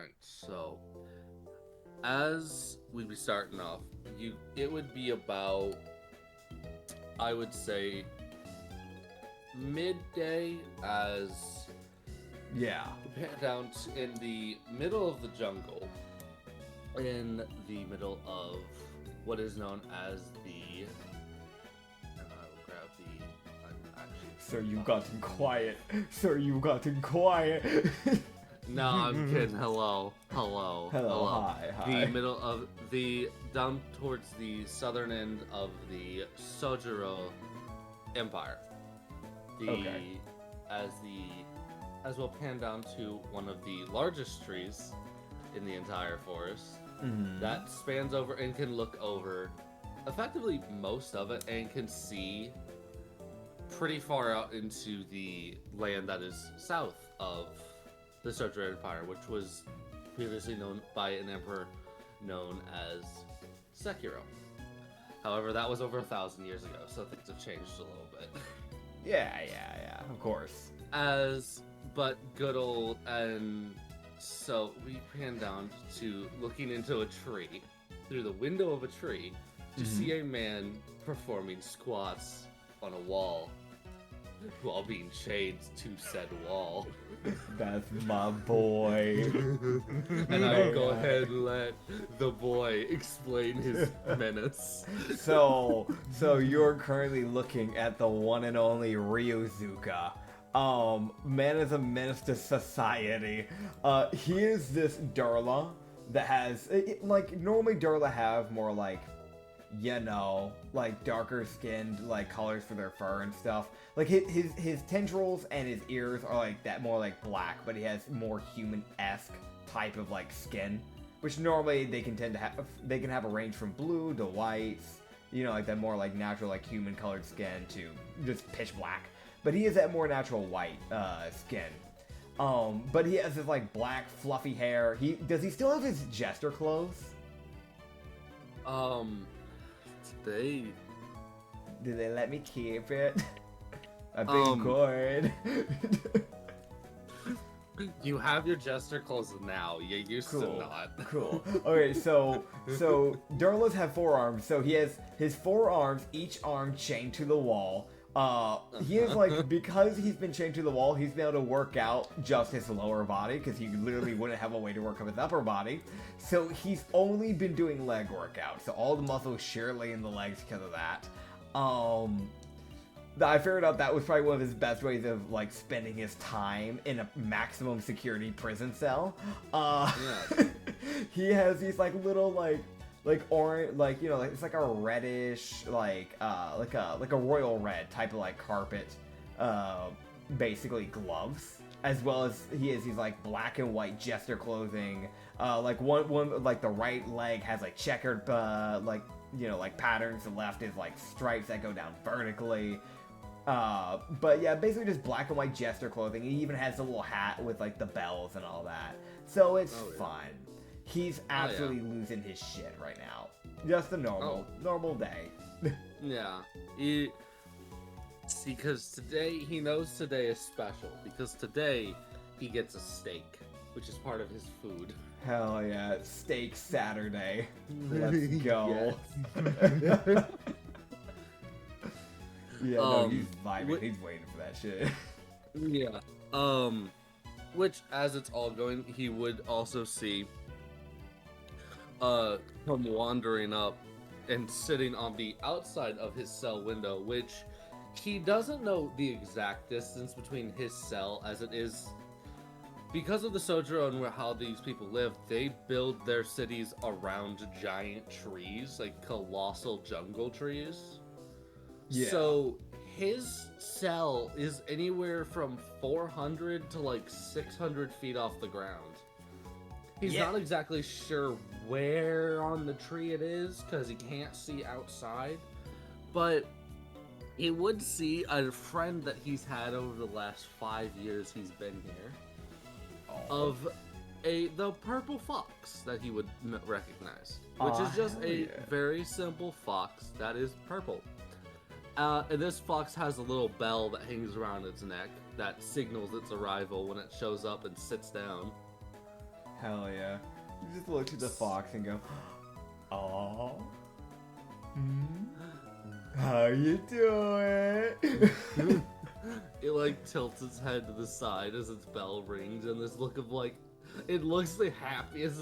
Alright, so as we be starting off, it would be about, I would say, midday, as Yeah. down in the middle of the jungle, in the middle of what is known as the, and I will grab the, I'm actually, Sir, you've gotten quiet. Sir, you've gotten quiet. no, I'm kidding. Hello. Hi. The middle of the, down towards the southern end of the Sojiro Empire. Okay. As we'll pan down to one of the largest trees in the entire forest that spans over and can look over effectively most of it and can see pretty far out into the land that is south of the Sojiro Empire, which was previously known by an emperor known as Sekiro. However, that was over 1,000 years ago, so things have changed a little bit. Yeah, of course. But good old, and so we pan down to looking into a tree, through the window of a tree, to see a man performing squats on a wall while being chained to said wall. That's my boy. And I will go ahead and let the boy explain his menace. So you're currently looking at the one and only Ryuzuka. Man is a menace to society. He is this Durla that has, like, normally Durla have more like, like darker skinned like colors for their fur and stuff. Like his tendrils and his ears are like that, more like black, but he has more human-esque type of like skin, which normally they can tend to have. They can have a range from blue to whites, like that more like natural like human colored skin to just pitch black. But he has that more natural white skin. But he has this like black fluffy hair. Does he still have his jester clothes? Did they let me keep it? I've been good. You have your jester clothes now. You used to not. Cool. Okay, so Durlas have 4 arms. So he has his 4 arms, each arm chained to the wall. He is like, because he's been chained to the wall, he's been able to work out just his lower body, because he literally wouldn't have a way to work up his upper body. So he's only been doing leg workout. So all the muscles sheerly in the legs because of that. I figured out that was probably one of his best ways of like spending his time in a maximum security prison cell. He has these like little like orange, like it's like a reddish, like a royal red type of like carpet, basically gloves, as well as he has these like black and white jester clothing. Like one like the right leg has like checkered like patterns. The left is like stripes that go down vertically. But yeah, basically just black and white jester clothing. He even has a little hat with like the bells and all that. So it's fun. He's absolutely losing his shit right now. Just a normal day. Yeah. Because today, he knows today is special. Because today, he gets a steak, which is part of his food. Hell yeah, steak Saturday. Let's go. Yeah, no, he's vibing. He's waiting for that shit. Yeah. Which, as it's all going, he would also see come wandering up and sitting on the outside of his cell window, which he doesn't know the exact distance between his cell, as it is because of the Sojiro and how these people live. They build their cities around giant trees, like colossal jungle trees. Yeah. So his cell is anywhere from 400 to like 600 feet off the ground. He's not exactly sure where on the tree it is because he can't see outside, but he would see a friend that he's had over the last 5 years he's been here of the purple fox that he would recognize, which is just a very simple fox that is purple. And this fox has a little bell that hangs around its neck that signals its arrival when it shows up and sits down. Hell yeah. You just look at the fox and go, "Aw, how you doing?" It like tilts its head to the side as its bell rings, and this look of like, it looks as happy as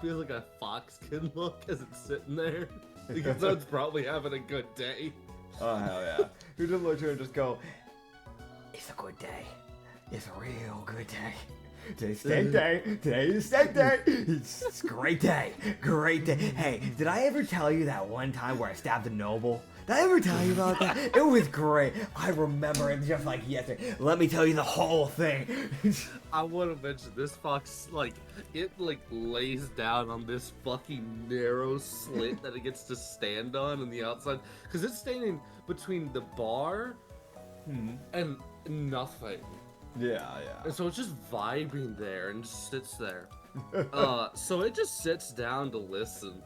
like a fox can look as it's sitting there. Because it's probably having a good day. Oh hell yeah! You just look at her and just go, "It's a good day. It's a real good day. Today's steak day. Today is steak day. It's a great day. Great day. Hey, did I ever tell you that one time where I stabbed a noble? Did I ever tell you about that? It was great. I remember it just like yesterday. Let me tell you the whole thing." I want to mention this fox, like, it like lays down on this fucking narrow slit that it gets to stand on the outside, because it's standing between the bar and nothing. Yeah. And so it's just vibing there and just sits there. So it just sits down to listen.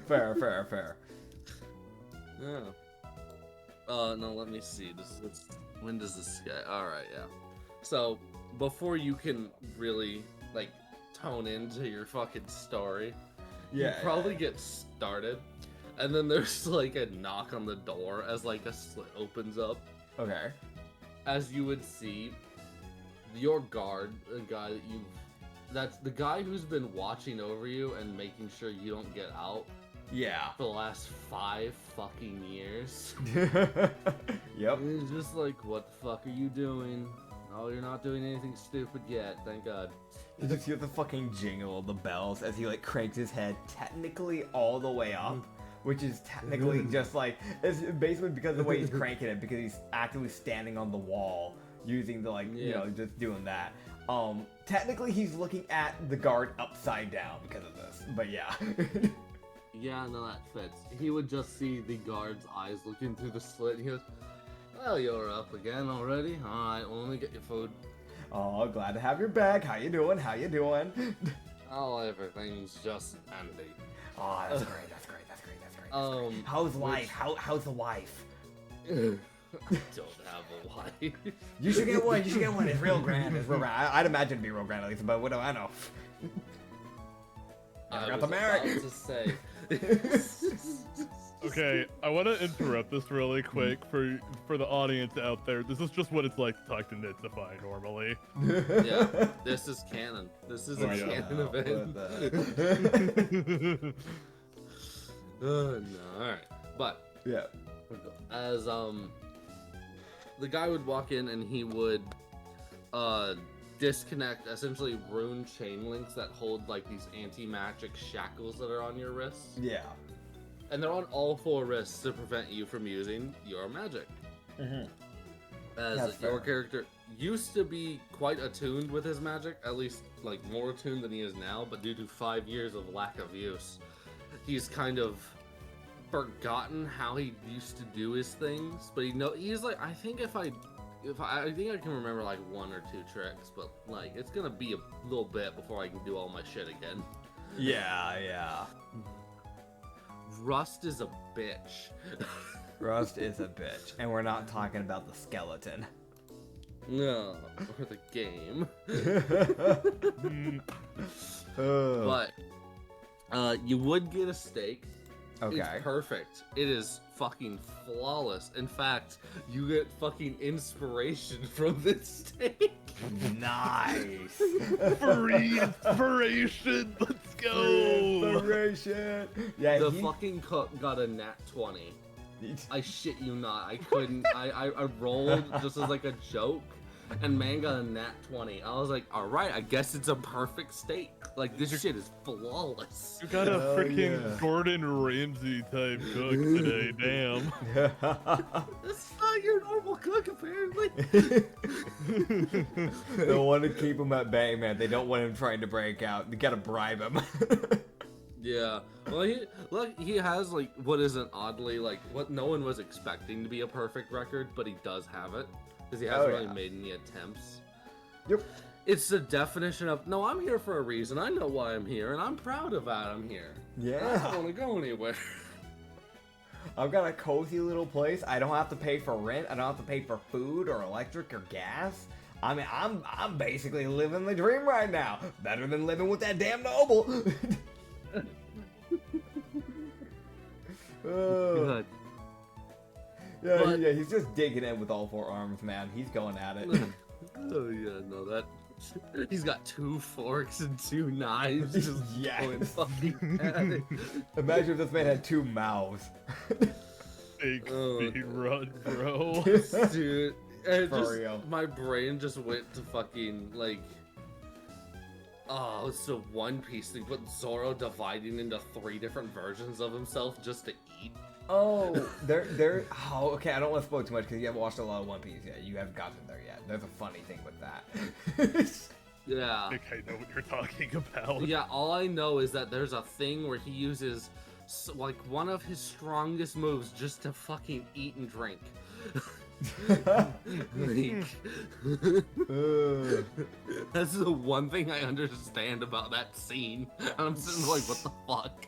Fair. Yeah. No, let me see. When does this guy? All right, yeah. So before you can really like tone into your fucking story, you probably get started, and then there's like a knock on the door as like a slit opens up. Okay. As you would see, your guard, that's the guy who's been watching over you and making sure you don't get out. Yeah. For the last 5 fucking years. Yep. And he's just like, "What the fuck are you doing? Oh, you're not doing anything stupid yet, thank God." You just hear the fucking jingle of the bells as he like cranks his head technically all the way up, which is technically just like, it's basically because of the way he's cranking it, because he's actively standing on the wall using the like, you know, just doing that. Technically he's looking at the guard upside down because of this, but yeah. Yeah, no, that fits. He would just see the guard's eyes looking through the slit, and he goes, "Well, you're up again already? Alright, well, let me get your food." Oh, glad to have your back. How you doing? Oh, everything's just empty. Oh, that's great. How's life? How's the wife? I don't have a wife. You should get one. It's real grand. I'd imagine it'd be real grand at least, but what do I know? I got was the marriage. about to say. Okay, I want to interrupt this really quick for the audience out there. This is just what it's like to talk to Nitsify normally. Yeah, this is canon. This is a canon event. No, alright. But yeah, as the guy would walk in and he would disconnect essentially rune chain links that hold like these anti-magic shackles that are on your wrists. Yeah. And they're on all 4 wrists to prevent you from using your magic. As your character used to be quite attuned with his magic, at least like more attuned than he is now, but due to 5 years of lack of use, he's kind of forgotten how he used to do his things. But he's like, I think I think I can remember like 1 or 2 tricks, but like it's gonna be a little bit before I can do all my shit again. Yeah. Rust is a bitch. Rust is a bitch, and we're not talking about the skeleton. No, or the game. But you would get a steak. okay. It's perfect. It is fucking flawless. In fact, you get fucking inspiration from this steak. Nice. Free inspiration. Let's go. Inspiration. Yeah. The fucking cook got a nat 20. I shit you not. I couldn't. I rolled just as like a joke, and man got a nat 20. I was like, all right, I guess it's a perfect steak. Like, this shit is flawless. You got a freaking Gordon Ramsay type cook today, damn. That's not your normal cook, apparently. They want to keep him at bay, man. They don't want him trying to break out. They gotta bribe him. Yeah. Well, he has, like, what isn't oddly, like, what no one was expecting to be a perfect record, but he does have it. Because he hasn't really made any attempts. Yep. It's the definition of, no, I'm here for a reason. I know why I'm here, and I'm proud of that I'm here. Yeah. I don't want to go anywhere. I've got a cozy little place. I don't have to pay for rent. I don't have to pay for food or electric or gas. I mean, I'm basically living the dream right now. Better than living with that damn noble. Good. Yeah, But- yeah, he's just digging in with all 4 arms, man. He's going at it. Oh yeah, no, that he's got 2 forks and 2 knives. Just Yes. going fucking at it. Imagine if this man had 2 mouths. Big Oh, speed run, bro. Dude, it For just, real. my brain just went to fucking like, oh, it's a One Piece thing, but Zoro dividing into 3 different versions of himself just to eat. Oh, oh, okay, I don't want to spoil too much because you haven't watched a lot of One Piece yet. You haven't gotten there yet. There's a funny thing with that. Yeah. I think I know what you're talking about. Yeah, all I know is that there's a thing where he uses like one of his strongest moves just to fucking eat and drink. Like, that's the one thing I understand about that scene. And I'm sitting there like, what the fuck?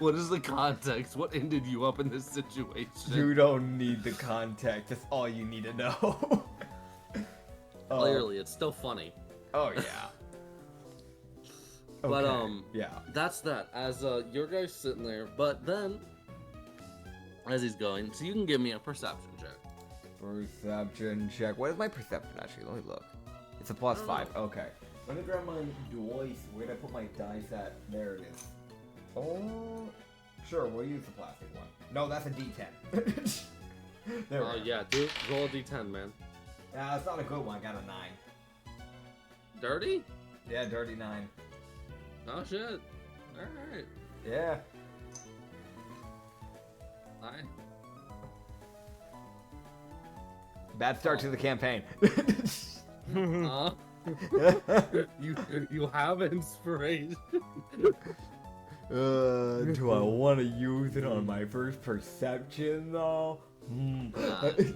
What is the context? What ended you up in this situation? You don't need the context. That's all you need to know. Clearly, it's still funny. Oh yeah. But Okay, yeah. that's that. As your guy's sitting there, but then as he's going, so you can give me a perception check. Perception check. What is my perception actually? Let me look. It's a +5. Okay. Let me grab my dice. Where did I put my dice at? There it is. Oh, sure. We'll use the plastic one. No, that's a D10. There we Oh go. yeah, dude, roll a d10, man. Yeah, that's not a good one. I got a 9. Dirty? Yeah, dirty 9. Oh shit. Alright. Yeah. Hi. Bad start to the campaign. You have inspiration. Do I want to use it on my first perception though? Nah, I'm good.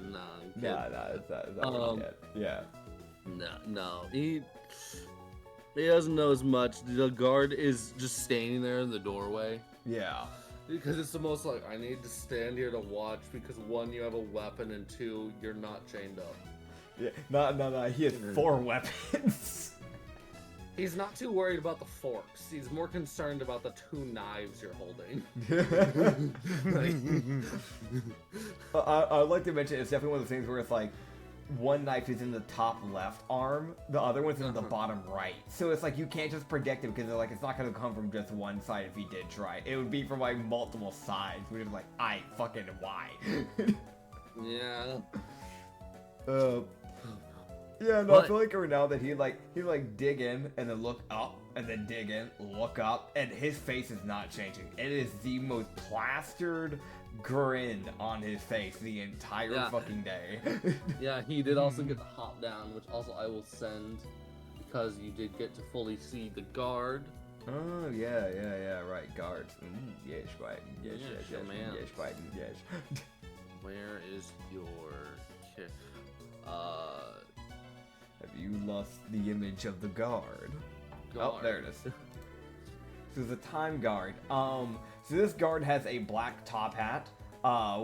Nah, it's not really yet. Yeah. No. He doesn't know as much. The guard is just standing there in the doorway. Yeah. Because it's the most like, I need to stand here to watch because 1, you have a weapon, and 2, you're not chained up. Yeah. No. He has 4 weapons. He's not too worried about the forks. He's more concerned about the 2 knives you're holding. I'd like to mention it's definitely one of those things where it's like one knife is in the top left arm, the other one's in the bottom right. So it's like you can't just predict it because like it's not gonna come from just one side if he did try. It would be from like multiple sides. We're just like, fucking why? Yeah. Yeah, no, But- I feel like right now that he dig in and then look up and then dig in, look up, and his face is not changing. It is the most plastered grin on his face the entire Yeah. fucking day. Yeah, he did also get the hop down, which also I will send because you did get to fully see the guard. Oh yeah, right, guards. Yes, right, yes, Yeah, man. yes, right, yes. Where is your kid? Have you lost the image of the guard? Oh, there it is. So the time guard. So this guard has a black top hat,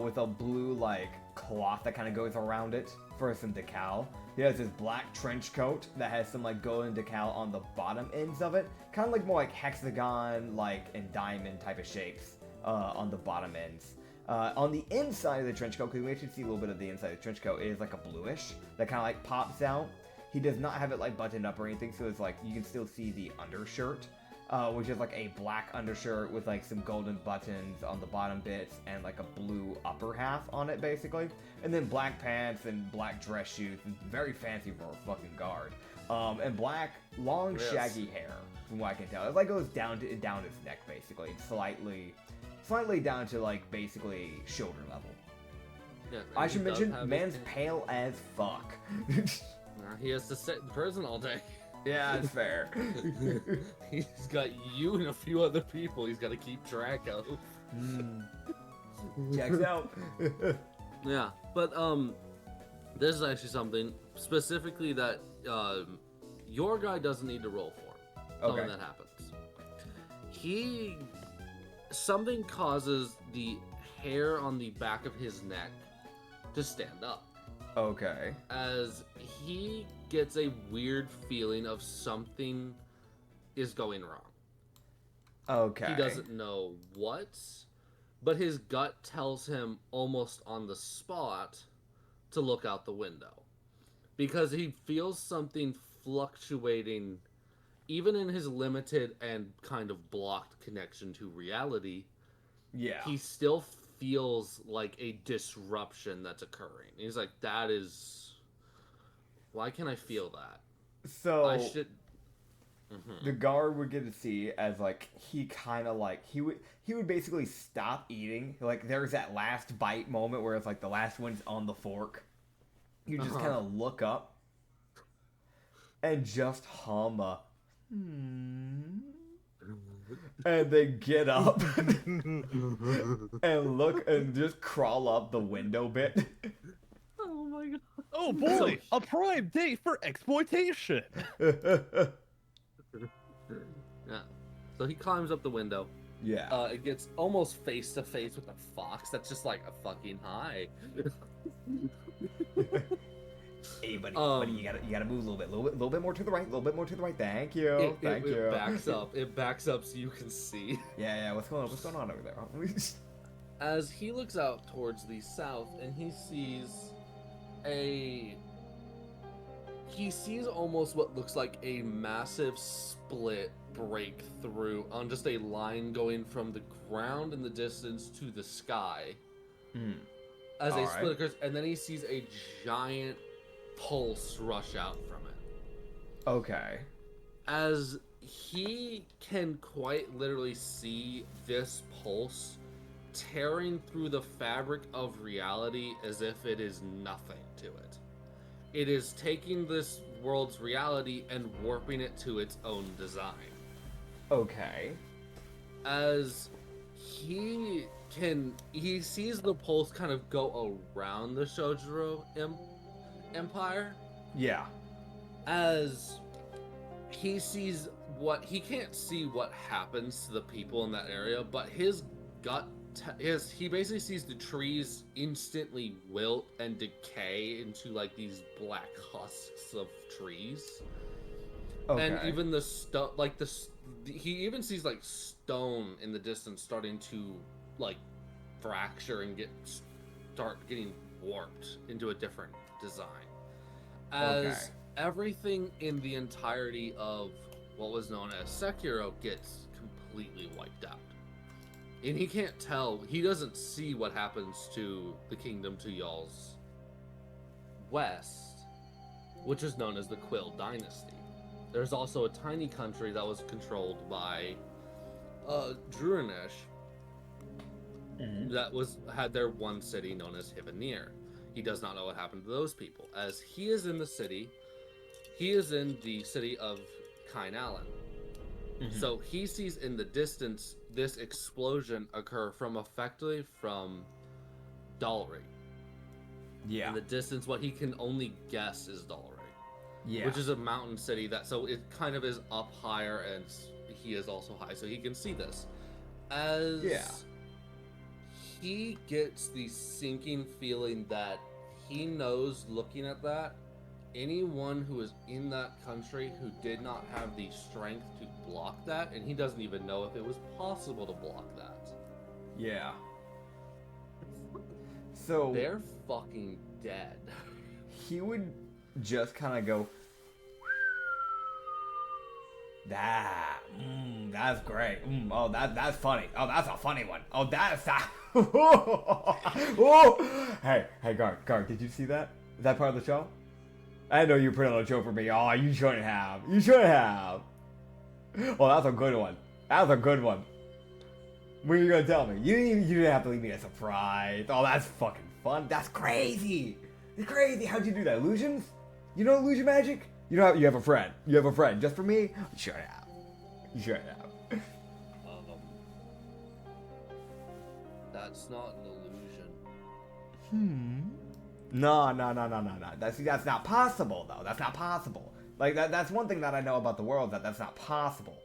with a blue like cloth that kind of goes around it for some decal. He has his black trench coat that has some like golden decal on the bottom ends of it, kind of like more like hexagon, like and diamond type of shapes on the bottom ends. On the inside of the trench coat, because we actually see a little bit of the inside of the trench coat, it is like a bluish that kind of like pops out. He does not have it like buttoned up or anything, so it's like you can still see the undershirt, which is like a black undershirt with like some golden buttons on the bottom bits and like a blue upper half on it basically, and then black pants and black dress shoes. Very fancy for a fucking guard, and black long Yes. shaggy hair from what I can tell. It like goes down his neck basically, slightly down to like basically shoulder level. Yeah, I and should he does mention, have man's his- pale as fuck. He has to sit in prison all day. Yeah, it's fair. He's got you and a few other people he's got to keep track of. Checks out. Yeah, but this is actually something specifically that your guy doesn't need to roll for. Okay. Something that happens. Something causes the hair on the back of his neck to stand up Okay. as he gets a weird feeling of something is going wrong. Okay. He doesn't know what, but his gut tells him almost on the spot to look out the window. Because he feels something fluctuating, even in his limited and kind of blocked connection to reality. Yeah. He still feels like a disruption that's occurring. He's like, that is... Why can I feel that? So... I should... The guard would get to see as like he kind of like he would basically stop eating. Like there's that last bite moment where it's like the last one's on the fork. You just kind of look up and just hum a and they get up and look and just crawl up the window bit. Oh my god. Oh boy, a prime day for exploitation. Yeah. So he climbs up the window. Yeah. It gets almost face to face with a fox that's just like a fucking hi. Hey, buddy, you gotta move a little bit more to the right, a little bit more to the right. Thank you, thank you. It backs up. It backs up so you can see. Yeah. What's going on over there? As he looks out towards the south, and he sees almost what looks like a massive split breakthrough on just a line going from the ground in the distance to the sky. As a split occurs, and then he sees a giant pulse rush out from it. Okay. As he can quite literally see this pulse tearing through the fabric of reality as if it is nothing to it. It is taking this world's reality and warping it to its own design. Okay. As he sees the pulse kind of go around the Shojiro Empire. Yeah. As he sees he can't see what happens to the people in that area, but his gut he basically sees the trees instantly wilt and decay into like these black husks of trees. Okay. And even the stone, like he even sees like stone in the distance starting to like fracture and start getting warped into a different design. As everything in the entirety of what was known as Sekiro gets completely wiped out. And he can't tell, he doesn't see what happens to the kingdom to y'all's west, which is known as the Quill Dynasty. There's also a tiny country that was controlled by Druinish that had their one city known as Hivanir. He does not know what happened to those people. As he is in the city of Kainalan. So he sees in the distance this explosion occur from Dalry. Yeah. In the distance, what he can only guess is Dalry. Yeah. Which is a mountain city so it kind of is up higher, and he is also high, so he can see this. As he gets the sinking feeling that he knows, looking at that, anyone who is in that country who did not have the strength to block that, and he doesn't even know if it was possible to block that. Yeah. So they're fucking dead. He would just kind of go, that's great. Oh, that's funny. Oh, that's a funny one. Oh, that's oh. Hey, guard, did you see that? Is that part of the show? I know you put on a show for me. Oh, you shouldn't have. Oh, that's a good one. What are you gonna tell me? You didn't have to leave me a surprise. Oh, that's fucking fun. That's crazy. It's crazy. How'd you do that? Illusions? You know illusion magic? You have a friend. Just for me? You should have. That's not an illusion. No. That's not possible, though. That's not possible. Like, that's one thing that I know about the world, that's not possible.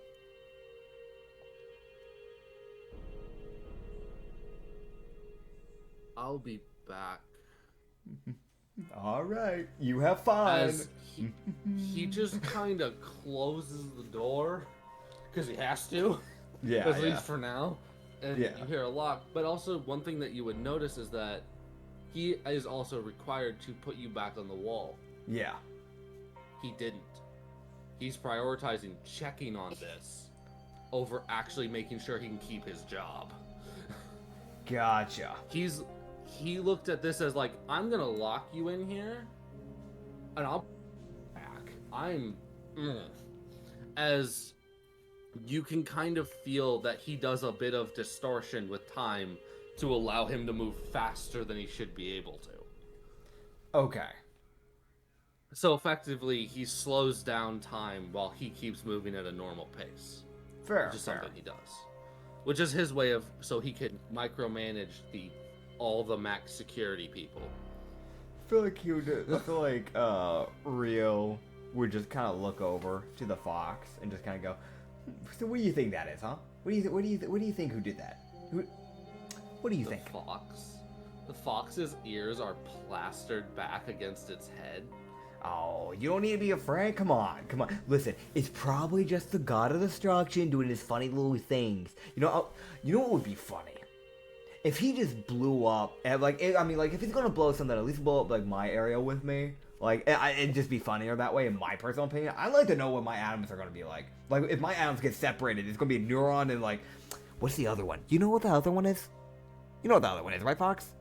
I'll be back. All right, you have fun. As he just kind of closes the door because he has to. Yeah, At least for now. And Yeah. you hear a lock. But also, one thing that you would notice is that he is also required to put you back on the wall. Yeah. He didn't. He's prioritizing checking on this over actually making sure he can keep his job. Gotcha. He looked at this as like, I'm gonna lock you in here, and I'll back. As you can kind of feel that he does a bit of distortion with time to allow him to move faster than he should be able to. Okay. So effectively, he slows down time while he keeps moving at a normal pace. Fair. Which is something he does. Which is his way of, so he can micromanage all the max security people. I feel like he would. I feel like Rio would just kind of look over to the fox and just kind of go, "So what do you think that is, huh? What do you think who did that? What do you think?" The fox's ears are plastered back against its head. Oh, you don't need to be afraid. Come on. Listen, it's probably just the god of destruction doing his funny little things. You know what would be funny? If he just blew up, and if he's gonna blow something, at least blow up like my area with me. Like, it'd just be funnier that way, in my personal opinion. I'd like to know what my atoms are gonna be like. Like, if my atoms get separated, it's gonna be a neuron and like, what's the other one? You know what the other one is? You know what the other one is, right, Fox?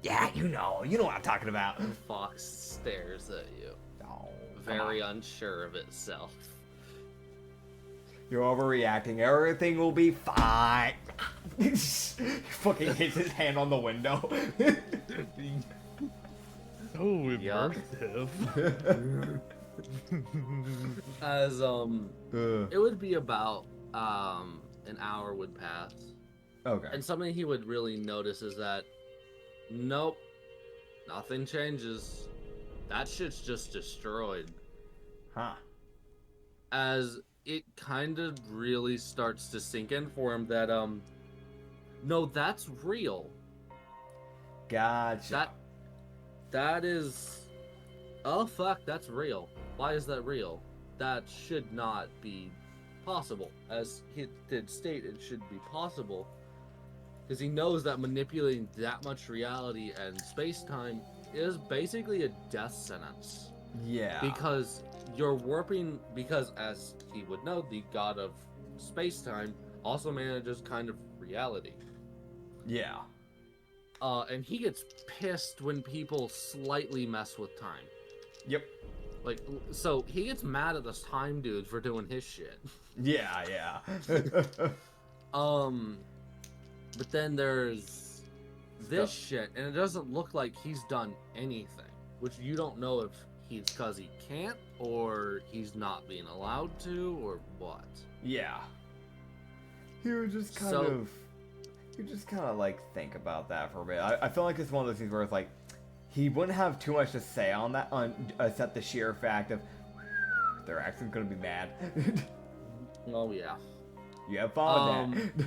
Yeah, you know what I'm talking about. The fox stares at you, very unsure of itself. You're overreacting. Everything will be fine. He fucking hits his hand on the window. So immersive. As it would be about an hour would pass. Okay. And something he would really notice is that, nope, nothing changes. That shit's just destroyed. Huh. As it kind of really starts to sink in for him that, no, that's real. Gotcha. That is, oh fuck, that's real. Why is that real? That should not be possible. As he did state, it should be possible. Because he knows that manipulating that much reality and space-time is basically a death sentence. Yeah. Because you're warping, because as he would know, the god of space-time also manages kind of reality. Yeah. And he gets pissed when people slightly mess with time. Yep. Like, so he gets mad at this time dude for doing his shit. Yeah. But then there's this shit, and it doesn't look like he's done anything. Which you don't know if he's because he can't, or he's not being allowed to, or what. Yeah. He would just kind of like think about that for a bit. I feel like it's one of those things where it's like he wouldn't have too much to say on that, except the sheer fact of their accent's gonna be mad. Oh yeah. You have fun with that.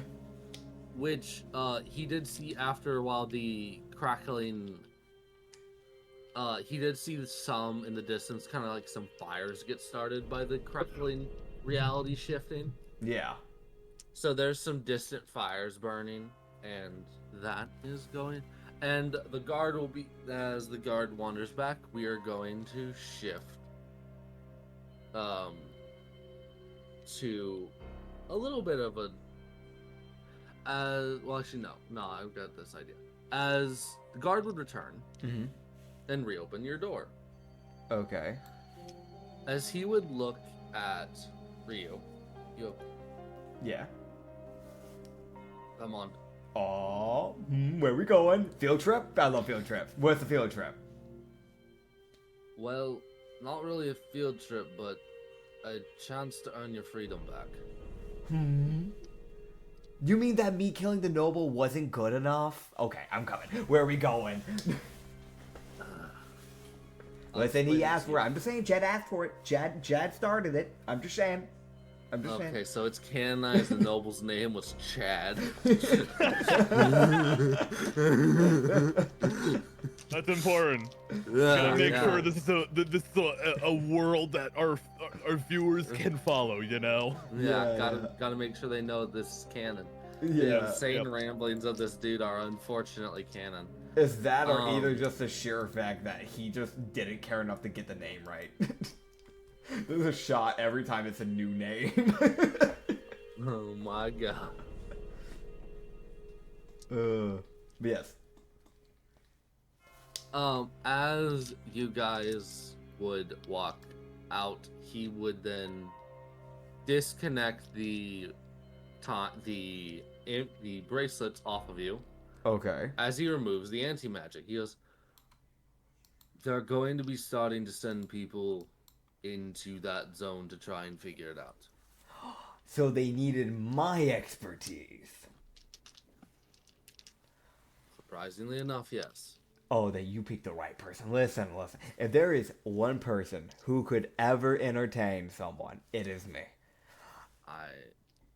Which he did see after a while the crackling. He did see some in the distance, kind of like some fires get started by the crackling reality shifting. Yeah. So there's some distant fires burning, and that is going. And the guard will be, as the guard wanders back, we are going to shift to a little bit of a well, actually no, I've got this idea. As the guard would return and reopen your door. Okay. As he would look at Rio, Yeah. come on. Oh, where we going? Field trip? I love field trips. Where's the field trip? Well, not really a field trip, but a chance to earn your freedom back. You mean that me killing the noble wasn't good enough? Okay, I'm coming. Where are we going? Listen, he asked for it. I'm just saying, Jed asked for it. Jed started it. I'm just saying. I'm just Okay, saying. so it's canonized. The noble's name was Chad. That's important. Yeah, Gotta make yeah. sure this is a world that our viewers can follow. You know. Yeah, Yeah. gotta make sure they know this is canon. The Yeah. insane Yep. ramblings of this dude are unfortunately canon. Is that or either Um, just the sheer fact that he just didn't care enough to get the name right? There's a shot every time it's a new name. Oh my god. But yes. As you guys would walk out, he would then disconnect the bracelets off of you. Okay. As he removes the anti-magic, he goes, they're going to be starting to send people into that zone to try and figure it out. So they needed my expertise. Surprisingly enough, yes. Oh, then you picked the right person. Listen. If there is one person who could ever entertain someone, it is me.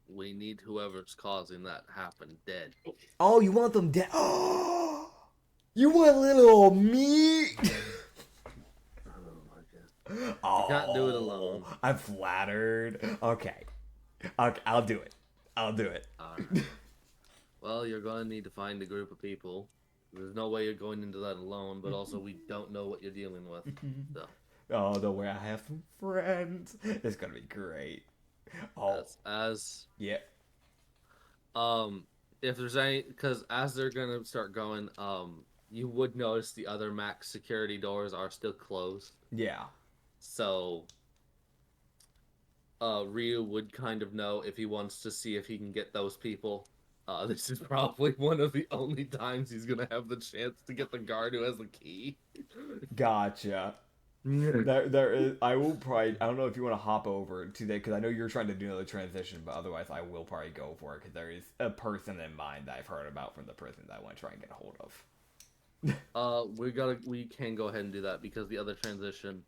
We need whoever's causing that happen dead. Oh, you want them dead? Oh, you want little me? Oh my god. Oh, You can't do it alone. I'm flattered. Okay, I'll do it. Alright. Well, you're going to need to find a group of people. There's no way you're going into that alone, but also we don't know what you're dealing with. So, Oh, don't worry, I have some friends. It's gonna be great. Oh, yeah. if there's any, because as they're gonna start going, you would notice the other max security doors are still closed. Yeah. So, Ryu would kind of know if he wants to see if he can get those people. This is probably one of the only times he's gonna have the chance to get the guard who has the key. Gotcha. There is. I will probably. I don't know if you want to hop over to that because I know you're trying to do another transition, but otherwise I will probably go for it because there is a person in mind that I've heard about from the prison that I want to try and get a hold of. We can go ahead and do that because the other transition,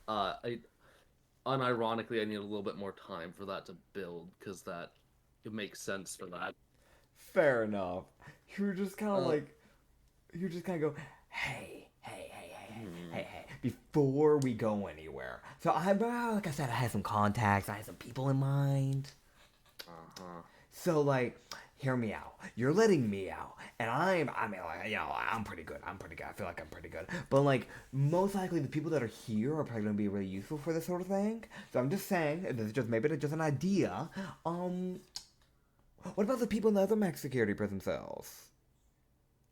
unironically, I need a little bit more time for that to build because it makes sense for that. Fair enough. You're just kind of like, you just kind of go, hey, before we go anywhere. So like I said, I had some contacts, I had some people in mind. So like, hear me out. You're letting me out, and I'm pretty good. I feel like I'm pretty good. But like, most likely the people that are here are probably gonna be really useful for this sort of thing. So I'm just saying, this is just an idea. What about the people in the other max security prison cells?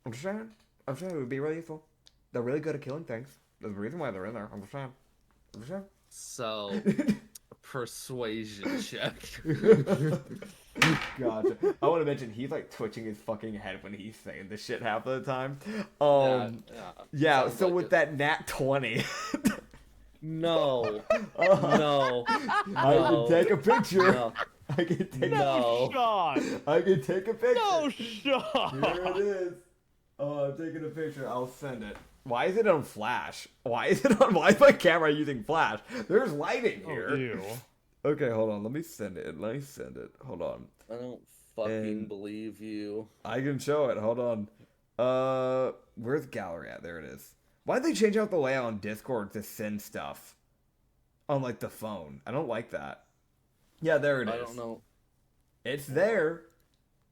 I'm just saying it would be really useful. They're really good at killing things. There's a reason why they're in there. I'm just saying. So, persuasion check. Gotcha. I want to mention he's like twitching his fucking head when he's saying this shit half of the time. Yeah. So like with that nat 20, No. No. I can take a picture. No. I can take No. Shot. I can take a picture. No shot. Here it is. Oh, I'm taking a picture. I'll send it. Why is it on flash? Why is my camera using flash? There's lighting here. Oh, ew. Okay, hold on. Let me send it. Hold on. I don't fucking And- believe you. I can show it. Hold on. Where's gallery at? There it is. Why'd they change out the layout on Discord to send stuff on like the phone? I don't like that. Yeah, there it is. I don't know. It's there.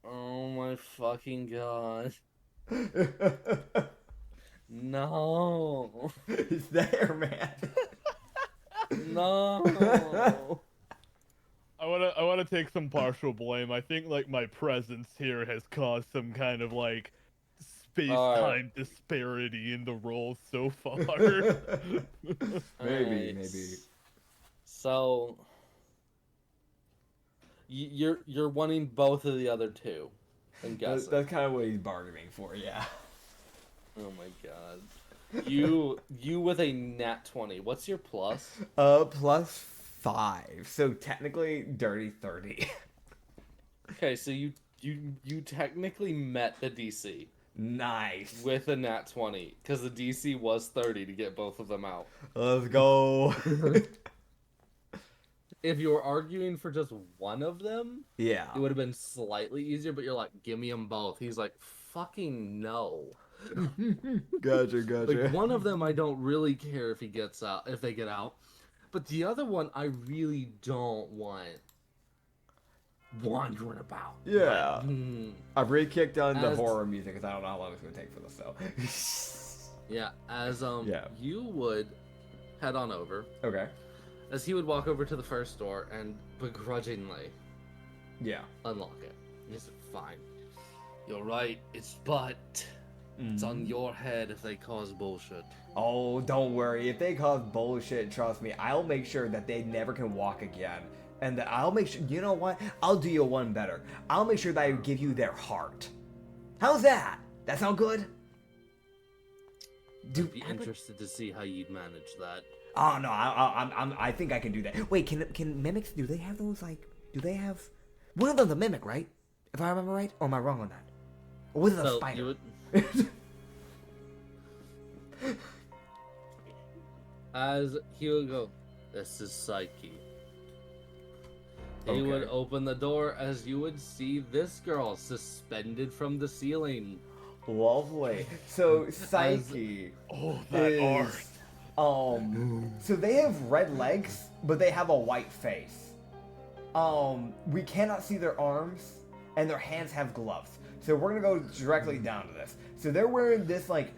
Oh my fucking god. No. It's there, man. No. I wanna take some partial blame. I think like my presence here has caused some kind of like space-time disparity in the roles so far. Maybe. So you're wanting both of the other two. I'm guessing. That's kind of what he's bargaining for, yeah. Oh my god. You with a nat 20. What's your plus? Plus 5. So technically dirty 30. Okay, so you technically met the DC Nice. with a nat 20 because the DC was 30 to get both of them out. Let's go. if you were arguing for just one of them, Yeah. it would have been slightly easier. But you're like, give me them both. He's like, fucking no. Gotcha. Like one of them, I don't really care if he gets out, if they get out, but the other one, I really don't want wandering about. Yeah. But, I've really kicked on the horror music because I don't know how long it's gonna take for this though. Yeah, as Yeah. you would head on over. Okay. As he would walk over to the first door and begrudgingly unlock it. He said, fine. You're right, it's on your head if they cause bullshit. Oh, don't worry. If they cause bullshit, trust me, I'll make sure that they never can walk again. And that I'll make sure, you know what? I'll do you one better. I'll make sure that I give you their heart. How's that? That sound good? I'd be interested to see how you'd manage that. Oh no, I think I can do that. Wait, can mimics? Do they have those like? Do they have? One of them's a mimic, right? If I remember right, or am I wrong on that? Or was it a spider? As he would go, this is Psyche. He would open the door as you would see this girl suspended from the ceiling. Lovely. So Psyche art. So they have red legs, but they have a white face. We cannot see their arms, and their hands have gloves. So we're gonna go directly down to this. So they're wearing this like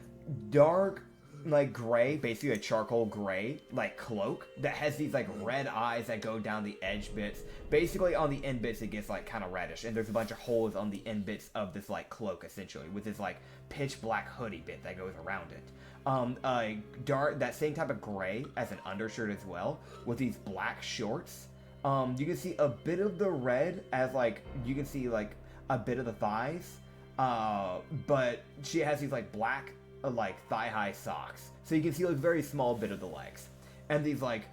dark, like gray, basically a charcoal gray, like cloak that has these like red eyes that go down the edge bits. Basically on the end bits it gets like kind of reddish, and there's a bunch of holes on the end bits of this like cloak essentially, with this like pitch black hoodie bit that goes around it. Dark, that same type of gray as an undershirt as well, with these black shorts. You can see a bit of the red as like, you can see like a bit of the thighs, but she has these like black like thigh-high socks, so you can see like a very small bit of the legs, and these like,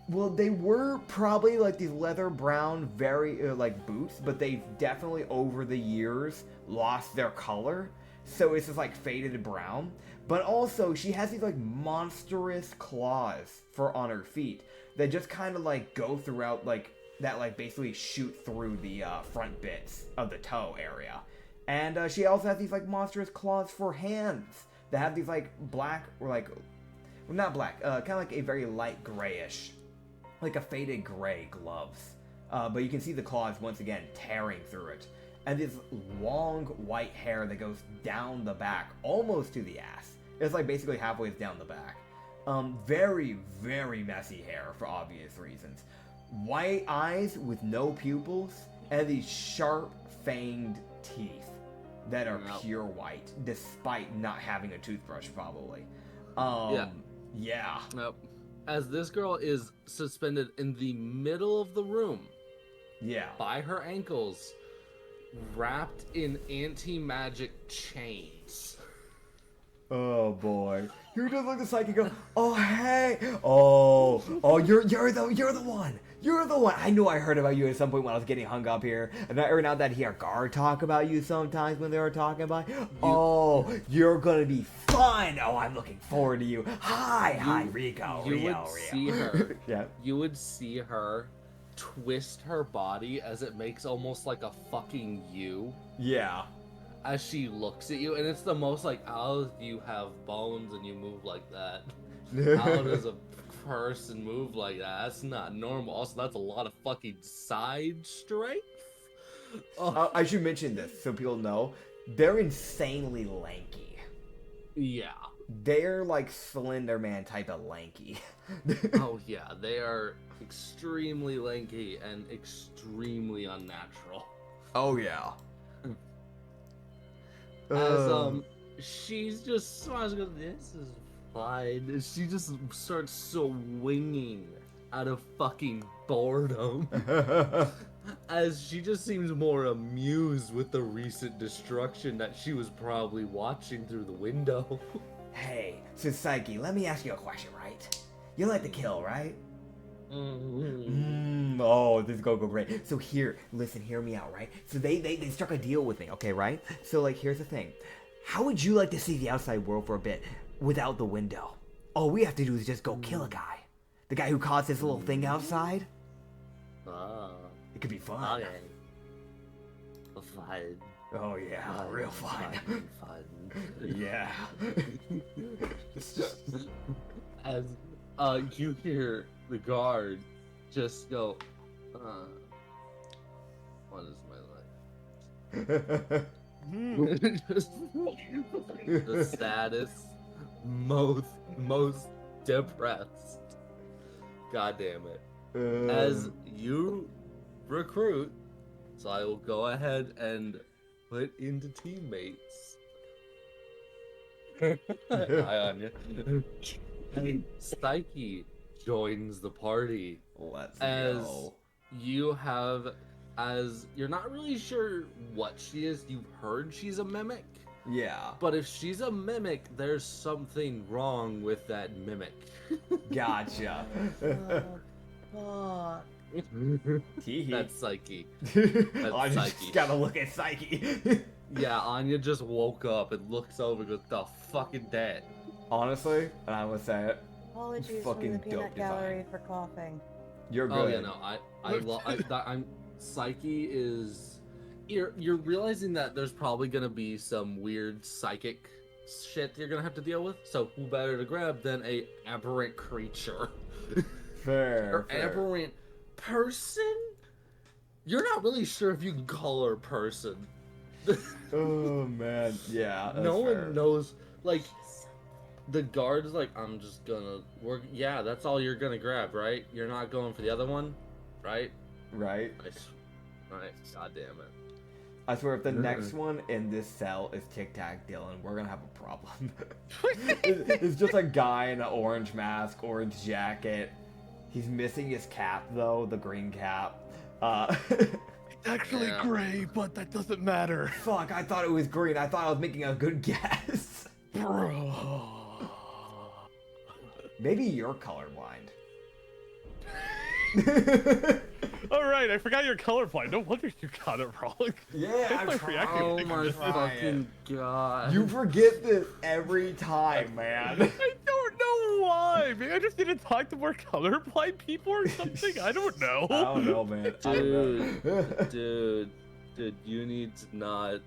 well, they were probably like these leather brown, very like boots, but they've definitely over the years lost their color, so it's just like faded brown. But also she has these like monstrous claws on her feet that just kind of like go throughout, like that like basically shoot through the front bits of the toe area. And she also has these like monstrous claws for hands that have these like black, or like, well, not black, kind of like a very light grayish, like a faded gray gloves. But you can see the claws once again tearing through it. And this long white hair that goes down the back, almost to the ass. It's like basically halfway down the back. Very, very messy hair for obvious reasons. White eyes with no pupils, and these sharp fanged teeth that are pure white, despite not having a toothbrush, probably. Yeah. Nope. As this girl is suspended in the middle of the room. Yeah. By her ankles, wrapped in anti-magic chains. Oh boy. You're just like the psychic go, oh hey, oh you're the one. You're the one. I knew I heard about you at some point when I was getting hung up here. And every now and then I hear Gar talk about you sometimes when they were talking about you. You're gonna be fun. Oh, I'm looking forward to you. Hi, Rico. You would see her. Yeah. You would see her twist her body as it makes almost like a fucking U. Yeah. As she looks at you, and it's the most like, how do you have bones and you move like that? How does a person move like that? That's not normal. Also, that's a lot of fucking side strength. Oh. I should mention this so people know. They're insanely lanky. Yeah. They're like Slender Man type of lanky. Oh yeah, they are extremely lanky and extremely unnatural. Oh yeah. As she's just smiles and goes, this is fine. And she just starts swinging out of fucking boredom. As she just seems more amused with the recent destruction that she was probably watching through the window. Hey, so Psyche, let me ask you a question, right? You like to kill, right? Oh, this is gonna go great. So here, listen, hear me out, right? So they struck a deal with me, okay, right? So like, here's the thing. How would you like to see the outside world for a bit without the window? All we have to do is just go kill a guy. The guy who caused this little thing outside? Ah, It could be fun. okay. Fun. Oh yeah, real fun. Fun. Yeah. As you hear the guard just go, what is my life? Just the saddest, most depressed. God damn it. As you recruit, so I will go ahead and put into teammates. Hi, Anya. And Psyche joins the party. Let's As go. you have, as you're not really sure what she is, you've heard she's a mimic. Yeah. But if she's a mimic, there's something wrong with that mimic. Gotcha. Tee-hee. That's Psyche. I just Psyche. gotta look at Psyche. Yeah, Anya just woke up and looks over and goes, the fucking dead. Honestly, and I would say it, Apologies fucking from the dope peanut gallery design. for coughing. You're good. Oh yeah, no, I'm Psyche is you're realizing that there's probably gonna be some weird psychic shit you're gonna have to deal with. So who better to grab than a aberrant creature Fair. or aberrant person? You're not really sure if you can call her a person. Oh man, yeah. That's No fair. one knows. Like the guard's like, I'm just gonna work. Yeah, that's all you're gonna grab, right? You're not going for the other one, right? Right? Nice. Right. God damn it. I swear, if the next one in this cell is Tic Tac Dylan, we're gonna have a problem. It's just a guy in an orange mask, orange jacket. He's missing his cap though, the green cap. It's actually Yeah. gray, but that doesn't matter. Fuck, I thought it was green. I thought I was making a good guess. Bro. Maybe you're colorblind. Alright, I forgot you're colorblind. No wonder you got it wrong. Yeah, I'm reacting. Oh my trying. fucking god. You forget this every time, man. I don't know why. Maybe I just need to talk to more colorblind people or something. I don't know. I don't know, man. I don't know. Dude, you need to not.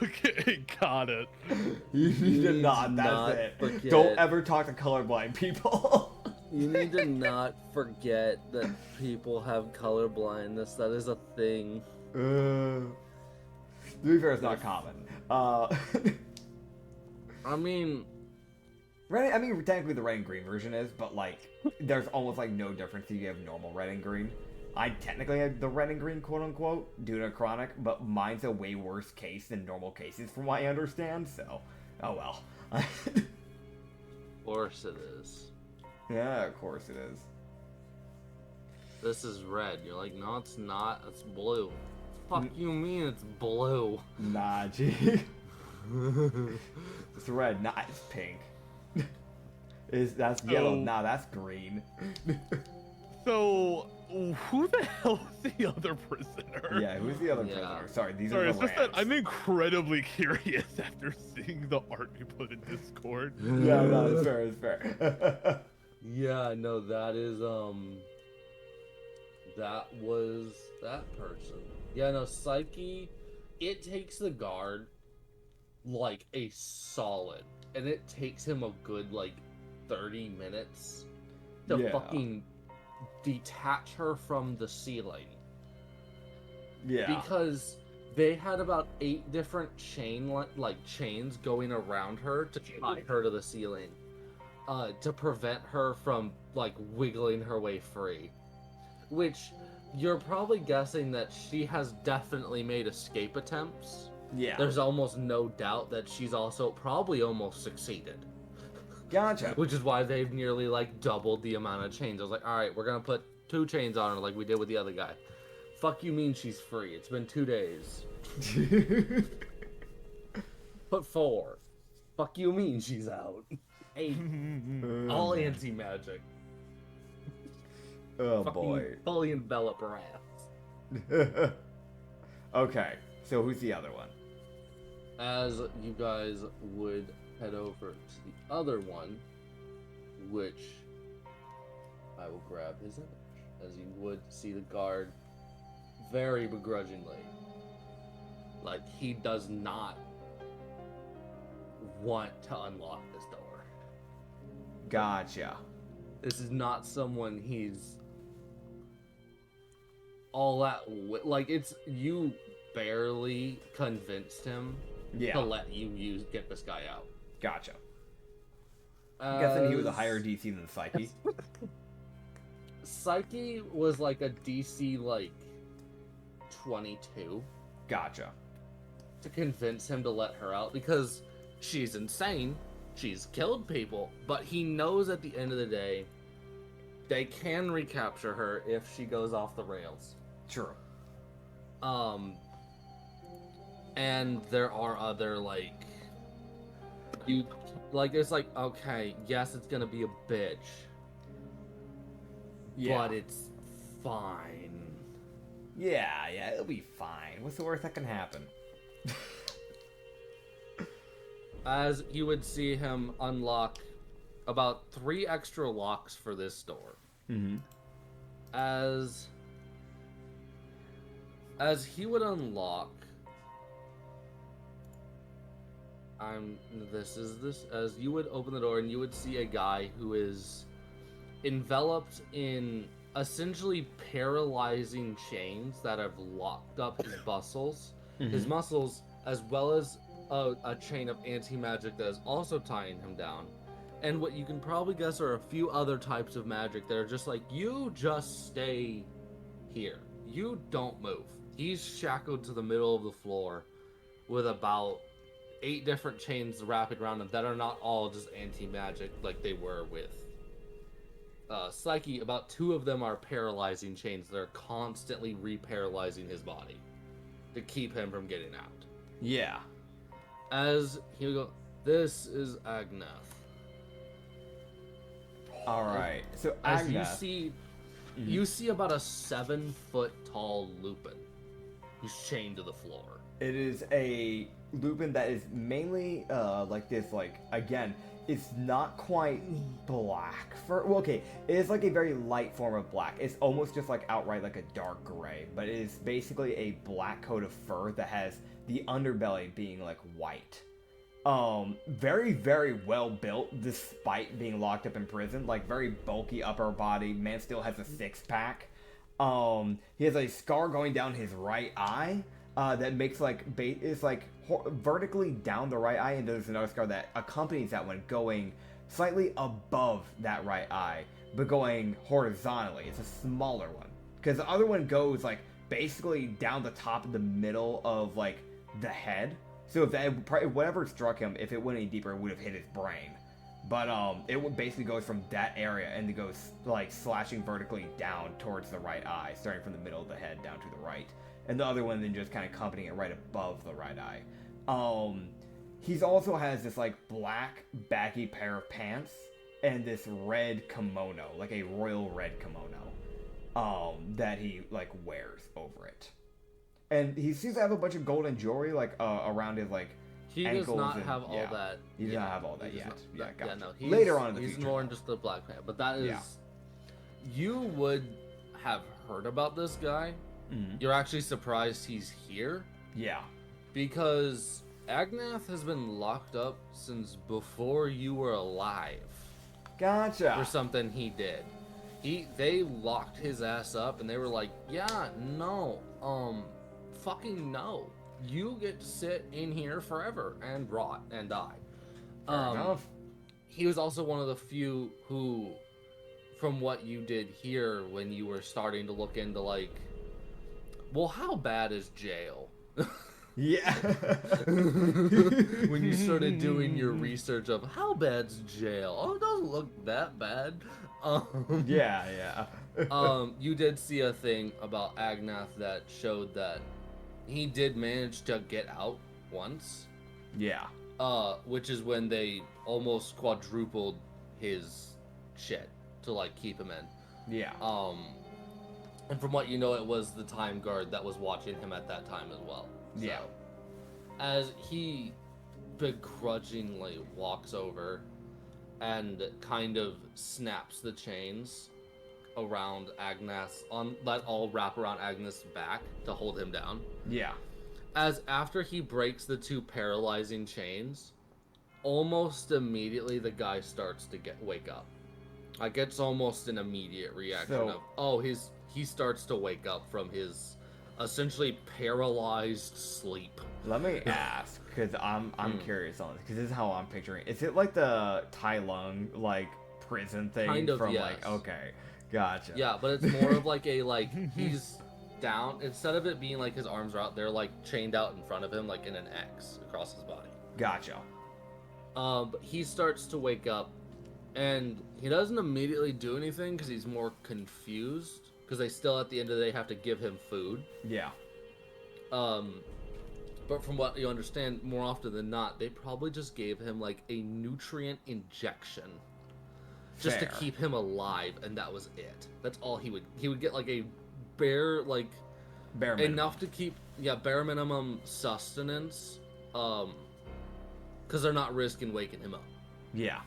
Okay, got it. You need to need not. to That's not it. forget. Don't ever talk to colorblind people. You need to not forget that people have color blindness. That is a thing. To be fair, it's not common. I mean, Red, I mean, technically the red and green version is, but like, there's almost like no difference if you have normal red and green. I technically have the red and green, quote unquote, due to chronic, but mine's a way worse case than normal cases, from what I understand. So, oh well. of course it is. Yeah, of course it is. This is red. You're like, no, it's not. It's blue. Fuck you mean it's blue? Nah, G. It's red, not it's pink. That's yellow. So- Nah, that's green. So, who the hell is the other prisoner? Yeah, who's the other Yeah. prisoner? Sorry, these Sorry, are it's the just that rams. I'm incredibly curious after seeing the art you put in Discord. Yeah, no, it's fair, it's fair. Yeah, no, that is that was that person. Yeah, no, Psyche, it takes the guard like a solid, and it takes him a good like 30 minutes to Yeah. fucking detach her from the ceiling. Yeah. Because they had about 8 different chains going around her to tie her to the ceiling, to prevent her from like wiggling her way free. Which you're probably guessing that she has definitely made escape attempts. Yeah. There's almost no doubt that she's also probably almost succeeded. Gotcha. Which is why they've nearly like doubled the amount of chains. I was like, all right, we're gonna put 2 chains on her like we did with the other guy. Fuck you mean she's free? It's been 2 days. Put 4. Fuck you mean she's out? 8. All anti-magic. Oh Fucking boy. fully envelop her ass. Okay, so who's the other one? As you guys would head over to the other one, which I will grab his image. as you would see the guard very begrudgingly. Like, he does not want to unlock this door. Gotcha. This is not someone he's all that like. It's you barely convinced him to let you get this guy out. Gotcha. I'm guessing he was a higher DC than Psyche. Psyche was like a DC like 22. Gotcha. To convince him to let her out because she's insane. She's killed people, but he knows at the end of the day they can recapture her if she goes off the rails. True. And there are other like it's like, okay, yes, it's gonna be a bitch. Yeah. But it's fine. Yeah, it'll be fine. What's the worst that can happen? As you would see him unlock about 3 extra locks for this door. Mm-hmm. As he would unlock, as you would open the door and you would see a guy who is enveloped in essentially paralyzing chains that have locked up his muscles, as well as a chain of anti-magic that is also tying him down. And what you can probably guess are a few other types of magic that are just like, you just stay here. You don't move. He's shackled to the middle of the floor with about 8 different chains wrapped around him that are not all just anti-magic like they were with Psyche. About 2 of them are paralyzing chains that are constantly re-paralyzing his body to keep him from getting out. Yeah. As he would go, this is Agneth. Alright, so as Agneth... you see about a 7-foot tall Lupin who's chained to the floor. It is a Lupin that is mainly like this, like, again, it's not quite black. It is like a very light form of black. It's almost just like outright like a dark gray, but it is basically a black coat of fur that has the underbelly being like white. Very, very well built despite being locked up in prison. Like, very bulky upper body. Man still has a 6-pack. He has a scar going down his right eye. That makes is vertically down the right eye, and there's another scar that accompanies that one going slightly above that right eye, but going horizontally. It's a smaller one because the other one goes like basically down the top of the middle of like the head. So if whatever struck him, if it went any deeper, it would have hit his brain. But it basically goes from that area and it goes like slashing vertically down towards the right eye, starting from the middle of the head down to the right. And the other one then just kind of accompanying it right above the right eye. He's also has this like black baggy pair of pants and this red kimono, like a royal red kimono, that he like wears over it. And he seems to have a bunch of golden jewelry like around his like ankles. He does not have all that. He does not have all that yet. Gotcha. No, later on in the he's future. more than just a black pant. But that is, you would have heard about this guy. Mm-hmm. You're actually surprised he's here. Yeah. Because Agneth has been locked up since before you were alive. Gotcha. For something he did. They locked his ass up and they were like, yeah, no, fucking no. You get to sit in here forever and rot and die. Fair enough. He was also one of the few who, from what you did here when you were starting to look into like, well, how bad is jail? Yeah. When you started doing your research of how bad's jail? Oh, it doesn't look that bad. Yeah. You did see a thing about Agneth that showed that he did manage to get out once. Yeah. Which is when they almost quadrupled his shit to like keep him in. Yeah. And from what you know, it was the time guard that was watching him at that time as well. So, yeah. As he begrudgingly walks over and kind of snaps the chains around Agnes, that all wrap around Agnes' back to hold him down. Yeah. As after he breaks the 2 paralyzing chains, almost immediately the guy starts to wake up. Like, it's almost an immediate reaction he starts to wake up from his essentially paralyzed sleep. Let me ask, because I'm curious on this, because this is how I'm picturing it. Is it like the Tai Lung, like, prison thing? Kind of, from, yes. like, okay, gotcha. Yeah, but it's more of like a, like, he's down, instead of it being like his arms are out, they're like chained out in front of him, like in an X across his body. Gotcha. But he starts to wake up, and he doesn't immediately do anything because he's more confused, because they still at the end of the day have to give him food. Yeah. But from what you understand, more often than not, they probably just gave him like a nutrient injection just Fair. to keep him alive, and that was it. That's all he would get, like a bare minimum. enough to keep bare minimum sustenance, because they're not risking waking him up. Yeah.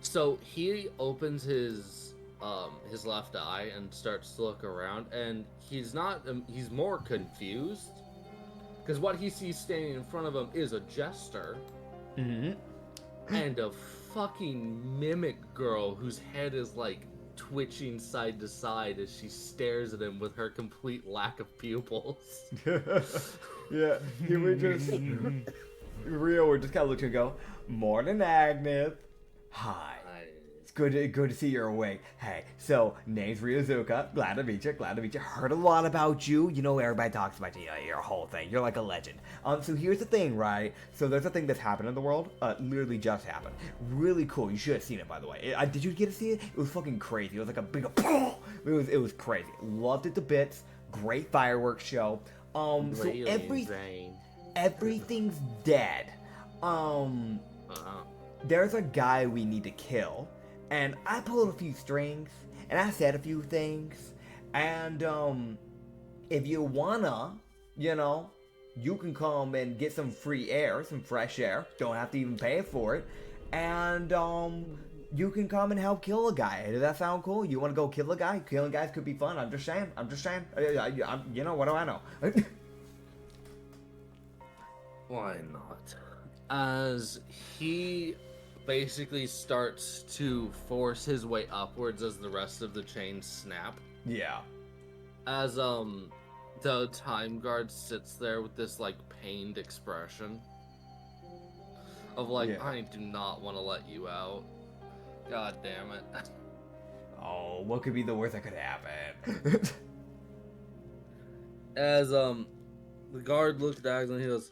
So he opens his left eye and starts to look around, and he's more confused, because what he sees standing in front of him is a jester and a fucking mimic girl whose head is like twitching side to side as she stares at him with her complete lack of pupils. Yeah, he would just Rio would just kind of look to him and go, "Morning, Agnes. Hi. It's good to see you're awake. Hey, so name's Ryozuka. Glad to meet you. Heard a lot about you. You know, everybody talks about you. Your whole thing. You're like a legend. So here's the thing, right? So there's a thing that's happened in the world. Literally just happened. Really cool. You should have seen it, by the way. Did you get to see it? It was fucking crazy. It was like a big. It was crazy. Loved it to bits. Great fireworks show. So everything's dead. There's a guy we need to kill, and I pulled a few strings, and I said a few things, and if you wanna, you can come and get some free air, some fresh air, don't have to even pay for it, and you can come and help kill a guy. Does that sound cool? You wanna go kill a guy? Killing guys could be fun, I'm just saying. What do I know? Why not? As he basically starts to force his way upwards as the rest of the chains snap. Yeah. As the time guard sits there with this like pained expression of like, Yeah. I do not want to let you out. God damn it. Oh, what could be the worst that could happen? As the guard looks at Agnes and he goes,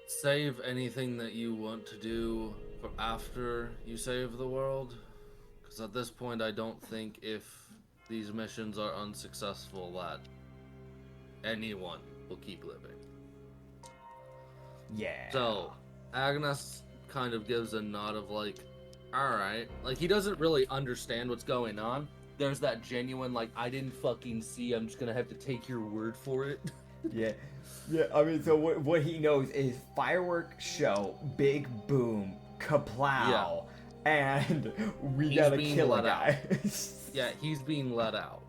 "Save anything that you want to do for after you save the world, because at this point I don't think if these missions are unsuccessful that anyone will keep living." Yeah. So Agnes kind of gives a nod of like, alright. Like, he doesn't really understand what's going on. There's that genuine like, I didn't fucking see, I'm just gonna have to take your word for it. Yeah, I mean, so what he knows is fireworks show, big boom, kaplow, and we gotta kill a guy. Yeah, he's being let out,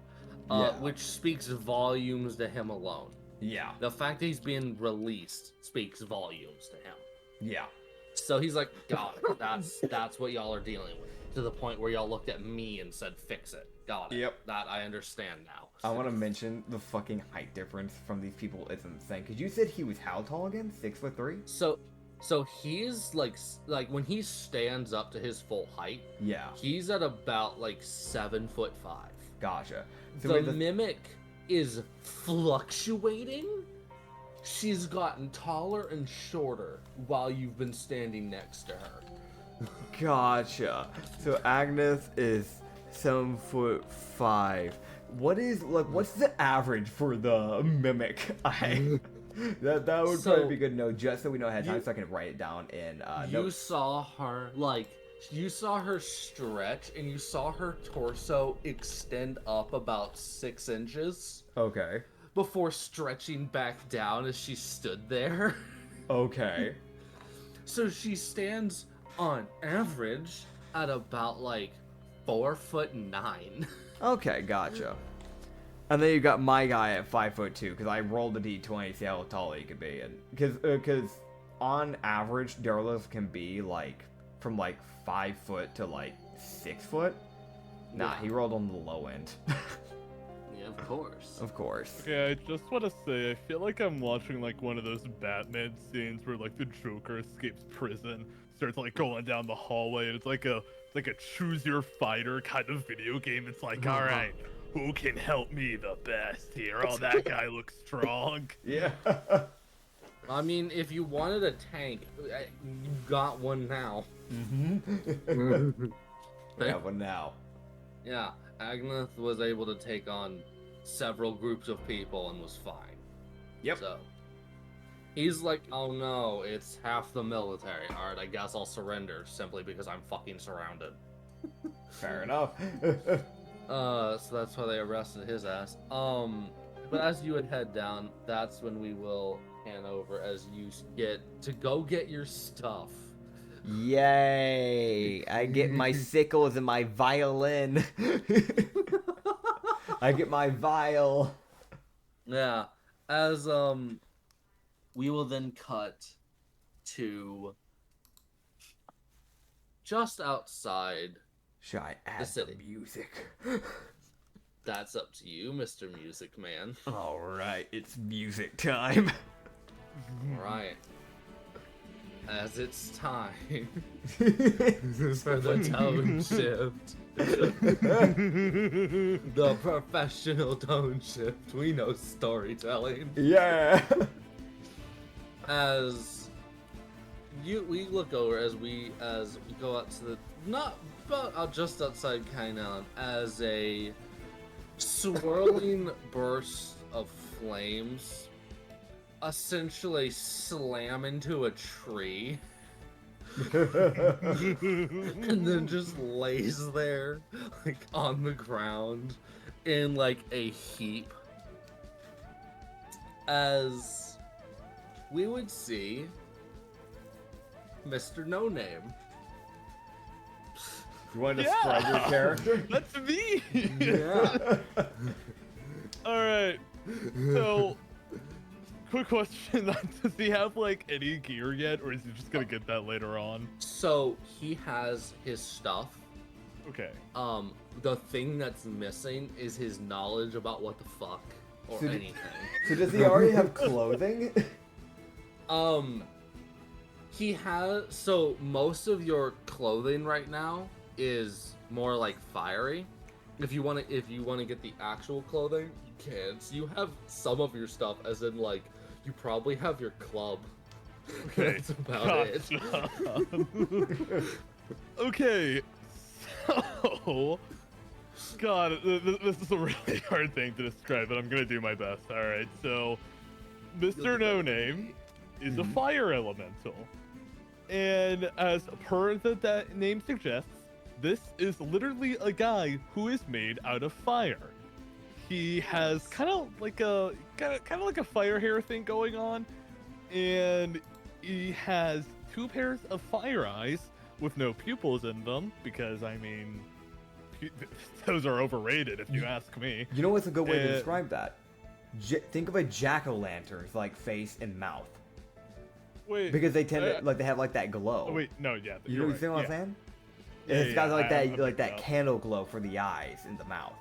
which speaks volumes to him alone. Yeah. The fact that he's being released speaks volumes to him. Yeah. So he's like, got it, that's what y'all are dealing with, to the point where y'all looked at me and said, fix it. Got it. Yep. That I understand now. I want to mention the fucking height difference from these people is insane. Because you said he was how tall again? 6'3"? So he's like when he stands up to his full height, yeah, he's at about like 7'5". Gotcha. So the mimic is fluctuating. She's gotten taller and shorter while you've been standing next to her. Gotcha. So Agnes is 7'5". What's the average for the mimic eye? that would probably be good to know, just so we know ahead of time, so I can write it down in notes. You saw her stretch, and you saw her torso extend up about 6 inches. Okay. Before stretching back down as she stood there. Okay. So she stands on average at about like 4'9". Okay, gotcha. And then you got my guy at 5'2", because I rolled a d20 to see how tall he could be, and because on average Darlas can be like from like 5 foot to like 6 foot. Nah, Yeah. he rolled on the low end. Yeah, of course. Of course. Okay, I just want to say, I feel like I'm watching like one of those Batman scenes where like the Joker escapes prison, starts like going down the hallway, and it's like a choose your fighter kind of video game. It's like, all right, who can help me the best here? Oh, that guy looks strong. Yeah. I mean, if you wanted a tank, you got one now. Yeah, but now. Yeah, Agneth was able to take on several groups of people and was fine. Yep. So he's like, oh no, it's half the military. Alright, I guess I'll surrender simply because I'm fucking surrounded. Fair enough. So that's why they arrested his ass. But as you would head down, that's when we will hand over as you get to go get your stuff. Yay! I get my sickles and my violin. I get my vial. Yeah, as we will then cut to just outside. Should I add the city. music? That's up to you, Mr. Music Man. Alright, it's music time. Alright. As it's time for the tone shift. The professional tone shift. We know storytelling. Yeah. As we look over as we go out to the just outside Kainan, as a swirling burst of flames essentially slam into a tree and then just lays there like on the ground in like a heap, as we would see Mr. No Name. You want to describe your character? That's me. Yeah. All right. So, quick question: does he have like any gear yet, or is he just gonna get that later on? So he has his stuff. Okay. The thing that's missing is his knowledge about what the fuck or So anything. So does he already have clothing? He has, so most of your clothing right now is more like fiery. If you want to get the actual clothing, you can. So you have some of your stuff, as in like you probably have your club. Okay. That's about it. Okay. So, God, this is a really hard thing to describe, but I'm gonna do my best. All right. So, Mr. No Name is a fire elemental, and as per that name suggests, this is literally a guy who is made out of fire. He has kind of like a fire hair thing going on, and he has 2 pairs of fire eyes with no pupils in them, because I mean, those are overrated if you ask me. You know what's a good way to describe that? Think of a jack-o'-lantern's like face and mouth. Wait, Because they tend to they have like that glow. oh, wait, no, yeah. You you're know what I'm right, saying? Yeah, It's got like I that picked up. candle glow for the eyes and the mouth.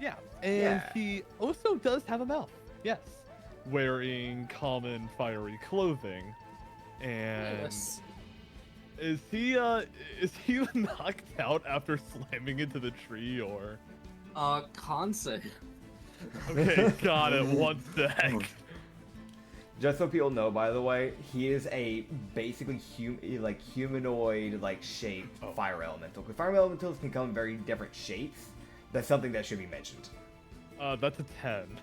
Yeah, and Yeah. he also does have a mouth. Yes, wearing common fiery clothing, and Yes. is he knocked out after slamming into the tree, or? Conce. Okay, got it. One sec. Just so people know, by the way, he is a basically humanoid shaped fire elemental. Because fire elementals can come in very different shapes. That's something that should be mentioned. That's a 10.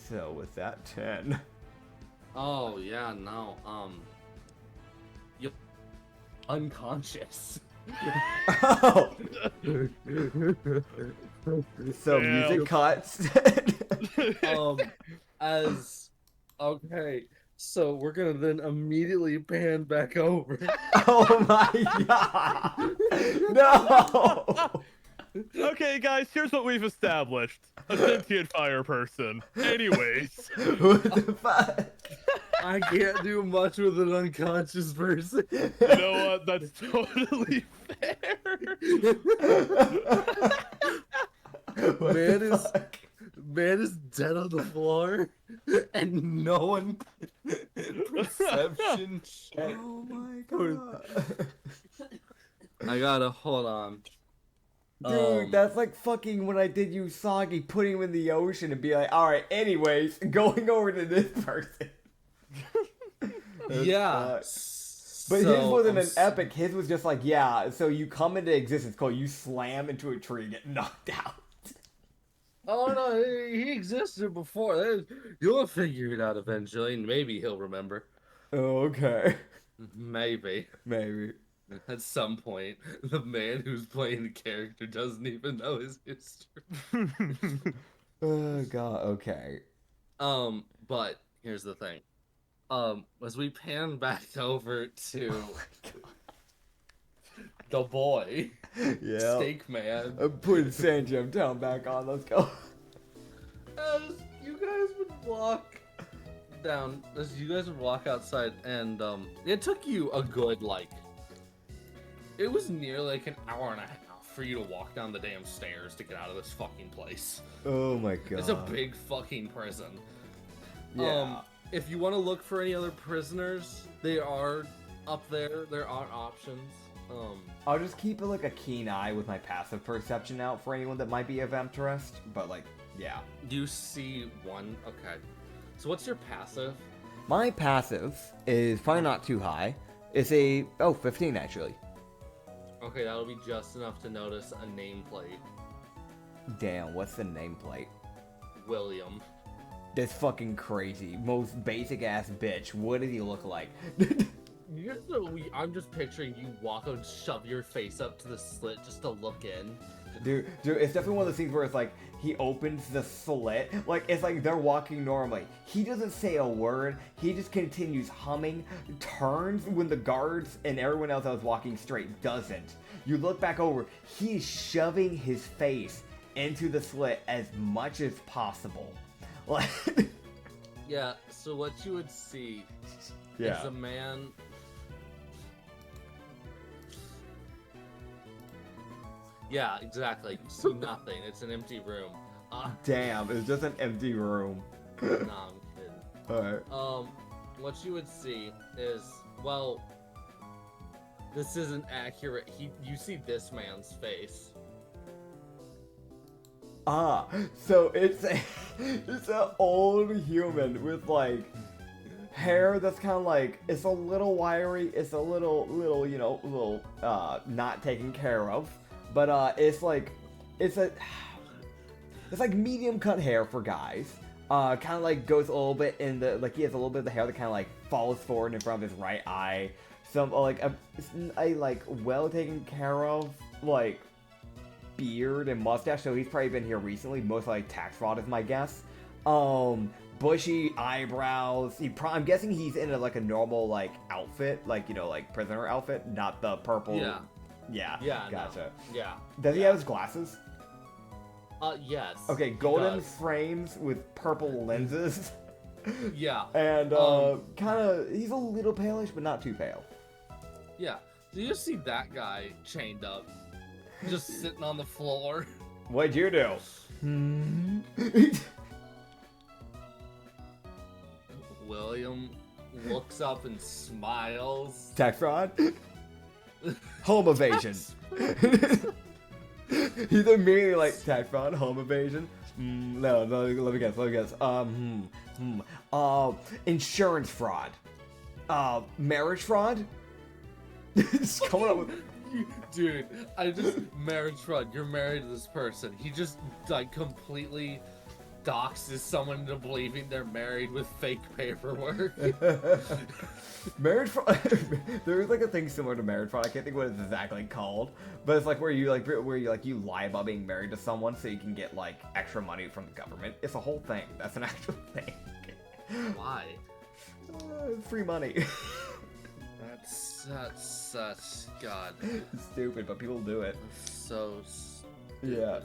So with that 10. Oh yeah, no. You're unconscious. Oh! So Damn. music cuts. As okay, So we're gonna then immediately pan back over. Oh my god! No! Okay, guys, here's what we've established. A sentient fire person. Anyways. What the fuck? I can't do much with an unconscious person. You know what? That's totally fair. What Man the is fuck? man is dead on the floor, and no one perception check. Oh my god. I gotta hold on. Dude, that's like fucking when I did Usagi, putting him in the ocean and be like, alright, anyways, going over to this person. That's Yeah. fucked. But his So, wasn't I'm an epic, his was just like, yeah, so you come into existence, Cole, you slam into a tree and get knocked out. Oh no, he existed before. You'll figure it out eventually, and maybe he'll remember. Oh, okay. Maybe. Maybe. At some point, the man who's playing the character doesn't even know his history. Oh god, okay. But here's the thing. As we pan back over to the boy, Yeah. Steak Man, I'm putting Sand Gem Town back on, let's go. as you guys would walk down, as you guys would walk outside, and it took you a good it was near like an hour and a half for you to walk down the damn stairs to get out of this fucking place. Oh my god. It's a big fucking prison. Yeah. If you want to look for any other prisoners, they are up there. There are options. I'll just keep like a keen eye with my passive perception out for anyone that might be of interest, but like, yeah. You see one. Okay. So what's your passive? My passive is probably not too high. It's a, 15 actually. Okay, that'll be just enough to notice a nameplate. Damn, what's the nameplate? William. This fucking crazy, most basic ass bitch. What does he look like? I'm just picturing you walk and shove your face up to the slit just to look in. Dude, it's definitely one of those things where it's like, he opens the slit, like, it's like they're walking normally. He doesn't say a word, he just continues humming, turns when the guards and everyone else that was walking straight doesn't. You look back over, he's shoving his face into the slit as much as possible. Like, Yeah, so what you would see yeah. is a man. Yeah, exactly. You see nothing. It's an empty room. Damn, it's just an empty room. Nah, I'm kidding. Alright. What you would see is, well, this isn't accurate. You see this man's face. So it's an old human with like hair that's kind of like, it's a little wiry, it's a little not taken care of, but it's like medium cut hair for guys. Kind of like goes a little bit in the, like he has a little bit of the hair that kind of like falls forward in front of his right eye. Some like a like well taken care of like beard and mustache, so he's probably been here recently, most like tax fraud is my guess. Bushy eyebrows. I'm guessing he's in a normal like outfit, like like prisoner outfit, not the purple. Yeah. Gotcha. No. Yeah. Does he have his glasses? Yes. Okay, golden frames with purple lenses. Yeah. And kind of, he's a little palish, but not too pale. Yeah. Do you see that guy chained up, just sitting on the floor? What'd you do? William looks up and smiles. Tax fraud? Home evasion. He's immediately like, tax fraud, home evasion. No, let me guess. Insurance fraud. Marriage fraud? Just coming up with... Dude, marriage fraud. You're married to this person. He just like completely doxes someone into believing they're married with fake paperwork. Marriage fraud. There's like a thing similar to marriage fraud. I can't think what it's exactly called, but it's like where you lie about being married to someone so you can get like extra money from the government. It's a whole thing. That's an actual thing. Why? Free money. That's such God. It's stupid, but people do it. So stupid. Yeah.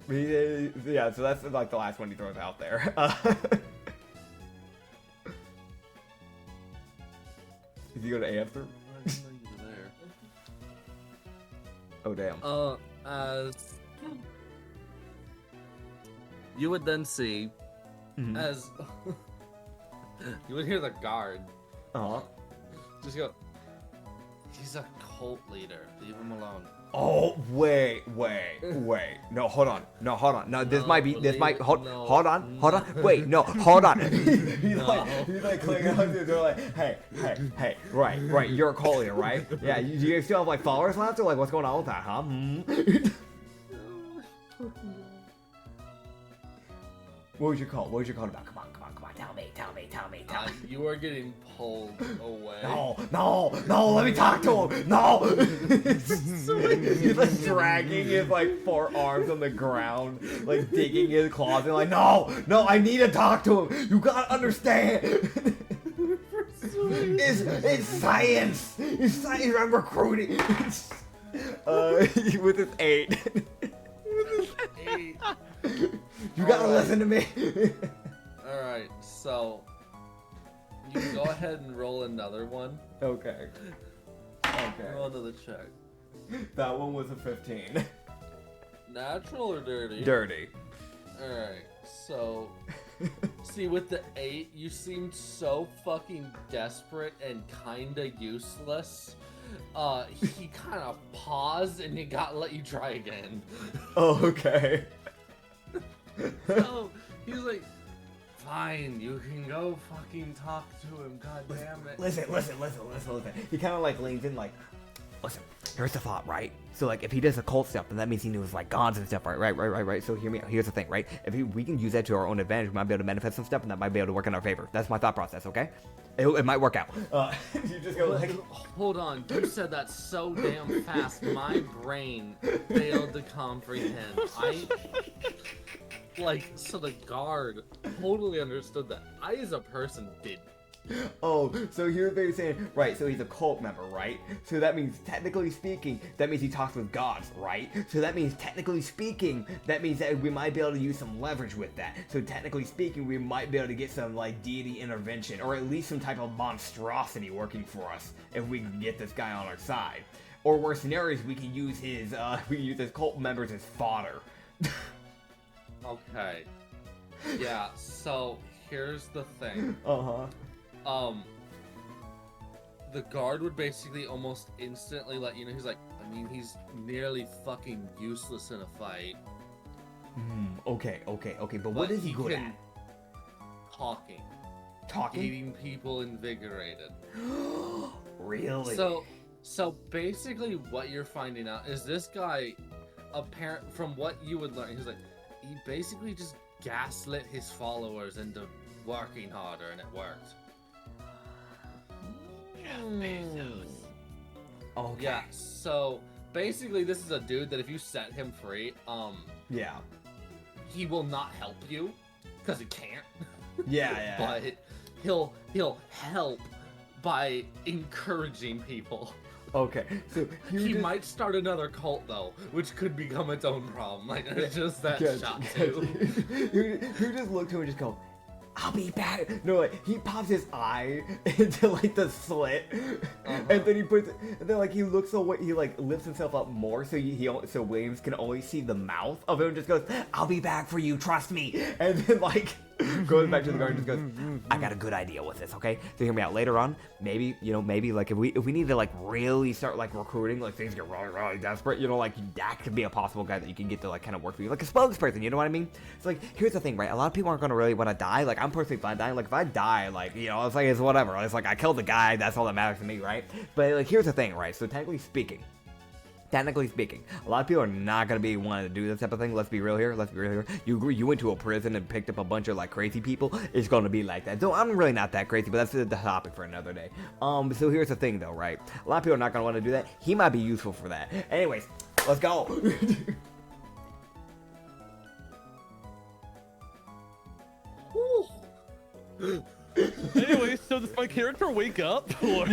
Yeah, so that's like the last one he throws out there. Is he going to answer? Why didn't I get there? Oh, damn. As you would then see, Mhm. as you would hear the guard Uh-huh. just go, he's a cult leader, leave him alone. Oh, wait. No, hold on. No, this No, might be, hold on. Wait, no, hold on. he's like clicking on the door like, hey, right, you're a cult leader, right? Yeah, do you still have like followers left or like what's going on with that, huh? What was your call about? Come on, tell me. You are getting pulled away. No, let me talk to him. No. He's like dragging his like forearms on the ground, like digging his claws and like, no, I need to talk to him. You gotta understand. It's science. It's science. I'm recruiting. With his 8. You gotta listen to me. Alright, so you can go ahead and roll another one. Okay. Roll another check. That one was a 15. Natural or dirty? Dirty. Alright, so see with the 8, you seemed so fucking desperate and kinda useless. He kinda paused and he let you try again. Oh, okay. So he's like, fine, you can go fucking talk to him, god damn it. Listen. He kind of like leans in like, listen, here's the thought, right? So like if he does occult stuff, then that means he knows like gods and stuff, right? So hear me out. Here's the thing, right? If we can use that to our own advantage, we might be able to manifest some stuff and that might be able to work in our favor. That's my thought process, okay? It might work out. You just go like... Hold on, you said that so damn fast, my brain failed to comprehend. So the guard totally understood that. I, as a person, did. Oh, so here's what you're saying, right, so he's a cult member, right? So that means, technically speaking, that means he talks with gods, right? So that means, technically speaking, that means that we might be able to use some leverage with that. So technically speaking, we might be able to get some, like, deity intervention, or at least some type of monstrosity working for us, if we can get this guy on our side. Or worse scenarios, we can use his cult members as fodder. Okay. Yeah, so here's the thing. Uh-huh. The guard would basically almost instantly let you know, he's like, I mean, he's nearly fucking useless in a fight. Okay, but what is he good at? Talking. Talking? Getting people invigorated. Really? So basically what you're finding out is this guy, from what you would learn, he's like, he basically just gaslit his followers into working harder, and it worked. Okay. Yeah, so basically this is a dude that if you set him free, yeah. he will not help you, because he can't. Yeah. But he'll help by encouraging people. Okay, so He might start another cult though, which could become its own problem. Like, it's just that shot too. You just look to him and just go, I'll be back. No, like, he pops his eye into like the slit, and then he puts, and then like he looks away, he like lifts himself up more, so so Williams can only see the mouth of him. And just goes, I'll be back for you, trust me. And then like goes back to the garden, and just goes, I got a good idea with this, okay? So hear me out. Later on, maybe like if we need to like really start like recruiting, like things get really desperate, like that could be a possible guy that you can get to like kind of work for you, like a spokesperson. You know what I mean? So like here's the thing, right? A lot of people aren't gonna really want to die. Like I'm personally fine dying. Like if I die, like it's like it's whatever. It's like I killed the guy. That's all that matters to me, right? But like here's the thing, right? So technically speaking, a lot of people are not gonna be wanting to do this type of thing. Let's be real here. You went to a prison and picked up a bunch of like crazy people. It's gonna be like that. So I'm really not that crazy, but that's the topic for another day. So here's the thing though, right? A lot of people are not gonna want to do that. He might be useful for that. Anyways, let's go. Anyway, so does my character wake up? Or...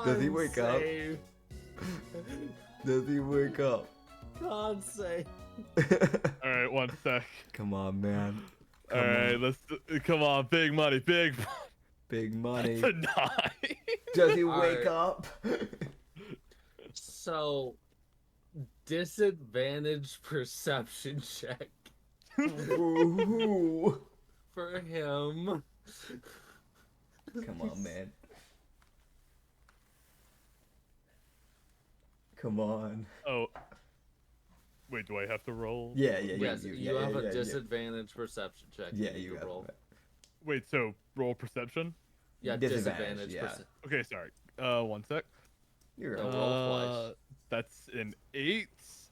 Does he wake up? Save. Does he wake up? God save. All right, 1 sec. Come on, man. All right, come on, big money, big money. That's a 9. Does he All wake right. up? So, disadvantage perception check Ooh. for him. Come on, man. Come on. Oh. Wait, do I have to roll? Yeah. Yes, you yeah, have yeah, a yeah. disadvantage perception check. Yeah, need you to have roll. it. Wait, so roll perception? Yeah, Disadvantage, disadvantage. yeah. Okay, sorry. 1 sec. You're No, right. roll twice. That's an 8,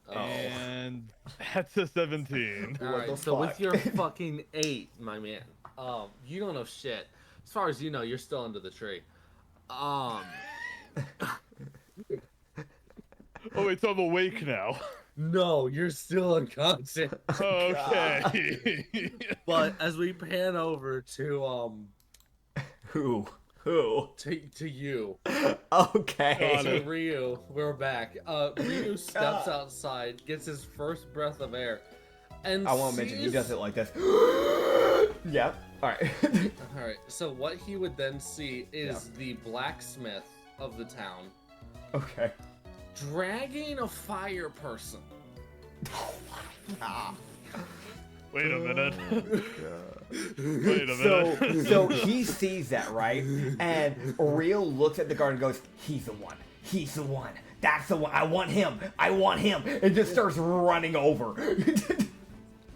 Oh. and that's a 17. All What right, the so with fuck? your fucking 8, my man, you don't know shit. As far as you know, you're still under the tree. Oh wait, so I'm awake now. No, you're still unconscious. Okay. But as we pan over to Who? to you, Okay. Got to it. Ryu, we're back. Ryu steps outside, gets his first breath of air, and I want to mention he sees- does it like this. Yep. All right. All right. So what he would then see is the blacksmith of the town Okay. dragging a fire person. Wait a minute. Wait a So, minute. so he sees that, right? And Rio looks at the guard and goes, "He's the one. He's the one. That's the one. I want him. I want him." And just starts running over.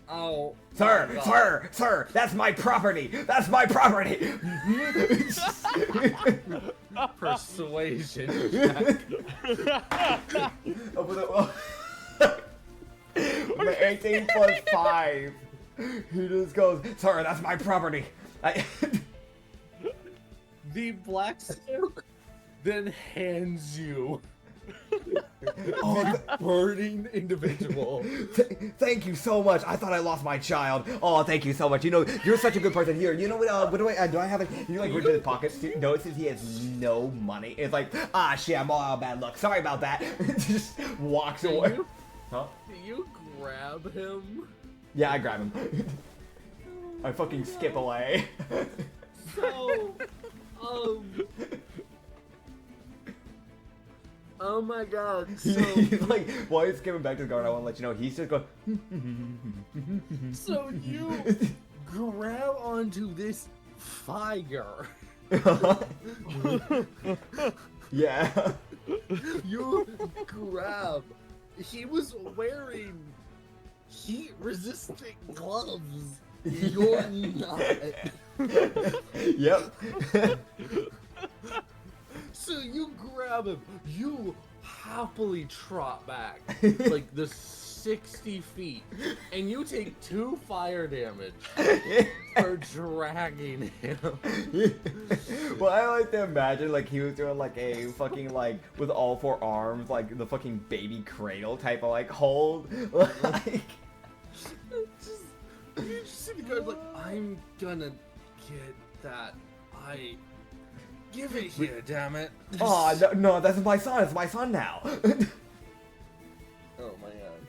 Oh, Sir, my God. sir, that's my property. That's my property. Persuasion. My 18 plus 5. He just goes, "Sir, that's my property." The blacksmith then hands you Oh, burning individual. thank you so much. I thought I lost my child. Oh, thank you so much. You know, you're such a good person. Here, you know what? What do I have? You like reach in his pockets, notices he has no money. It's like, ah, shit, I'm all out of bad luck. Sorry about that. Just walks away. You, Huh? do you grab him? Yeah, I grab him. I fucking skip away. So, oh my God. So, He's like, while he's skipping back to the guard, I want to let you know, he's just going, so you grab onto this fire. yeah. You grab. He was wearing heat-resistant gloves. You're not. Yep. So you grab him. You happily trot back like the 60 feet, and you take 2 fire damage for dragging him. Well, I like to imagine like he was doing like a fucking like with all 4 arms, like the fucking baby cradle type of like hold. Like, You just see the guard like, I'm gonna get that. Give it here, damn it. oh no, that's my son. It's my son now. Oh my God.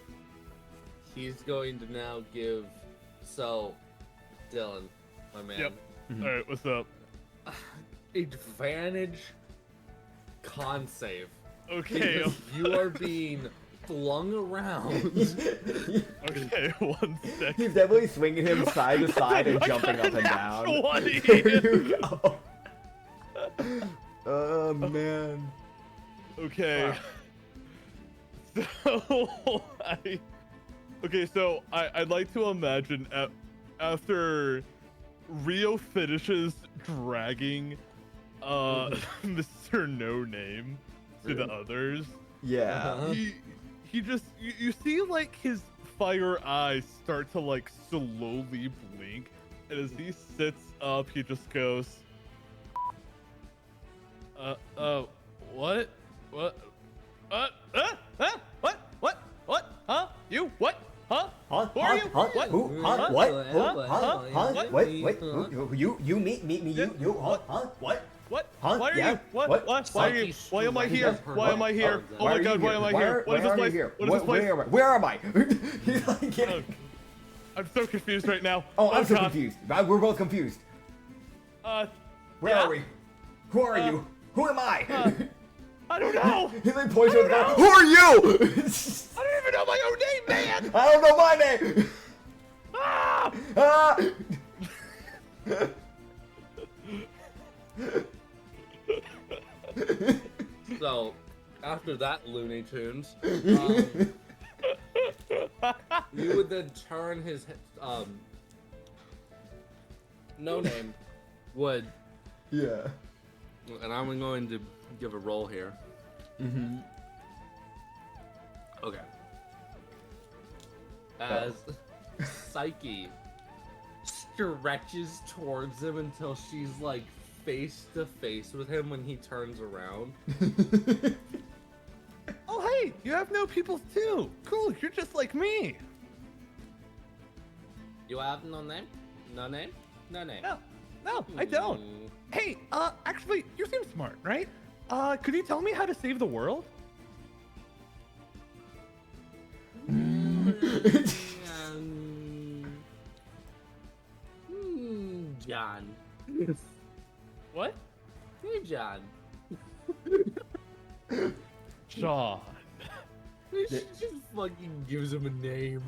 He's going to now give. So, Dylan, my man. Yep. Alright, what's up? Advantage con save. Okay. Because you are being flung around. Okay, 1 sec. He's definitely swinging him side to side and jumping up and down. 20. There you go. Oh man. Okay. So I'd like to imagine after Rio finishes dragging Mr. No Name to the others, Yeah. Uh-huh. he just you see like his fire eyes start to like slowly blink, and as he sits up, he just goes, what? What? What? Huh? You? What? Huh? Huh? Who are you? Huh? What? Who? Huh? Huh? What? Huh? Huh? Huh? What? Wait. Who? You? Me? You? Huh? Huh? What? What? Huh? Why are Yeah? you? What? What? Why are you? Why am I here? Why am I here? Oh my God! Why am I here? What is this place? What is this place? Where am I? He's like, Oh, I'm so confused right now. oh, I'm so God. confused. We're both confused. Where yeah? are we? Who are you? Who am I? I don't know. He like points to the guy. Who are you? I don't even know my own name, man. I don't know my name. Ah! Ah! So, after that Looney Tunes, you would then turn his no name would, Yeah. and I'm going to give a roll here. Mm-hmm. Okay. As Psyche stretches towards him until she's like face to face with him when he turns around. Oh hey, you have no pupils too. Cool, you're just like me. You have no name? No name? No name. No, I don't. Hey, actually, you seem smart, right? Could you tell me how to save the world? John. What? Hey, John. John. She just fucking gives him a name.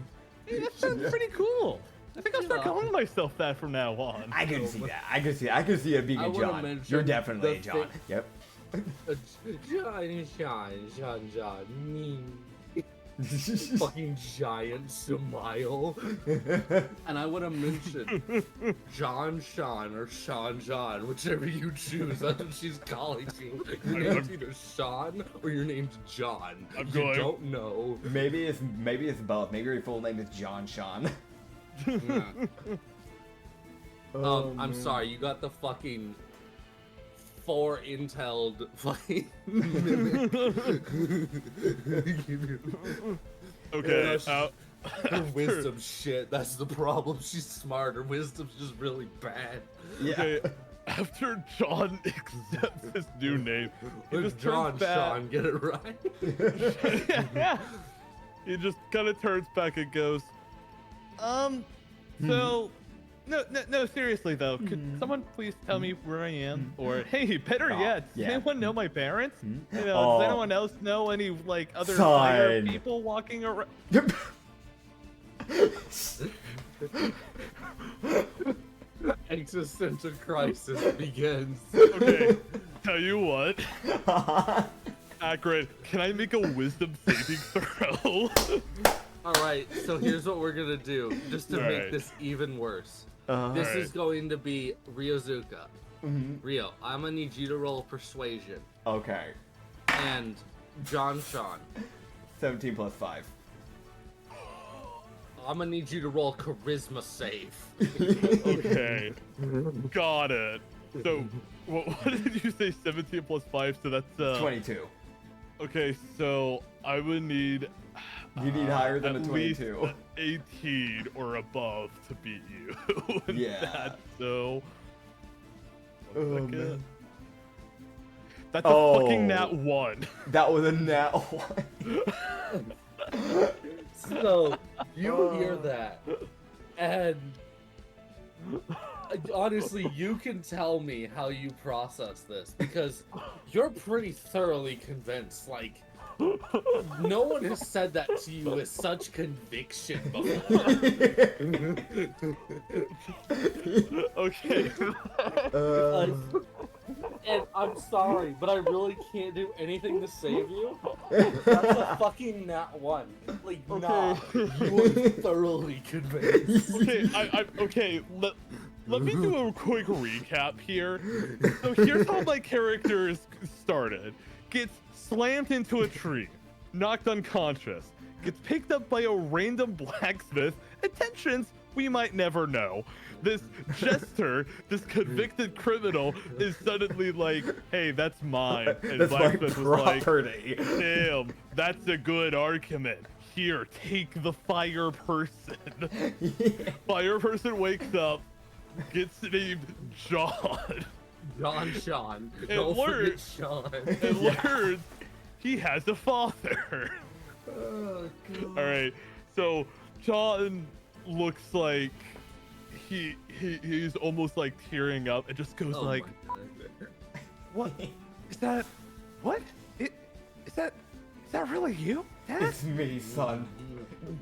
Hey, that sounds pretty cool. I think I'll start calling myself that from now on. I can see that. I can see it being I a wanna John. mention You're definitely a the John. thing- Yep. John. Fucking giant smile. And I would have mentioned John Sean or Sean John, whichever you choose. That's what she's calling you. Your name's either Sean or your name's John. I'm You going- don't know. Maybe it's both. Maybe your full name is John Sean. Yeah. Oh, I'm man. sorry, you got the fucking 4 intel'd fucking mimic. Okay, Her wisdom shit, that's the problem. She's smart, her wisdom's just really bad. Yeah. okay, after John accepts his new name, he It's just John turns back. Sean, get it right? Yeah. He just kind of turns back and goes, so, no, seriously though, could someone please tell me where I am? Or, hey, better yet, does yeah. anyone know my parents? You know, Oh. does anyone else know any, like, other fire Son. people walking around? Existential crisis begins. Okay, tell you what, Acrid, can I make a wisdom saving throw? Alright, so here's what we're gonna do, just to make Alright. this even worse. Uh-huh. This Alright. is going to be Ryozuka. Mhm. Rio, I'm gonna need you to roll persuasion. Okay. And John Sean, 17 plus 5. I'm gonna need you to roll charisma save. Okay, got it. So, what did you say, 17 plus 5, so that's, 22. Okay, so I would need... You need higher than a at 22. least 18 or above to beat you. in Yeah. that, so... Oh, One second. man. That's a Oh. fucking nat 1. That was a nat 1. So, you hear that, and honestly, you can tell me how you process this, because you're pretty thoroughly convinced, like, no one has said that to you with such conviction before. Okay. And I'm sorry, but I really can't do anything to save you. That's a fucking nat 1. Like, nah, you are thoroughly convinced. Okay, okay, let me do a quick recap here. So here's how my character is started. Gets slammed into a tree, knocked unconscious, gets picked up by a random blacksmith, intentions we might never know. This jester, this convicted criminal, is suddenly like, hey, that's mine. And That's my blacksmith was like, property. damn, that's a good argument. here, take the fire person. Yeah. Fire person wakes up, gets named John, Sean. And Don't forget learn- Sean. and Yeah. learns he has a father. Oh, God. All right, so John looks like he's almost like tearing up and just goes Oh like, my God. "What is that? What is that? Is that really you, Dad?" It's me, son.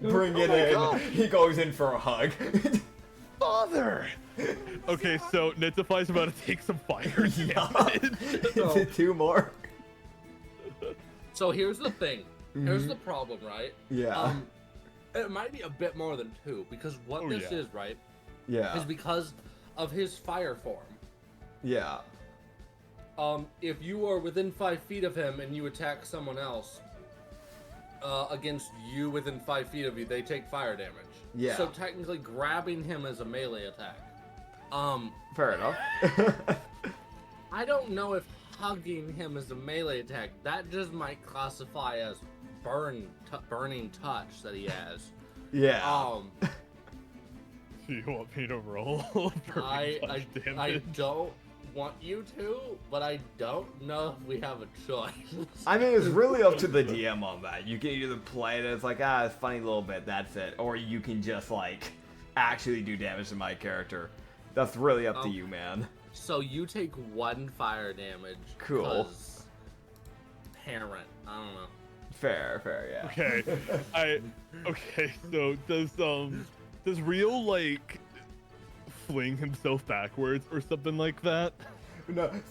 Bring it my in. God. He goes in for a hug. Father. Okay, so Nitsify's about to take some fire Yeah. damage. Is it 2 more? So here's the thing. Here's the problem, right? Yeah. It might be a bit more than 2 because what Oh, this yeah. is, right, Yeah. is because of his fire form. Yeah. If you are within 5 feet of him and you attack someone else against you within 5 feet of you, they take fire damage. Yeah. So technically, grabbing him is a melee attack. Fair enough. I don't know if hugging him is a melee attack. That just might classify as burning touch that he has. Yeah. Do you want me to roll? For I damage? don't want you to, but I don't know if we have a choice. I mean, it's really up to the DM on that. You can either play it as like, it's a funny little bit, that's it. Or you can just like actually do damage to my character. That's really up to you, man. So you take 1 fire damage. Cool. 'cause Parent. I don't know. Fair, yeah. Okay, okay. So does Rio like fling himself backwards or something like that?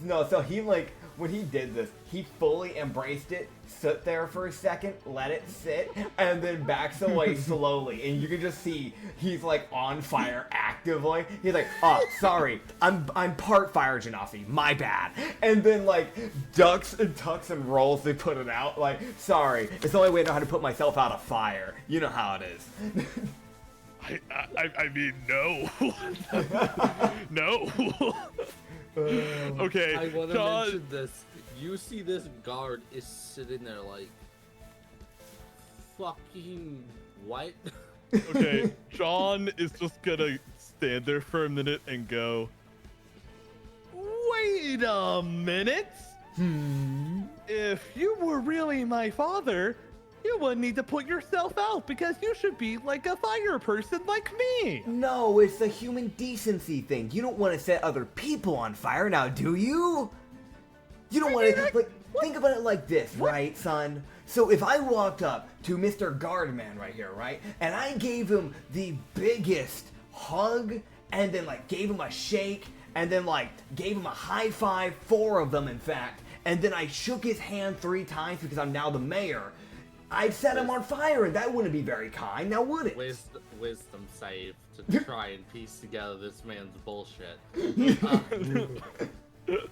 No, so he like, when he did this, he fully embraced it, stood there for a second, let it sit, and then backs away slowly, and you can just see he's like on fire actively. He's like, "Oh, sorry, I'm part fire genasi, my bad," and then like ducks and tucks and rolls to put it out. Like, sorry, it's the only way I know how to put myself out of fire. You know how it is. I mean, no. No. Okay, I want to John, mention this. You see this guard is sitting there like, fucking what? okay, John is just gonna stand there for a minute and go, "Wait a minute. If you were really my father, you wouldn't need to put yourself out because you should be like a fire person like me." No, it's a human decency thing. You don't want to set other people on fire now, do you? You don't want to, like, think about it like this, right, son? So if I walked up to Mr. Guardman right here, right, and I gave him the biggest hug, and then, like, gave him a shake, and then, like, gave him a high five, 4 of them, in fact, and then I shook his hand 3 times because I'm now the mayor, I'd set him on fire, and that wouldn't be very kind, now would it? Wisdom save to try and piece together this man's bullshit.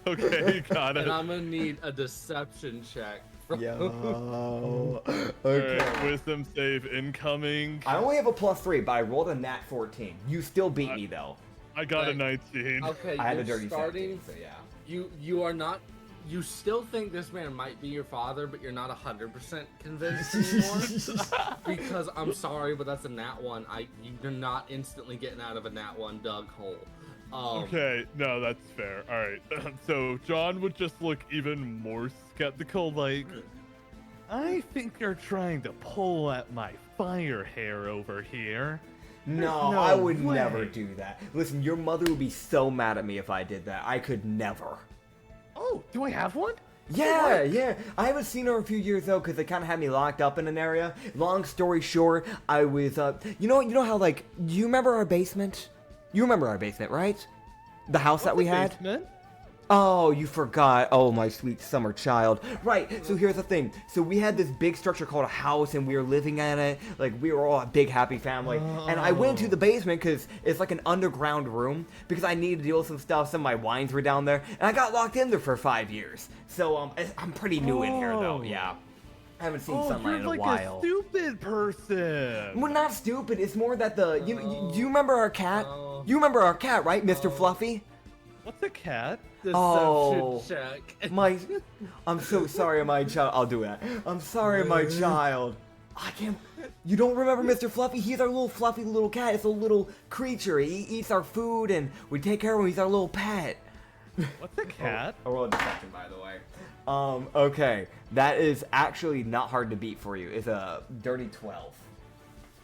Okay, got it. And I'm gonna need a deception check. Yo. Alright, wisdom save incoming. I only have a +3, but I rolled a nat 14. You still beat me, though. I got a Like, 19. Okay, I had a you're dirty starting. 17, so yeah. You are not. You still think this man might be your father, but you're not 100% convinced anymore. Because I'm sorry, but that's a nat 1. You're not instantly getting out of a nat 1 dug hole. Okay, no, that's fair. Alright, so John would just look even more skeptical, like, "I think you're trying to pull at my fire hair over here." No, No I would way. never do that. Listen, your mother would be so mad at me if I did that. I could never. Oh, do I have one? Yeah. I haven't seen her in a few years though, because they kind of had me locked up in an area. Long story short, I was you know how, like, do you remember our basement? You remember our basement, right? The house that we had. Basement? Oh, you forgot. Oh, my sweet summer child. Right, so here's the thing. So we had this big structure called a house, and we were living in it. Like, we were all a big, happy family. And I went to the basement because it's like an underground room because I needed to deal with some stuff. Some of my wines were down there. And I got locked in there for 5 years. So, I'm pretty new in here, though, yeah. I haven't seen sunlight you're in a like while. a stupid person. Well, not stupid. It's more that do you remember our cat? Oh. You remember our cat, right, Mr. Fluffy? What's a cat? Deception Oh. check. I'm so sorry, my child. I'll do that. I'm sorry, my child. I can't. You don't remember Mr. Fluffy? He's our little fluffy little cat. It's a little creature. He eats our food and we take care of him. He's our little pet. What's a cat? I rolled a deception, by the way. Okay. That is actually not hard to beat for you. It's a dirty 12.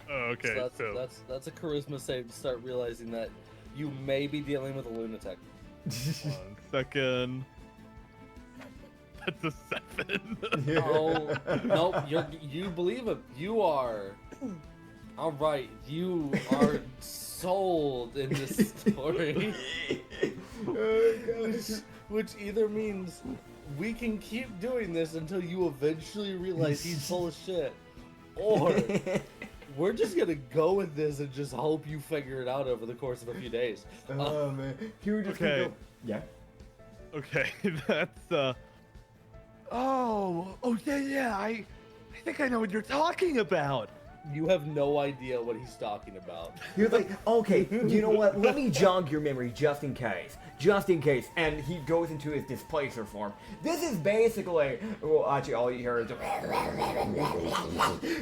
Oh, okay. So that's a charisma save to start realizing that you may be dealing with a lunatic. 1 second. That's a 7. Oh, nope, you believe him. You are. All right, you are sold in this story. Which either means we can keep doing this until you eventually realize he's full of shit, or we're just gonna go with this and just hope you figure it out over the course of a few days. Oh man, you were just Okay. gonna go... Yeah. Okay, that's Oh yeah. I think I know what you're talking about. You have no idea what he's talking about. He was like, okay, you know what? Let me jog your memory just in case. Just in case. And he goes into his displacer form. This is basically, well, actually, all you hear is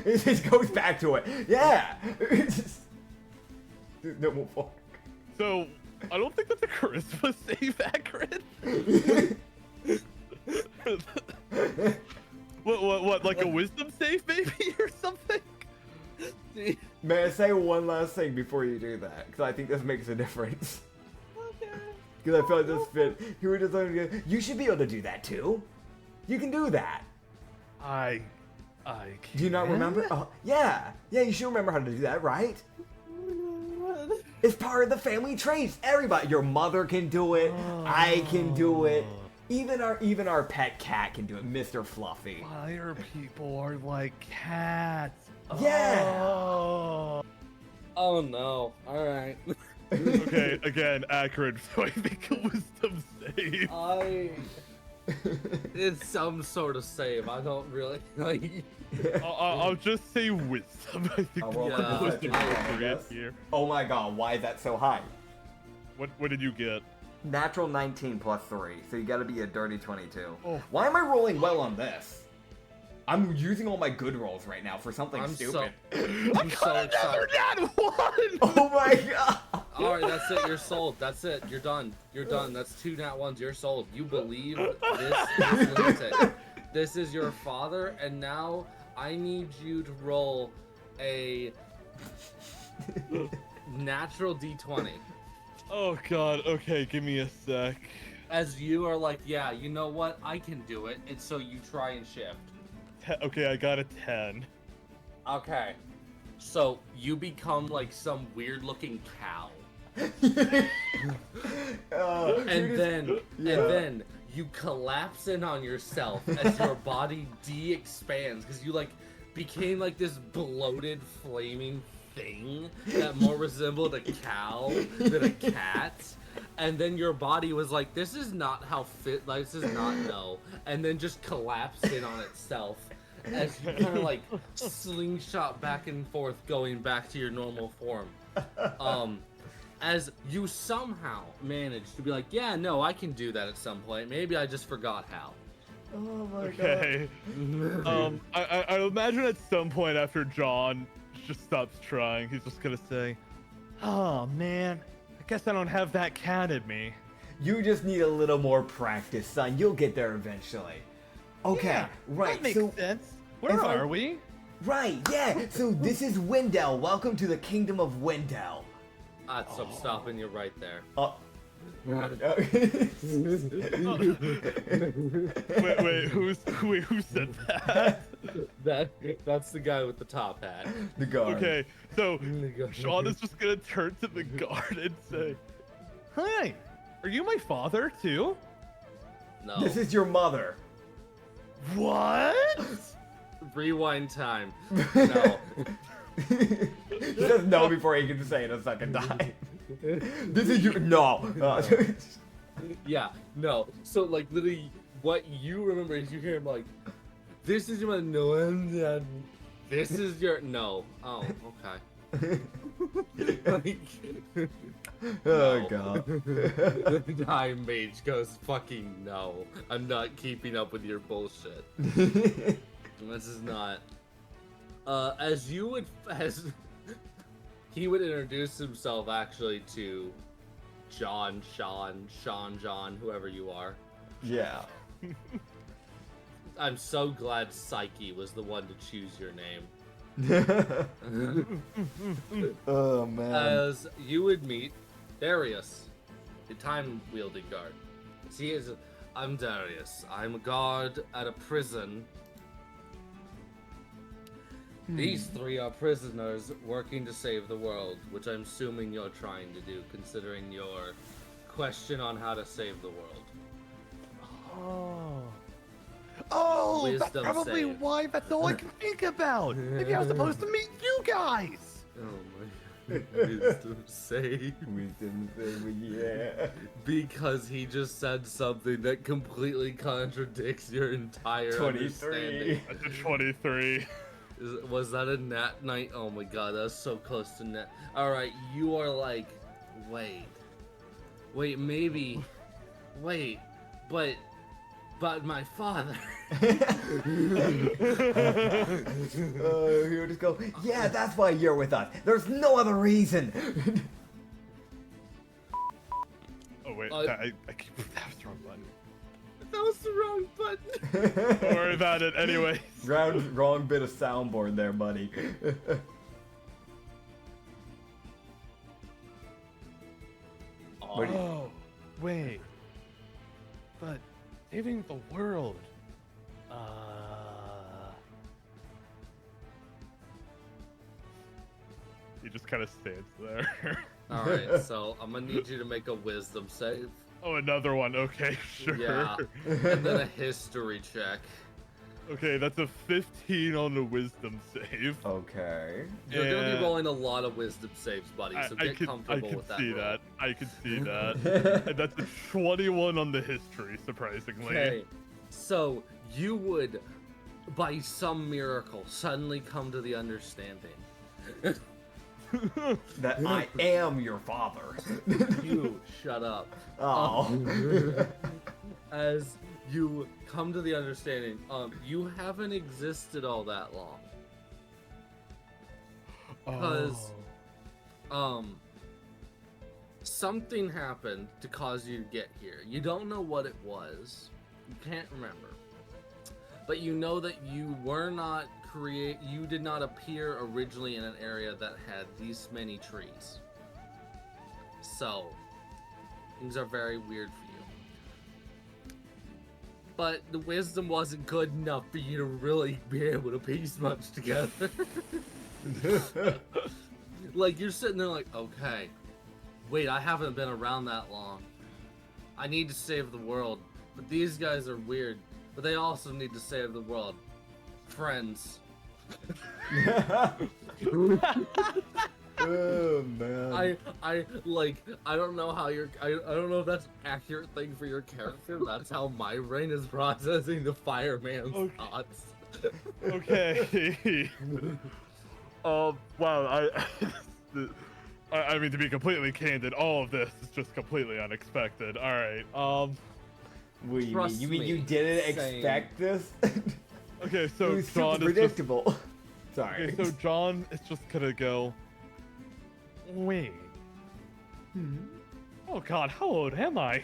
it just goes back to it. Yeah. No more fuck. So, I don't think that's a charisma save, Acrid. What, like a wisdom save maybe or something? May I say one last thing before you do that? Because I think this makes a difference. Okay. Because I feel like this fit. You were just like, you should be able to do that too. You can do that. I Do you not remember? Oh, yeah. Yeah, you should remember how to do that, right? It's part of the family traits. Everybody, your mother can do it. I can do it. Even our pet cat can do it, Mr. Fluffy. Fire people are like cats. Yeah. Oh no. All right. Okay, again, Acrid. So I make a wisdom save. It's some sort of save. I don't really like. I'll just say wisdom. I think I'll roll Yeah, the wisdom I appropriate guess. here. Oh my god, why is that so high? What did you get? Natural 19 plus 3, so you gotta be a dirty 22. Oh. Why am I rolling well on this? I'm using all my good rolls right now for something I'm stupid. I'm so excited. Nat 1! Oh my god! All right, that's it. You're sold. That's it. You're done. You're done. That's 2 nat 1s. You're sold. You believe this lunatic. This is your father, and now I need you to roll a natural d20. Oh god, okay, give me a sec. As you are like, yeah, you know what? I can do it. And so you try and shift. Okay, I got a 10. Okay. So you become like some weird looking cow. And then you collapse in on yourself as your body de-expands because you like became like this bloated flaming thing that more resembled a cow than a cat. And then your body was like, this is not how fit, like, this is not no. And then just collapsed in on itself as you kind of like slingshot back and forth, going back to your normal form. As you somehow managed to be like, yeah, no, I can do that at some point. Maybe I just forgot how. Oh my Okay. I imagine at some point after John just stops trying, he's just gonna say, "Oh man, I guess I don't have that cat in me." You just need a little more practice, son. You'll get there eventually. Okay, Yeah, right. That makes so, sense. Where if I- are we? right, yeah. So this is Wendell. Welcome to the kingdom of Wendell. So I'm stopping you right there. Wait, who said that? That's the guy with the top hat. The guard. Okay, so Sean is just gonna turn to the guard and say, "Hi, are you my father too?" No. This is your mother. What? Rewind time. No. He says no before he can say it a second time. This is your no. Yeah, no. So like literally, what you remember is you hear him like, "This is your no, and this is your no." Oh, okay. Like, Oh no. god. The time mage goes, "Fucking no! I'm not keeping up with your bullshit. This is not." As he would introduce himself actually to John, John, whoever you are. Yeah. I'm so glad Psyche was the one to choose your name. Oh man. As you would meet Darius, the time-wielding guard. I'm Darius. I'm a guard at a prison. These three are prisoners working to save the world, which I'm assuming you're trying to do, considering your question on how to save the world. Oh, that's Wisdom probably save. why that's all I can think about. Maybe I was supposed to meet you guys. Oh my wisdom save. Wisdom save, yeah. Because he just said something that completely contradicts your entire 23. understanding. That's a 23. Was that a nat 9? Oh my god, that's so close to nat. Alright, you are like, wait, maybe, but my father. He would just go, yeah, that's why you're with us. There's no other reason. Oh wait, I keep that was the wrong button. That was the wrong button. Don't worry about it anyway. Wrong bit of soundboard there, buddy. What do you- Oh, wait. But saving the world. He just kind of stands there. Alright, so I'm gonna need you to make a wisdom save. Oh, another one. Okay, sure. Yeah. And then a history check. Okay, that's a 15 on the wisdom save. Okay. You're gonna And be rolling a lot of wisdom saves, buddy, so get comfortable with that. see roll. that. I can see that. And that's a 21 on the history, surprisingly. Okay, so you would, by some miracle, suddenly come to the understanding. That I am your father. You shut up. Oh. As you come to the understanding, you haven't existed all that long. Because, something happened to cause you to get here. You don't know what it was. You can't remember. But you know that you were not you did not appear originally in an area that had these many trees. So, things are very weird for you. But the wisdom wasn't good enough for you to really be able to piece much together. Like, you're sitting there like, okay, wait, I haven't been around that long. I need to save the world. But these guys are weird. But they also need to save the world. Friends. Oh man. I don't know how I don't know if that's an accurate thing for your character. That's how my brain is processing the fireman's thoughts. Okay. Wow, I mean, to be completely candid, all of this is just completely unexpected. All right. What do you Trust mean? You mean you me, didn't same. expect this? Okay, It so was John super is just, predictable. Sorry. okay, so John is just gonna go. Wait. Oh God, how old am I?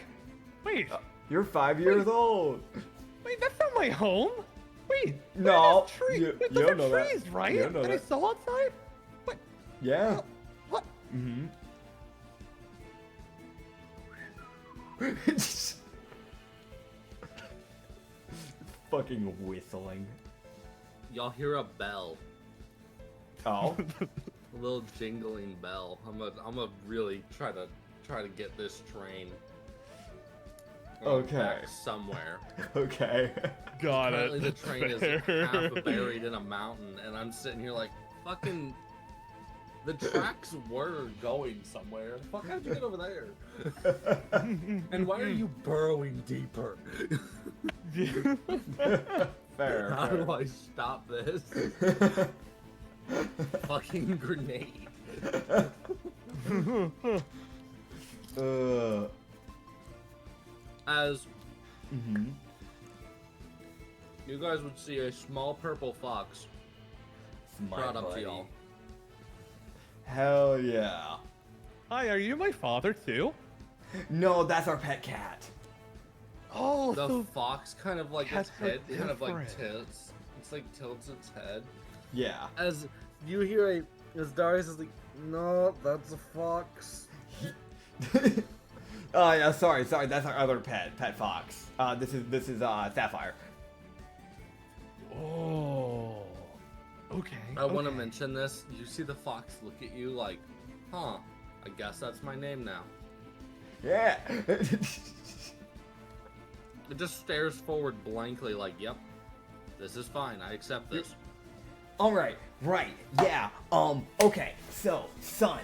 Wait, You're 5 years old. wait, that's not my home. Wait, No, tree. you Wait, don't those are know that. trees, right? You don't know that I that. saw outside. What? Yeah. What? Mm-hmm. Fucking whistling. Y'all hear a bell. Oh. A little jingling bell. I'm gonna really try to get this train. Okay. Back somewhere. Okay. Got Apparently it. the That's train is fair. half buried in a mountain, and I'm sitting here like, fucking. The tracks were going somewhere. Fuck, how'd you get over there? And why are you burrowing deeper? Fair. How fair. do I stop this? Fucking grenade. As Mm-hmm. you guys would see a small purple fox my brought up to buddy. y'all. Hell yeah. Hi, are you my father too? No, that's our pet cat. Oh, The so fox kind of like its cats are head kind of like different. tilts. It's like tilts its head. Yeah. As you hear as Darius is like, no, that's a fox. Oh yeah, sorry, that's our other pet fox. This is Sapphire. Oh. Okay. I want to mention this. You see the fox look at you like, huh, I guess that's my name now. Yeah. It just stares forward blankly like, yep, this is fine. I accept this. All right, yeah. Okay. So, son,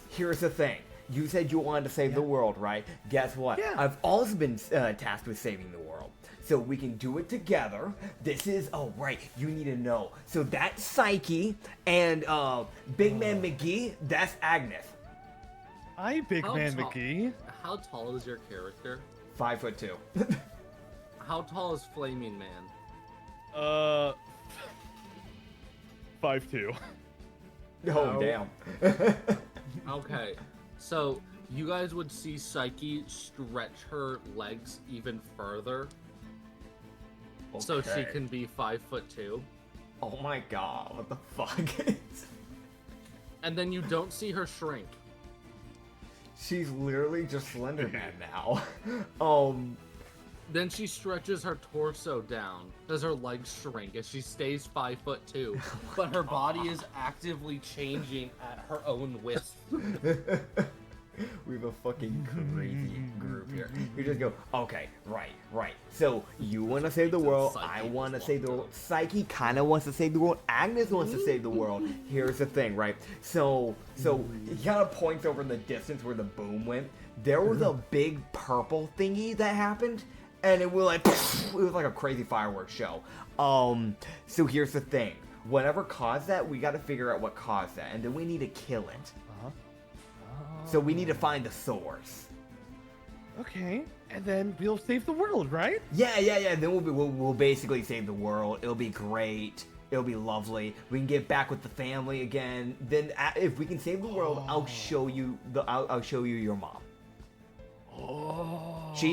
here's the thing. You said you wanted to save the world, right? Guess what? Yeah. I've also been tasked with saving the world. So we can do it together. This is, oh right, you need to know. So that's Psyche, and Big Man McGee, that's Agnes. Hi, Big How Man tall- McGee. How tall is your character? 5'2". How tall is Flaming Man? 5'2". Oh, damn. Okay, so you guys would see Psyche stretch her legs even further, so she Okay. can be 5'2". Oh my god, what the fuck? And then you don't see her shrink. She's literally just Slender Man now. Then she stretches her torso down as her legs shrink as she stays 5'2", but her body is actively changing at her own whisk. We have a fucking crazy group here. You just go, okay, right. So you want to save the world. I want to save the world. Psyche kind of wants to save the world. Agnes wants to save the world. Here's the thing, right? So he kind of points over in the distance where the boom went. There was a big purple thingy that happened, and it was like it was like a crazy fireworks show. So here's the thing. Whatever caused that, we got to figure out what caused that, and then we need to kill it. So we need to find the source. Okay, and then we'll save the world, right? Yeah. Then we'll basically save the world. It'll be great. It'll be lovely. We can get back with the family again. Then if we can save the world, I'll show you I'll show you your mom. Oh. She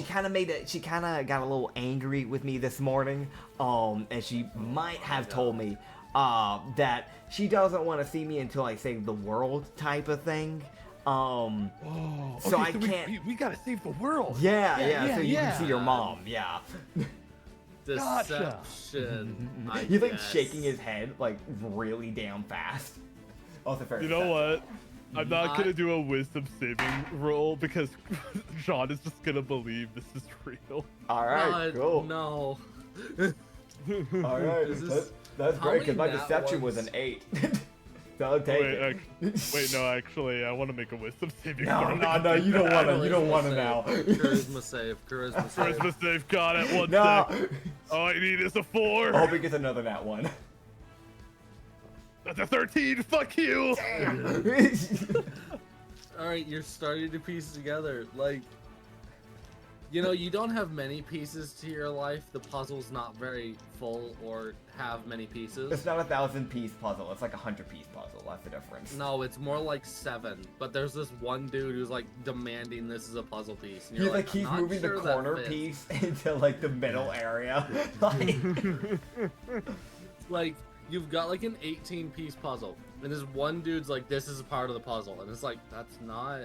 kind of got a little angry with me this morning. And she might have told me that she doesn't want to see me until I save the world type of thing. Oh, So okay, I can't. We gotta save the world. Yeah. So you can see your mom. Yeah. Deception. I He's like guess. shaking his head like really damn fast. Also fair. You know what? I'm not gonna do a wisdom saving roll because Sean is just gonna believe this is real. All right, God, cool. No. All right, This is- that's how great because my many nat deception was ones? an 8. So I'll take it. Wait, no, actually, I want to make a wisdom saving No, throw. no, you don't want to. You don't want to now. Charisma save. Charisma save. Christmas save, got it. One No. sec. All I need is a 4. I hope he gets another nat 1. That's a 13. Fuck you. All right, you're starting to piece together. Like, you know, you don't have many pieces to your life. The puzzle's not very full or have many pieces. It's not a 1,000-piece puzzle. It's like a 100-piece puzzle. That's the difference. No, it's more like 7. But there's this one dude who's like demanding this is a puzzle piece. And He's you're like he's "I'm not moving sure the that corner fits." piece into like the middle area. Like, Like, you've got like an 18-piece puzzle, and this one dude's like, this is a part of the puzzle, and it's like, that's not.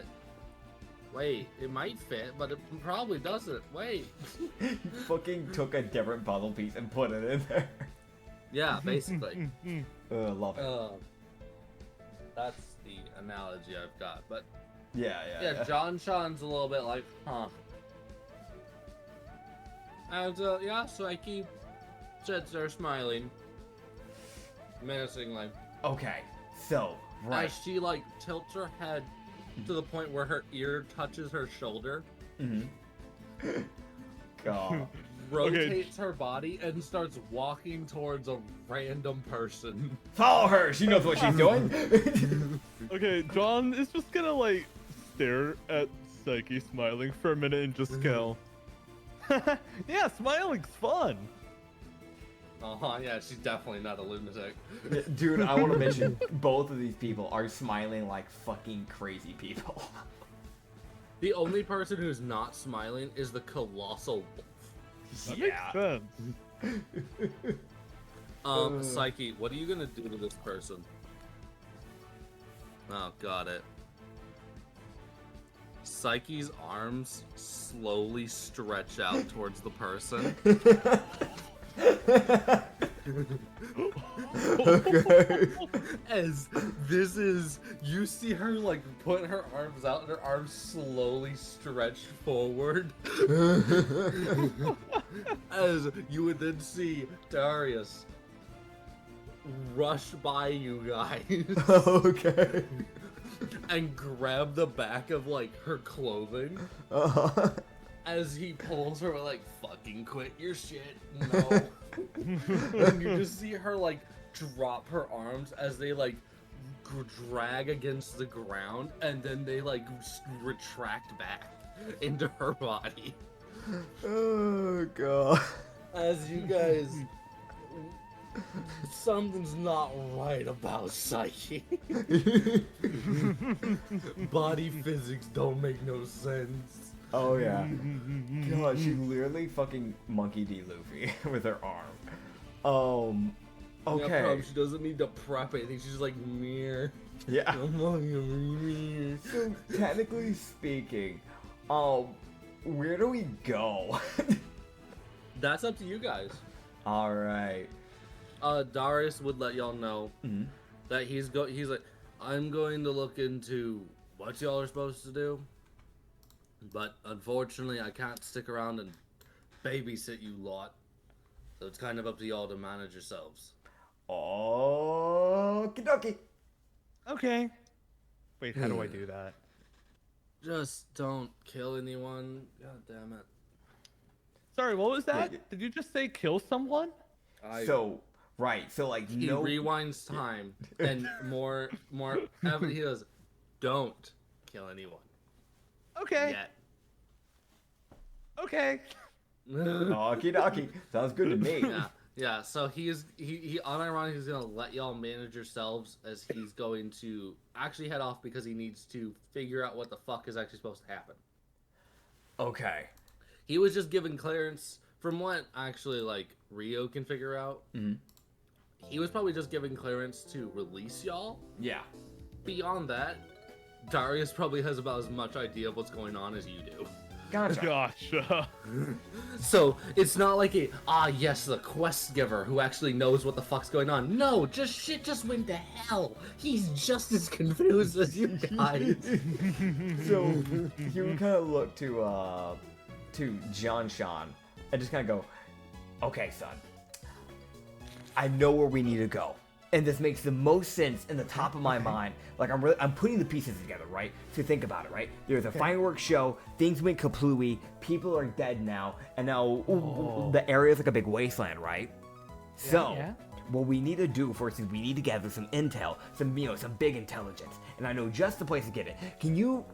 Wait, it might fit, but it probably doesn't. Wait. he fucking took a different puzzle piece and put it in there. Yeah, basically. Love it. That's the analogy I've got, but Yeah. John Sean's a little bit like, huh. And yeah, Psyche sits there smiling menacingly. Okay, so right. As she like tilts her head to the point where her ear touches her shoulder, God. rotates her body, and starts walking towards a random person. Follow her. She knows what she's doing. Okay, John is just gonna like stare at Psyche smiling for a minute and just go, yeah, smiling's fun. Oh yeah, she's definitely not a lunatic. Dude, I want to mention both of these people are smiling like fucking crazy people. The only person who's not smiling is the colossal wolf. That makes sense. Psyche, what are you gonna do to this person? Oh, got it. Psyche's arms slowly stretch out towards the person. Okay. As this is, you see her like put her arms out and her arms slowly stretch forward. As you would then see Darius rush by you guys. Okay. And grab the back of like her clothing. As he pulls her like, fucking quit your shit, no. And you just see her like drop her arms as they like drag against the ground, and then they like retract back into her body. Oh god. As you guys, something's not right about Psyche. Body physics don't make no sense. Oh yeah. God, she literally fucking Monkey D. Luffy with her arm. Okay. Yeah, probably she doesn't need to prep anything. She's just like, mirror. Yeah. Mirror. So technically speaking, where do we go? That's up to you guys. All right. Darius would let y'all know Mhm. that he's like, I'm going to look into what y'all are supposed to do, but unfortunately I can't stick around and babysit you lot, so it's kind of up to y'all to manage yourselves. Okie dokie. Okay. Wait, how do I do that? Just don't kill anyone. God damn it. Sorry, what was that? Wait. Did you just say kill someone? So, right. So like He rewinds time and more he goes, don't kill anyone. Okay. Yet. Okay. Okie dokie. Sounds good to me. Yeah, so he unironically is gonna let y'all manage yourselves as he's going to actually head off because he needs to figure out what the fuck is actually supposed to happen. Okay. He was just given clearance from what actually like Rio can figure out. Mhm. He was probably just given clearance to release y'all. Yeah. Beyond that, Darius probably has about as much idea of what's going on as you do. Gotcha. Gotcha. So it's not like yes, the quest giver who actually knows what the fuck's going on. No, shit just went to hell. He's just as confused as you guys. So he would kind of look to John Sean and just kind of go, okay, son, I know where we need to go. And this makes the most sense in the top of my mind. Like I'm putting the pieces together, right? So think about it, right? There's a fireworks show, things went kaplooey, people are dead now, and now the area is like a big wasteland, right? So what we need to do first is we need to gather some intel, some big intelligence. And I know just the place to get it. Can you,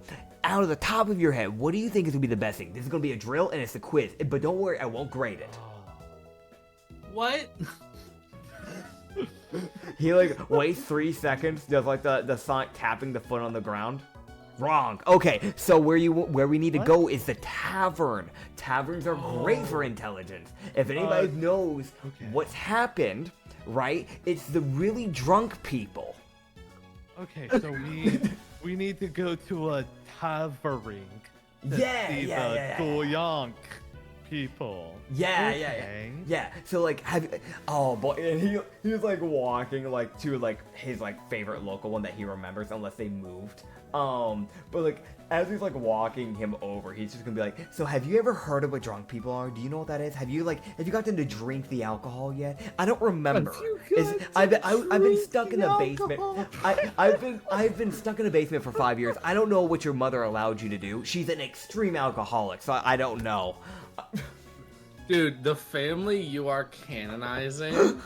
out of the top of your head, what do you think is gonna be the best thing? This is gonna be a drill and it's a quiz, but don't worry, I won't grade it. What? He like waits 3 seconds, does like the Sonic tapping the foot on the ground. Wrong. Okay, so where we need to go is the tavern. Taverns are great for intelligence. If anybody knows what's happened, right? It's the really drunk people. Okay, so we need to go to a tavern. To see the Doyank people. Yeah. So like, oh boy, and he was like walking like to like his like favorite local one that he remembers, unless they moved. But like as he's like walking him over, he's just gonna be like, so have you ever heard of what drunk people are? Do you know what that is? Have you gotten to drink the alcohol yet? I don't remember. I've been stuck in the basement. I've been stuck in a basement for 5 years. I don't know what your mother allowed you to do. She's an extreme alcoholic, so I don't know. Dude, the family you are canonizing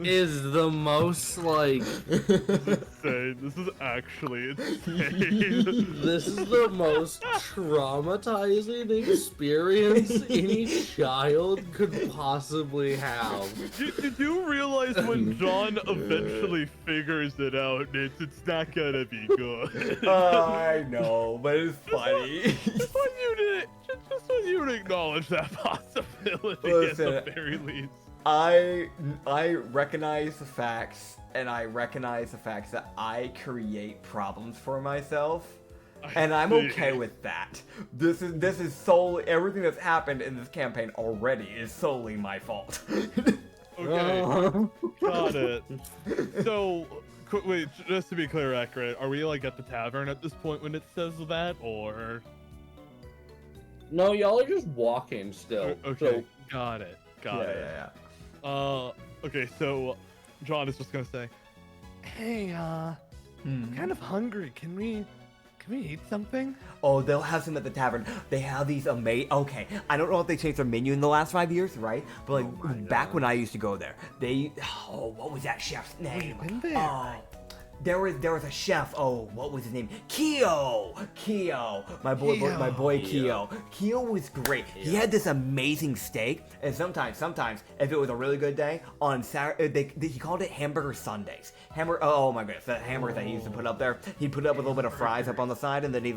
is the most like Insane. This is actually insane. this is the most traumatizing experience any child could possibly have. You do realize when John eventually figures it out, it's not gonna be good. I know, but it's funny. Just want you to acknowledge that possibility Listen, at the very least. I recognize the facts, and I recognize the facts that I create problems for myself, and I'm okay with that. This is solely everything that's happened in this campaign already is solely my fault. Okay, got it. So, wait, just to be clear, Acrid, are we like at the tavern at this point when it says that, or? No, y'all are just walking still. Okay, got it. Yeah. Okay, so John is just gonna say, "Hey, I'm kind of hungry. Can we eat something?" Oh, they'll have some at the tavern. They have these amazing. Okay, I don't know if they changed their menu in the last 5 years, right? But like back when I used to go there, what was that chef's name? Been there. There was a chef. Oh, what was his name? Keo. My boy Keo. Keo was great. He had this amazing steak, and sometimes, if it was a really good day, on Saturday, he called it hamburger Sundays. Oh my goodness, that hamburger that he used to put up there. He'd put up a little bit of fries up on the side, and then he'd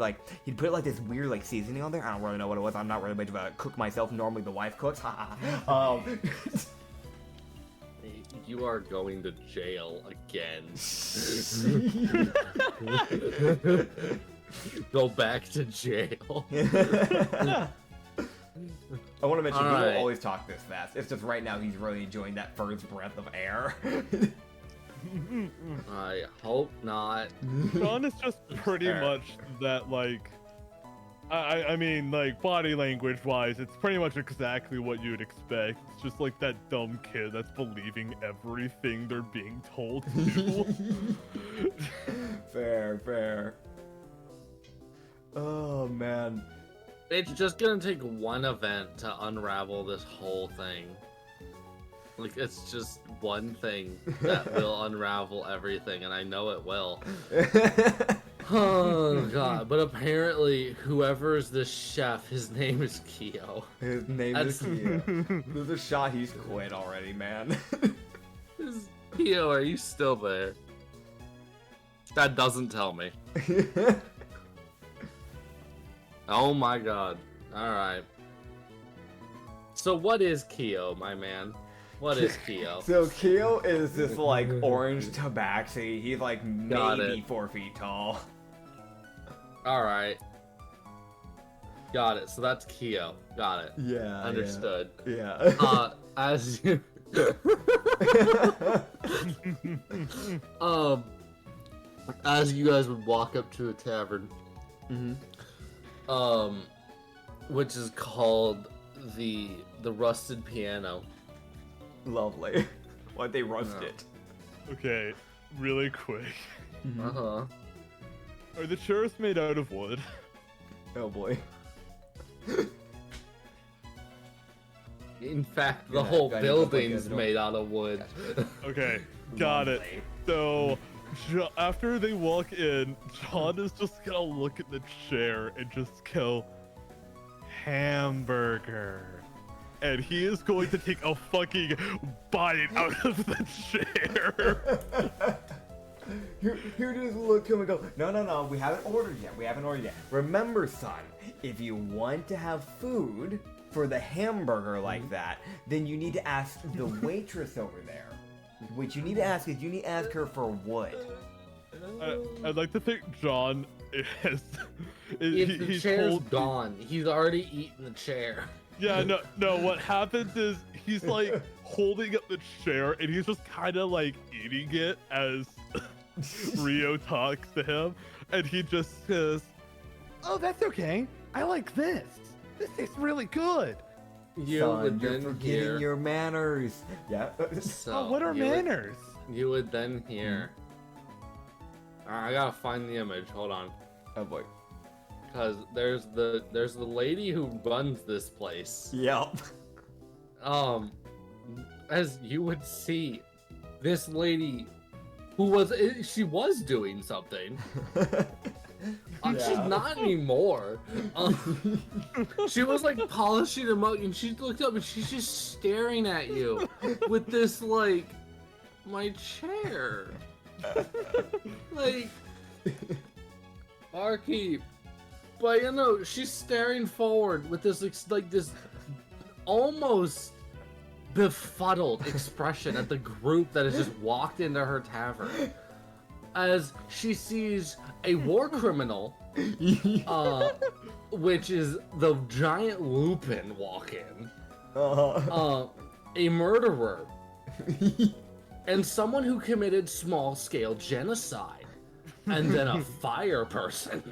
put like this weird like seasoning on there. I don't really know what it was. I'm not really much of a cook myself. Normally the wife cooks. You are going to jail again. Go back to jail. I want to mention he Alright. will always talk this fast. It's just right now he's really enjoying that first breath of air. I hope not. John is just pretty much that, like, I mean, like, body language wise, it's pretty much exactly what you'd expect. It's just like that dumb kid that's believing everything they're being told to. Fair. Oh man. It's just gonna take one event to unravel this whole thing. Like, it's just one thing that will unravel everything, and I know it will. Oh god, but apparently whoever is this chef, his name is Keo. His name is Keo. There's a shot he's quit already, man. Keo, are you still there? That doesn't tell me. Oh my god. Alright. So what is Keo, my man? What is Keo? So Keo is this like orange tabaxi. He's like maybe 4 feet tall. Alright. Got it. So that's Keo. Got it. Yeah. Understood. Yeah. As you as you guys would walk up to a tavern, which is called the Rusted Piano. Lovely. Why'd they rust it? Okay, really quick. Uh-huh. Are the chairs made out of wood? Oh boy. In fact, the whole I need to building's plug it. made out of wood. Okay, got it. So, after they walk in, John is just gonna look at the chair and just go, hamburger. And he is going to take a fucking bite out of the chair. Here just look to him and go, no, we haven't ordered yet. Remember, son, if you want to have food for the hamburger like that, then you need to ask the waitress over there. What you need to ask is, you need to ask her for wood. I'd like to think John is... If the he's chair's gone, he's already eaten the chair. Yeah, no, what happens is he's like holding up the chair and he's just kind of like eating it as Rio talks to him, and he just says, "Oh, that's okay. I like this. This tastes really good." You Son, would you're then forgetting hear. your manners. Yeah. So Oh, what are you would- manners? You would then hear. I gotta find the image. Hold on, Oh boy. because there's the lady who runs this place. Yep. As you would see, this lady who she was doing something. She's not anymore. She was like polishing a mug, and she looked up and she's just staring at you with this like, my chair. Like, barkeep. But you know, she's staring forward with this like this almost befuddled expression at the group that has just walked into her tavern. As she sees a war criminal, which is the giant Lupin walk in, a murderer, and someone who committed small-scale genocide, and then a fire person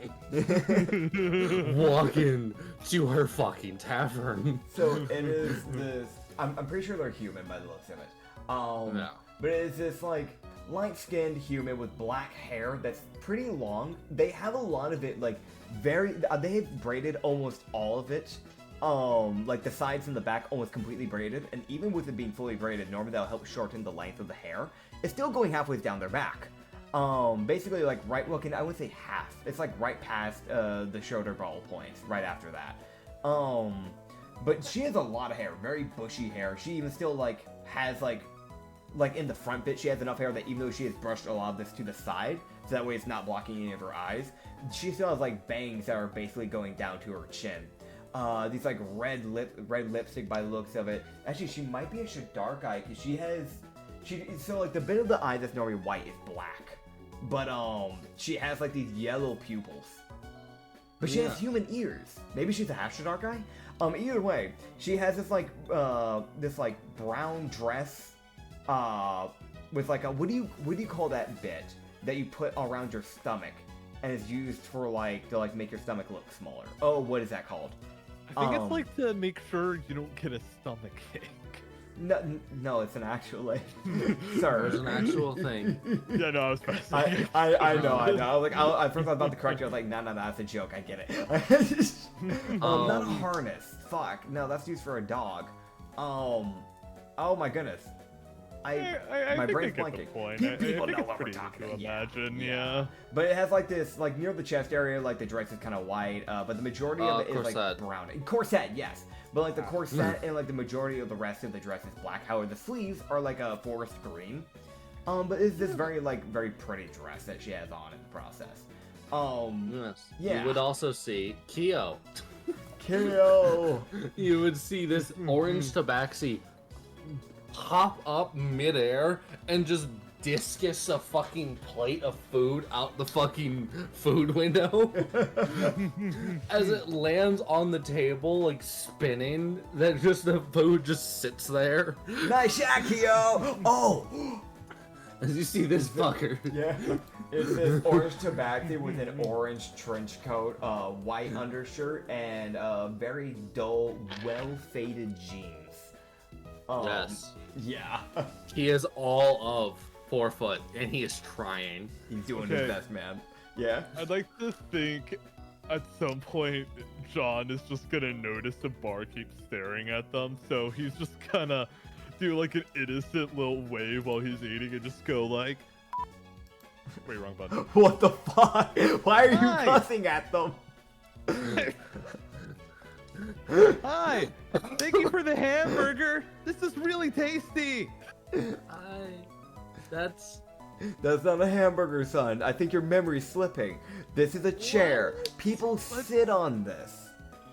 walk in to her fucking tavern. So it is this. I'm pretty sure they're human by the looks of it. No. But it is this like light-skinned human with black hair that's pretty long. They have a lot of it like they have braided almost all of it. Like the sides and the back almost completely braided, and even with it being fully braided, normally that'll help shorten the length of the hair. It's still going halfway down their back. Basically like right, well, I would say half. It's like right past the shoulder ball point, right after that. But she has a lot of hair, very bushy hair. She even still like has like in the front bit, she has enough hair that even though she has brushed a lot of this to the side, so that way it's not blocking any of her eyes, she still has like bangs that are basically going down to her chin. These like red lipstick by the looks of it. Actually, she might be a dark eye because so like the bit of the eye that's normally white is black, but she has like these yellow pupils. But she has human ears. Maybe she's a half dark eye. Either way, she has this like brown dress, with like a what do you call that bit that you put around your stomach and is used for like to like make your stomach look smaller? Oh, what is that called? I think it's like to make sure you don't get a stomach ache. No, it's an actual like. Sir, There's an actual thing. Yeah, no, I was trying to say. I know. I was like, at first I was about to correct you. I was like, no, that's a joke. I get it. Not a harness. Fuck. No, that's used for a dog. Oh my goodness. My brain's blanking. People know what we're talking about. Imagine, yeah. But it has like this, like near the chest area, like the dress is kind of white, but the majority of it is like brown. Corset, yes. But like the corset and like the majority of the rest of the dress is black. However, the sleeves are like a forest green. But it's this very pretty dress that she has on in the process. Yes. Yeah. You would also see Kyo. Kyo. You would see this orange tabaxi pop up midair and just discus a fucking plate of food out the fucking food window as it lands on the table, like spinning. That just the food just sits there. Nice shot, Kyo. Oh. As you see this fucker. Yeah. It's this orange tabaxi with an orange trench coat, white undershirt, and very dull, well-faded jeans. Yes. Yeah. He is all of 4 foot, and he is trying. He's doing his best, man. Yeah. I'd like to think at some point John is just gonna notice the barkeep staring at them, so he's just gonna do like an innocent little wave while he's eating and just go like, wait, wrong button. What the fuck? Why are you cussing at them? Hi! Thank you for the hamburger! This is really tasty! That's not a hamburger, son. I think your memory's slipping. This is a chair. People sit on this.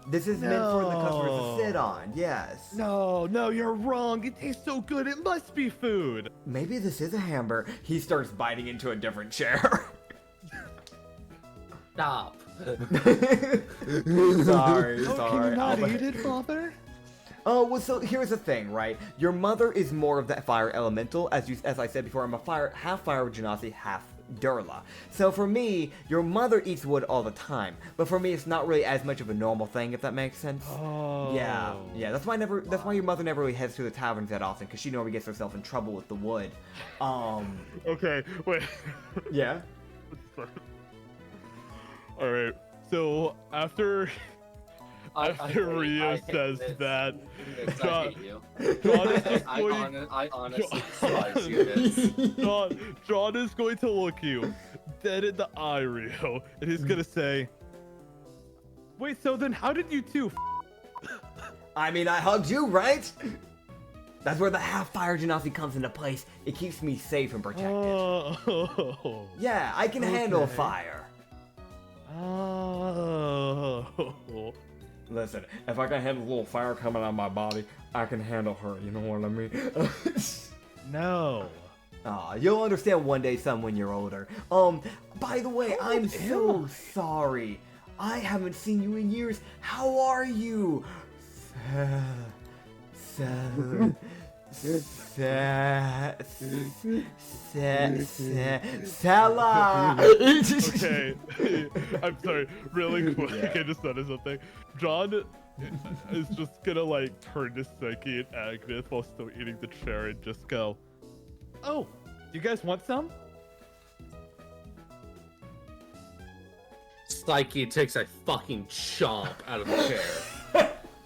This is meant for the customers to sit on, yes. No, you're wrong. It tastes so good, it must be food. Maybe this is a hamburger. He starts biting into a different chair. stop. Sorry. Can you not eat it, father? Oh, well, so here's the thing, right? Your mother is more of that fire elemental. As I said before, I'm a half fire genasi, half Durla. So for me, your mother eats wood all the time, but for me, it's not really as much of a normal thing, if that makes sense. Oh. Yeah. That's why your mother never really heads to the taverns that often, because she normally gets herself in trouble with the wood. Okay, wait. Yeah. All right. So after after Rio hate says this. that, Nits, I John, hate you. John is just going. I honestly despise you, Nits. John is going to look you dead in the eye, Rio, and he's gonna say, "Wait, so then how did you two?" I mean, I hugged you, right? That's where the half-fire genasi comes into place. It keeps me safe and protected. Oh. Yeah, I can handle fire. Oh. Listen, if I can handle a little fire coming out of my body, I can handle her. You know what I mean? No. Aw, you'll understand one day, son, when you're older. By the way, I'm so sorry. I haven't seen you in years. How are you? Sella. Okay. I'm sorry. Really quick, I just noticed something. John is just gonna like turn to Psyche and Agnes while still eating the chair and just go, "Oh, you guys want some?" Psyche takes a fucking chomp out of the chair.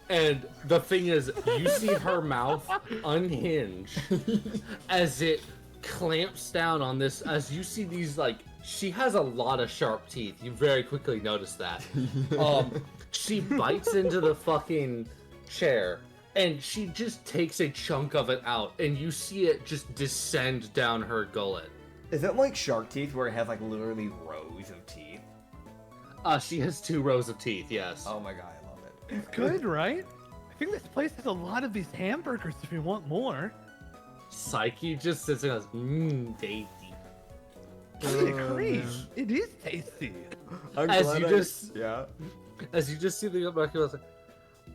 And the thing is, you see her mouth unhinge as it clamps down on this. As you see these, like, she has a lot of sharp teeth. You very quickly notice that. She bites into the fucking chair, and she just takes a chunk of it out, and you see it just descend down her gullet. Is it like shark teeth where it has like literally rows of teeth? She has 2 rows of teeth, yes. Oh my god, I love it. It's good, right? I think this place has a lot of these hamburgers if you want more. Psyche just sits and goes, tasty. I agree. It is tasty. As you just yeah. As you just see the back of it,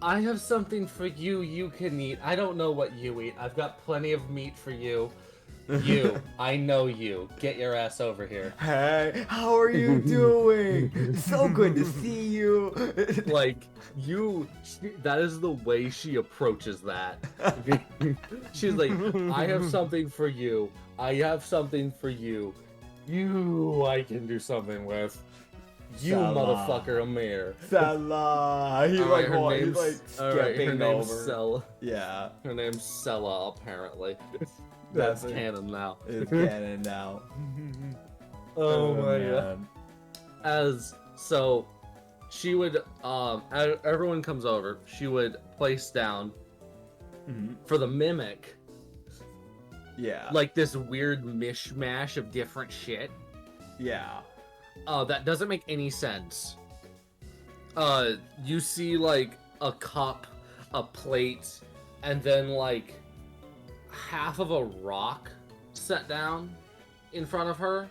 I have something for you you can eat. I don't know what you eat. I've got plenty of meat for you. You, I know you. Get your ass over here. Hey, how are you doing? So good to see you. Like, that is the way she approaches that. She's like, I have something for you. I have something for you. You, I can do something with. You Salah. motherfucker, Amir. Salah. He's Alright, like, what? He's like stepping her name's over. Sella. Yeah. Her name's Sella, apparently. That's That's canon now. It's canon now. Oh my man. god. So, she would, everyone comes over. She would place down for the mimic, Yeah. like this weird mishmash of different shit. Yeah. That doesn't make any sense. You see like a cup, a plate, and then like half of a rock set down in front of her.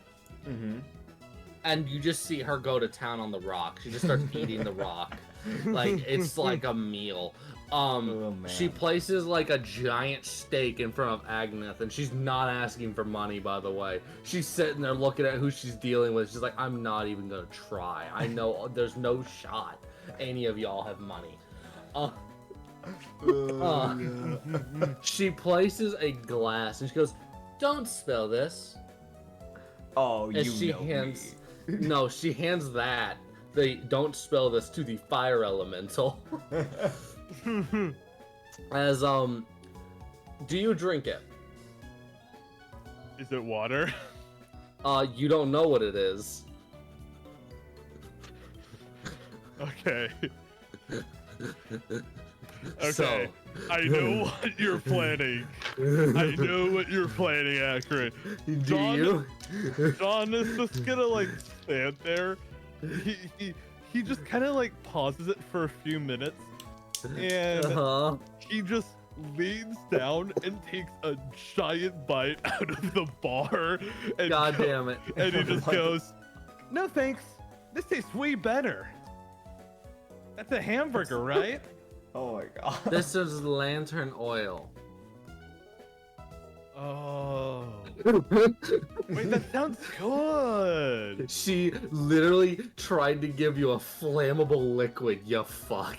And you just see her go to town on the rock. She just starts eating the rock. Like, it's like a meal. She places like a giant steak in front of Agnes, and she's not asking for money, by the way. She's sitting there looking at who she's dealing with. She's like, I'm not even gonna try. I know there's no shot any of y'all have money. She places a glass, and she goes, don't spill this. Oh, And you she know hands, me. no, she hands that. They don't spill this to the fire elemental. As do you drink it? Is it water? You don't know what it is. Okay. Okay. So- I know what you're planning. I know what you're planning, Acrid. Do you? John is just gonna like stand there. He just kind of like pauses it for a few minutes, and he just leans down and takes a giant bite out of the bar. And God damn it! And he just goes, "No thanks. This tastes way better. That's a hamburger, right?" Oh my god. This is lantern oil. Oh. Wait, that sounds good. She literally tried to give you a flammable liquid, you fuck.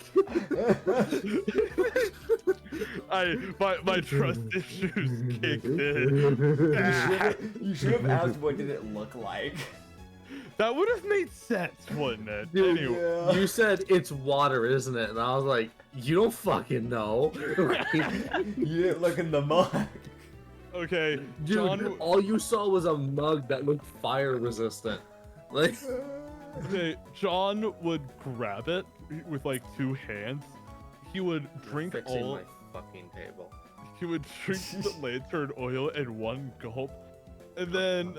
My trust issues kicked in. You should have asked what did it look like. That would have made sense, wouldn't it? Dude, Anyway. Yeah. You said it's water, isn't it? And I was like, you don't fucking know. You didn't look in the mug. Okay, Dude, John. all you saw was a mug that looked fire resistant. Like, Okay, John would grab it with like 2 hands. He would drink fixing all. my fucking table. He would drink the lantern oil in one gulp, and then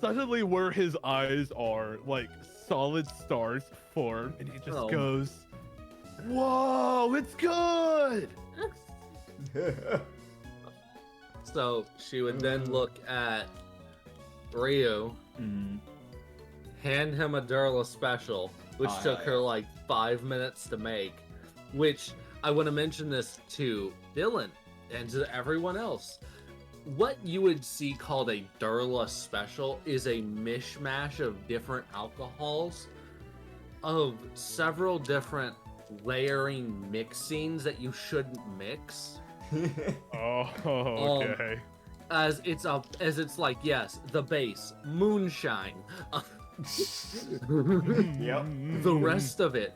suddenly, where his eyes are, like solid stars form, and he just Oh. goes, "Whoa, it's good!" So she would then look at Ryu, Mhm. hand him a Durla special, which Oh, took hell her yeah. like 5 minutes to make. Which I want to mention this to Dylan and to everyone else. What you would see called a Durla special is a mishmash of different alcohols, of several different layering mixings that you shouldn't mix. Oh, okay. As it's like, yes, the base, moonshine. Yep. The rest of it,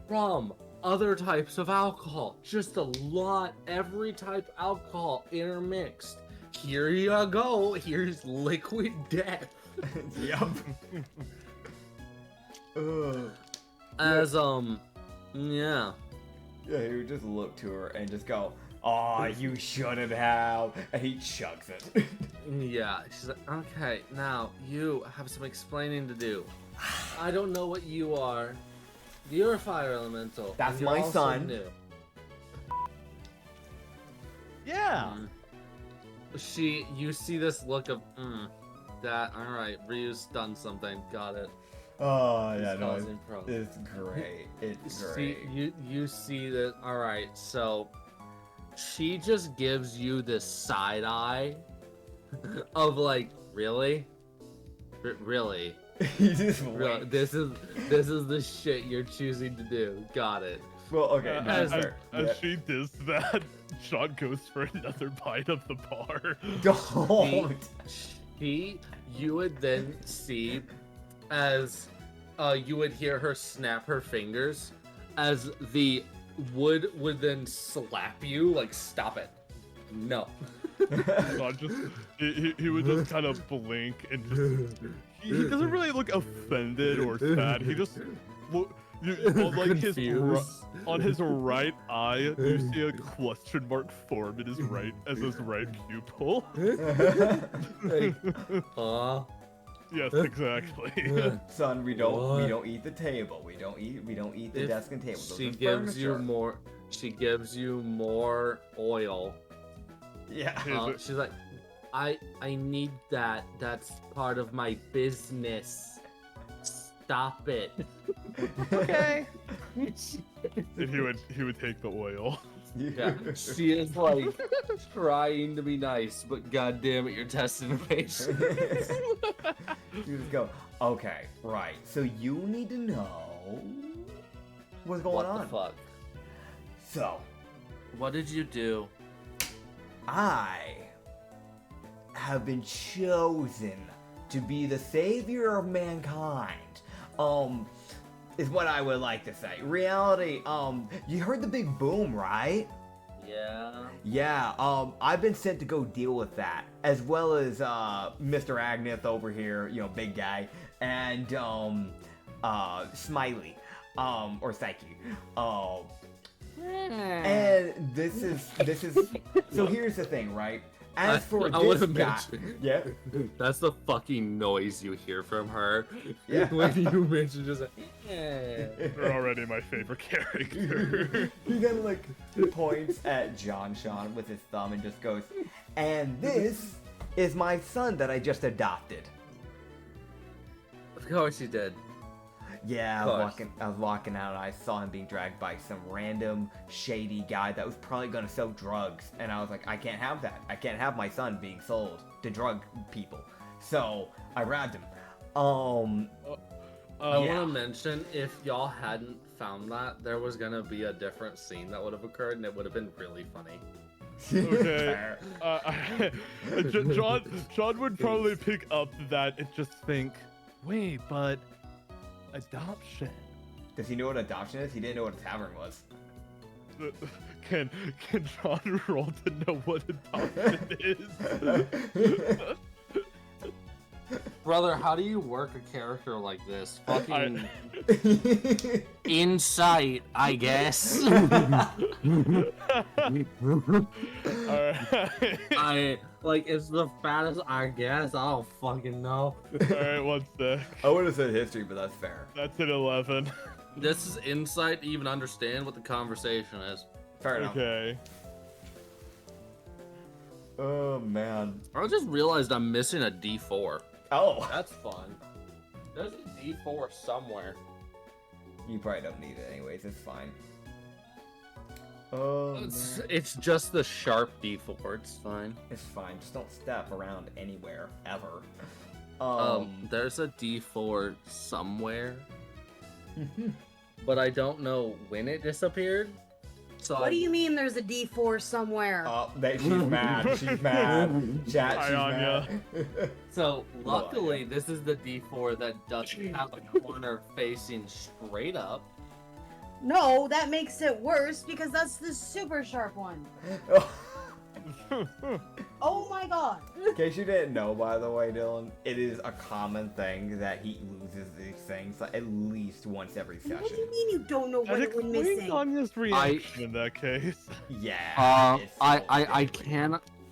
rum, other types of alcohol, just a lot, every type of alcohol intermixed. Here you go. Here's liquid death. Yep. Ugh. As yeah. Yeah, he would just look to her and just go, "Aw, you shouldn't have," and he chugs it. Yeah, she's like, okay, now you have some explaining to do. I don't know what you are. You're a fire elemental. That's and you're my also son. New. Yeah. You see this look of, that, alright, Ryu's done something, got it. Oh, yeah, It's no, causing problems. it's great. It's See, great. you see that, alright, so she just gives you this side eye of like, really? Really? He just Really? winks. This is the shit you're choosing to do. Got it. Well, okay, no, As, fair. as Yeah. she does that, John goes for another bite of the bar. Don't. You would then see as you would hear her snap her fingers as the wood would then slap you like, stop it. No. John just he would just kind of blink and just he doesn't really look offended or sad. He just look on like Confused. on his right eye you see a question mark form in his right pupil. Like, Yes, exactly. Son, we What? don't eat the table. We don't eat the if desk and table. Those she are gives you furniture. more. She gives you more oil. Yeah. Is it- She's like, I need that. That's part of my business. Stop it. Okay. And he would take the oil. Yeah, she is like trying to be nice, but goddamn it, you're testing her patience. You just go, okay, right. So you need to know what's going What on. the fuck? So What did you do? I have been chosen to be the savior of mankind. Is what I would like to say. Reality, you heard the big boom, right? Yeah. Yeah, I've been sent to go deal with that, as well as Mr. Agnes over here, you know, big guy, and Smiley, or Psyche. And this is so here's the thing, right? As for I this wanna guy, mention- yeah, That's the fucking noise you hear from her. Yeah. When you mention just like, yeah. You're already my favorite character. he kind of like points at John Sean with his thumb and just goes, and this is my son that I just adopted. Of course you did. Yeah, Of course. I was walking out and I saw him being dragged by some random shady guy that was probably gonna sell drugs, and I was like, I can't have that. I can't have my son being sold to drug people. So I grabbed him. I Yeah. want to mention, if y'all hadn't found that, there was gonna be a different scene that would have occurred, and it would have been really funny. Okay. John would probably pick up that and just think, Wait, but adoption. Does he know what adoption is? He didn't know what a tavern was. Can John roll to know what adoption is? Brother, how do you work a character like this? Fucking insight, I guess. Alright. It's the fattest, I guess. I don't fucking know. Alright, one sec. I would have said history, but that's fair. That's an 11. This is insight to even understand what the conversation is. Fair enough. Okay. Oh man. I just realized I'm missing a D4. Oh. That's fun. There's a D4 somewhere. You probably don't need it anyways. It's fine. Oh. It's just the sharp D4. It's fine. It's fine. Just don't step around anywhere ever. There's a D4 somewhere, but I don't know when it disappeared. So What do you mean there's a D4 somewhere? Oh, she's mad. She's mad. Chat, she's Anya. mad. So luckily, this is the D4 that doesn't have a corner facing straight up. No, that makes it worse because that's the super sharp one. Oh my god. In case you didn't know, by the way, Dylan, it is a common thing that he loses these things at least once every What do session. you mean you don't know That what it went explains missing? Anya's reaction in that case. Yeah. it's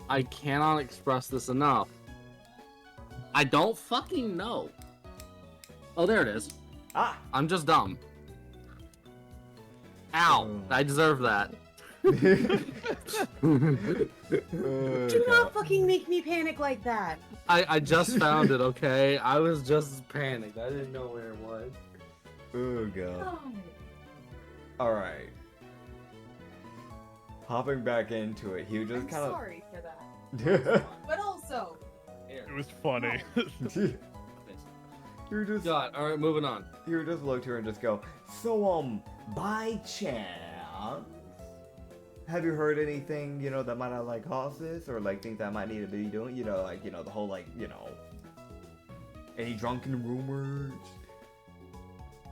I cannot express this enough. I don't fucking know. Oh, there it is. Ah. I'm just dumb. Ow! Oh. I deserve that. Do not fucking make me panic like that. I just found it, okay? I was just panicked. I didn't know where it was. Oh god. God. Alright. Hopping back into it, he was just I'm kind of. sorry for that. Sorry. But also, It was funny. You were just. God, alright, moving on. You would just look to her and just go, so, by chance, have you heard anything, that might have, caused this? Or, things that might need to be doing? The whole, any drunken rumors?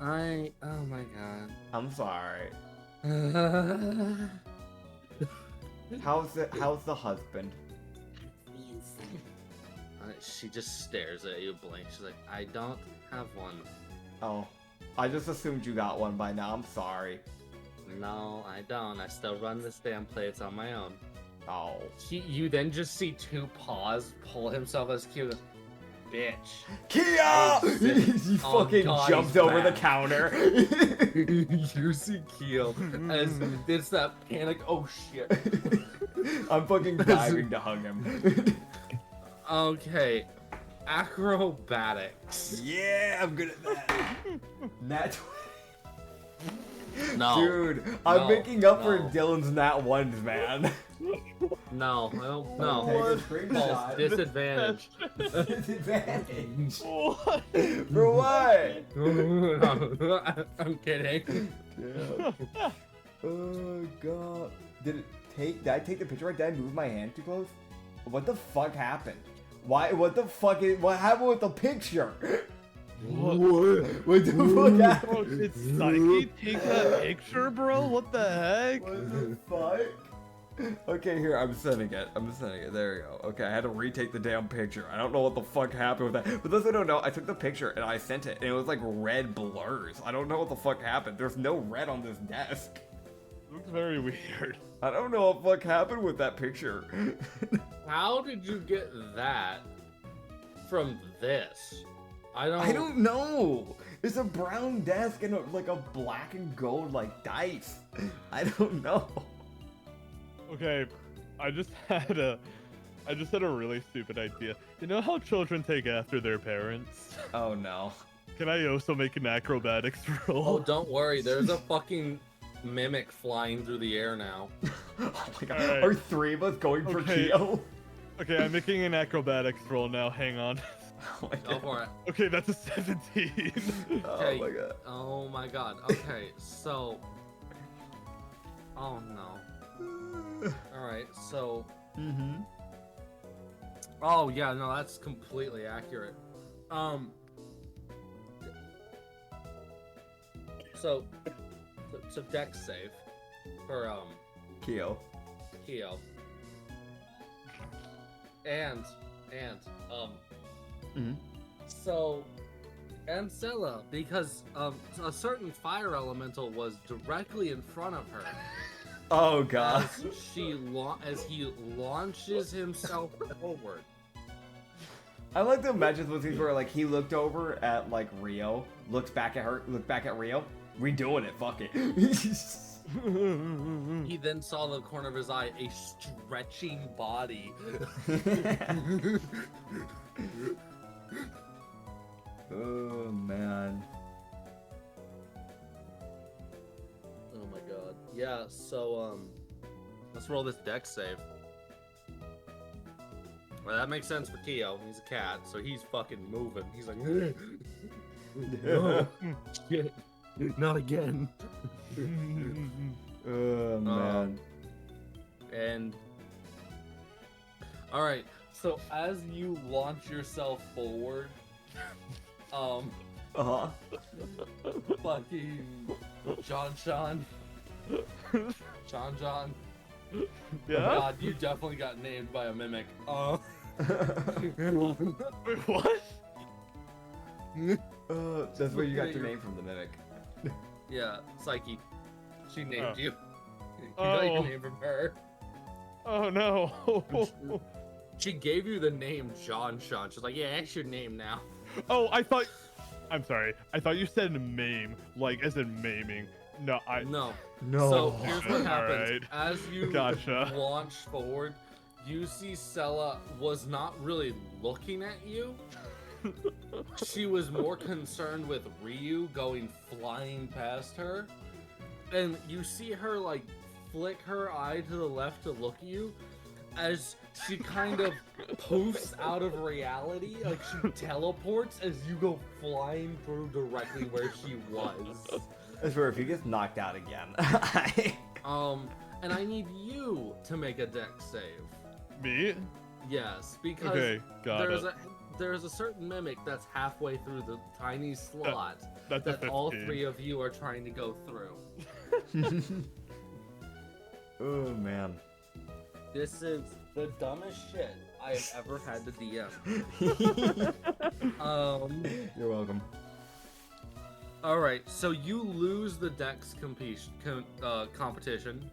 Oh my god. I'm sorry. How's the husband? She just stares at you blank. She's like, I don't have one. Oh, I just assumed you got one by now. I'm sorry. No, I don't. I still run this damn place on my own. Oh. You then just see two paws pull himself as cute. Bitch. Kia! He Oh, fucking God, jumps he's over the mad. counter. You see Keel as it's that panic. Oh shit. I'm fucking diving to hug him. Okay. Acrobatics. Yeah, I'm good at that. Nat No. Dude, I'm No, making up for no. Dylan's nat ones, man. No, I don't Take a know. screenshot. False disadvantage. Disadvantage. What? For what? I'm kidding. Yeah. Oh god. Did I take the picture right? Did I move my hand too close? What the fuck happened? What happened with the picture? What? What the fuck happened? Bro, did Psyche take that picture, bro? What the heck? What the fuck? Okay, here, I'm sending it. There you go. Okay, I had to retake the damn picture. I don't know what the fuck happened with that. But those who don't know, I took the picture and I sent it, and it was like red blurs. I don't know what the fuck happened. There's no red on this desk. Looks very weird. I don't know what the fuck happened with that picture. How did you get that from this? I don't know. It's a brown desk and a black and gold dice. I don't know. Okay, I just had a really stupid idea. You know how children take after their parents? Oh no. Can I also make an acrobatics roll? Oh, don't worry. There's a fucking mimic flying through the air now. Oh my god. Alright. Are three of us going for Okay. Keo? Okay, I'm making an acrobatics roll now. Hang on. Oh my Go god. for it. Okay, that's a 17. Oh Okay. my god. Oh my god. Okay, so. Oh no. Alright, so. Mm-hmm. Oh yeah, no, that's completely accurate. So it's a dex save for Keo. Keo. And Mhm. so Ancella, because a certain fire elemental was directly in front of her Oh god. as he launches himself forward. I like to imagine those things where like he looked over at like Rio, looks back at her, looked back at Rio. We doing it, fuck it. He then saw the corner of his eye a stretching body. Oh man. Oh my god. Yeah, so let's roll this dex save. Well, that makes sense for Keo. He's a cat, so he's fucking moving. He's like, no, shit, not again. Oh man. And all right, so as you launch yourself forward, Uh-huh. fucking John, Yeah? God, you definitely got named by a mimic. Wait, what? That's where you got your name from, the mimic. Yeah, Psyche. She named Oh. you. You got your Oh. name from her. Oh no. She gave you the name John. She's like, yeah, that's your name now. Oh, I'm sorry. I thought you said meme, like as in maiming. No, No. No. So here's what happens. Alright. As you Gotcha. launch forward, you see Sella was not really looking at you. She was more concerned with Ryu going flying past her. And you see her like flick her eye to the left to look at you as she kind of poofs out of reality, like she teleports as you go flying through directly where she was. I swear, if he gets knocked out again, And I need you to make a dex save. Me? Yes, because Okay, got it. there's a certain mimic that's halfway through the tiny slot That's a that all 15. three of you are trying to go through. oh man. This is the dumbest shit I have ever had to DM. You're welcome. All right, so you lose the dex competition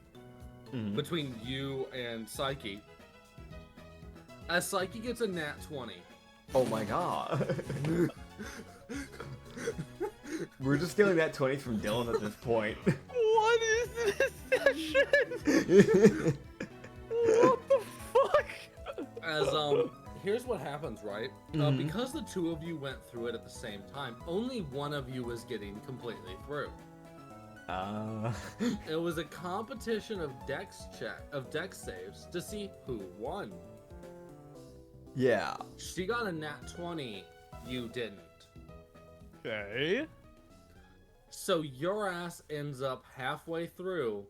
Mhm. between you and Psyche. As Psyche gets a nat 20. Oh my god. We're just stealing that 20 from Dylan at this point. What is this session? What the fuck? As here's what happens, right? Mhm. Because the two of you went through it at the same time, only one of you was getting completely through. It was a competition of dex saves to see who won. Yeah. She got a nat 20, you didn't. Okay. So your ass ends up halfway through,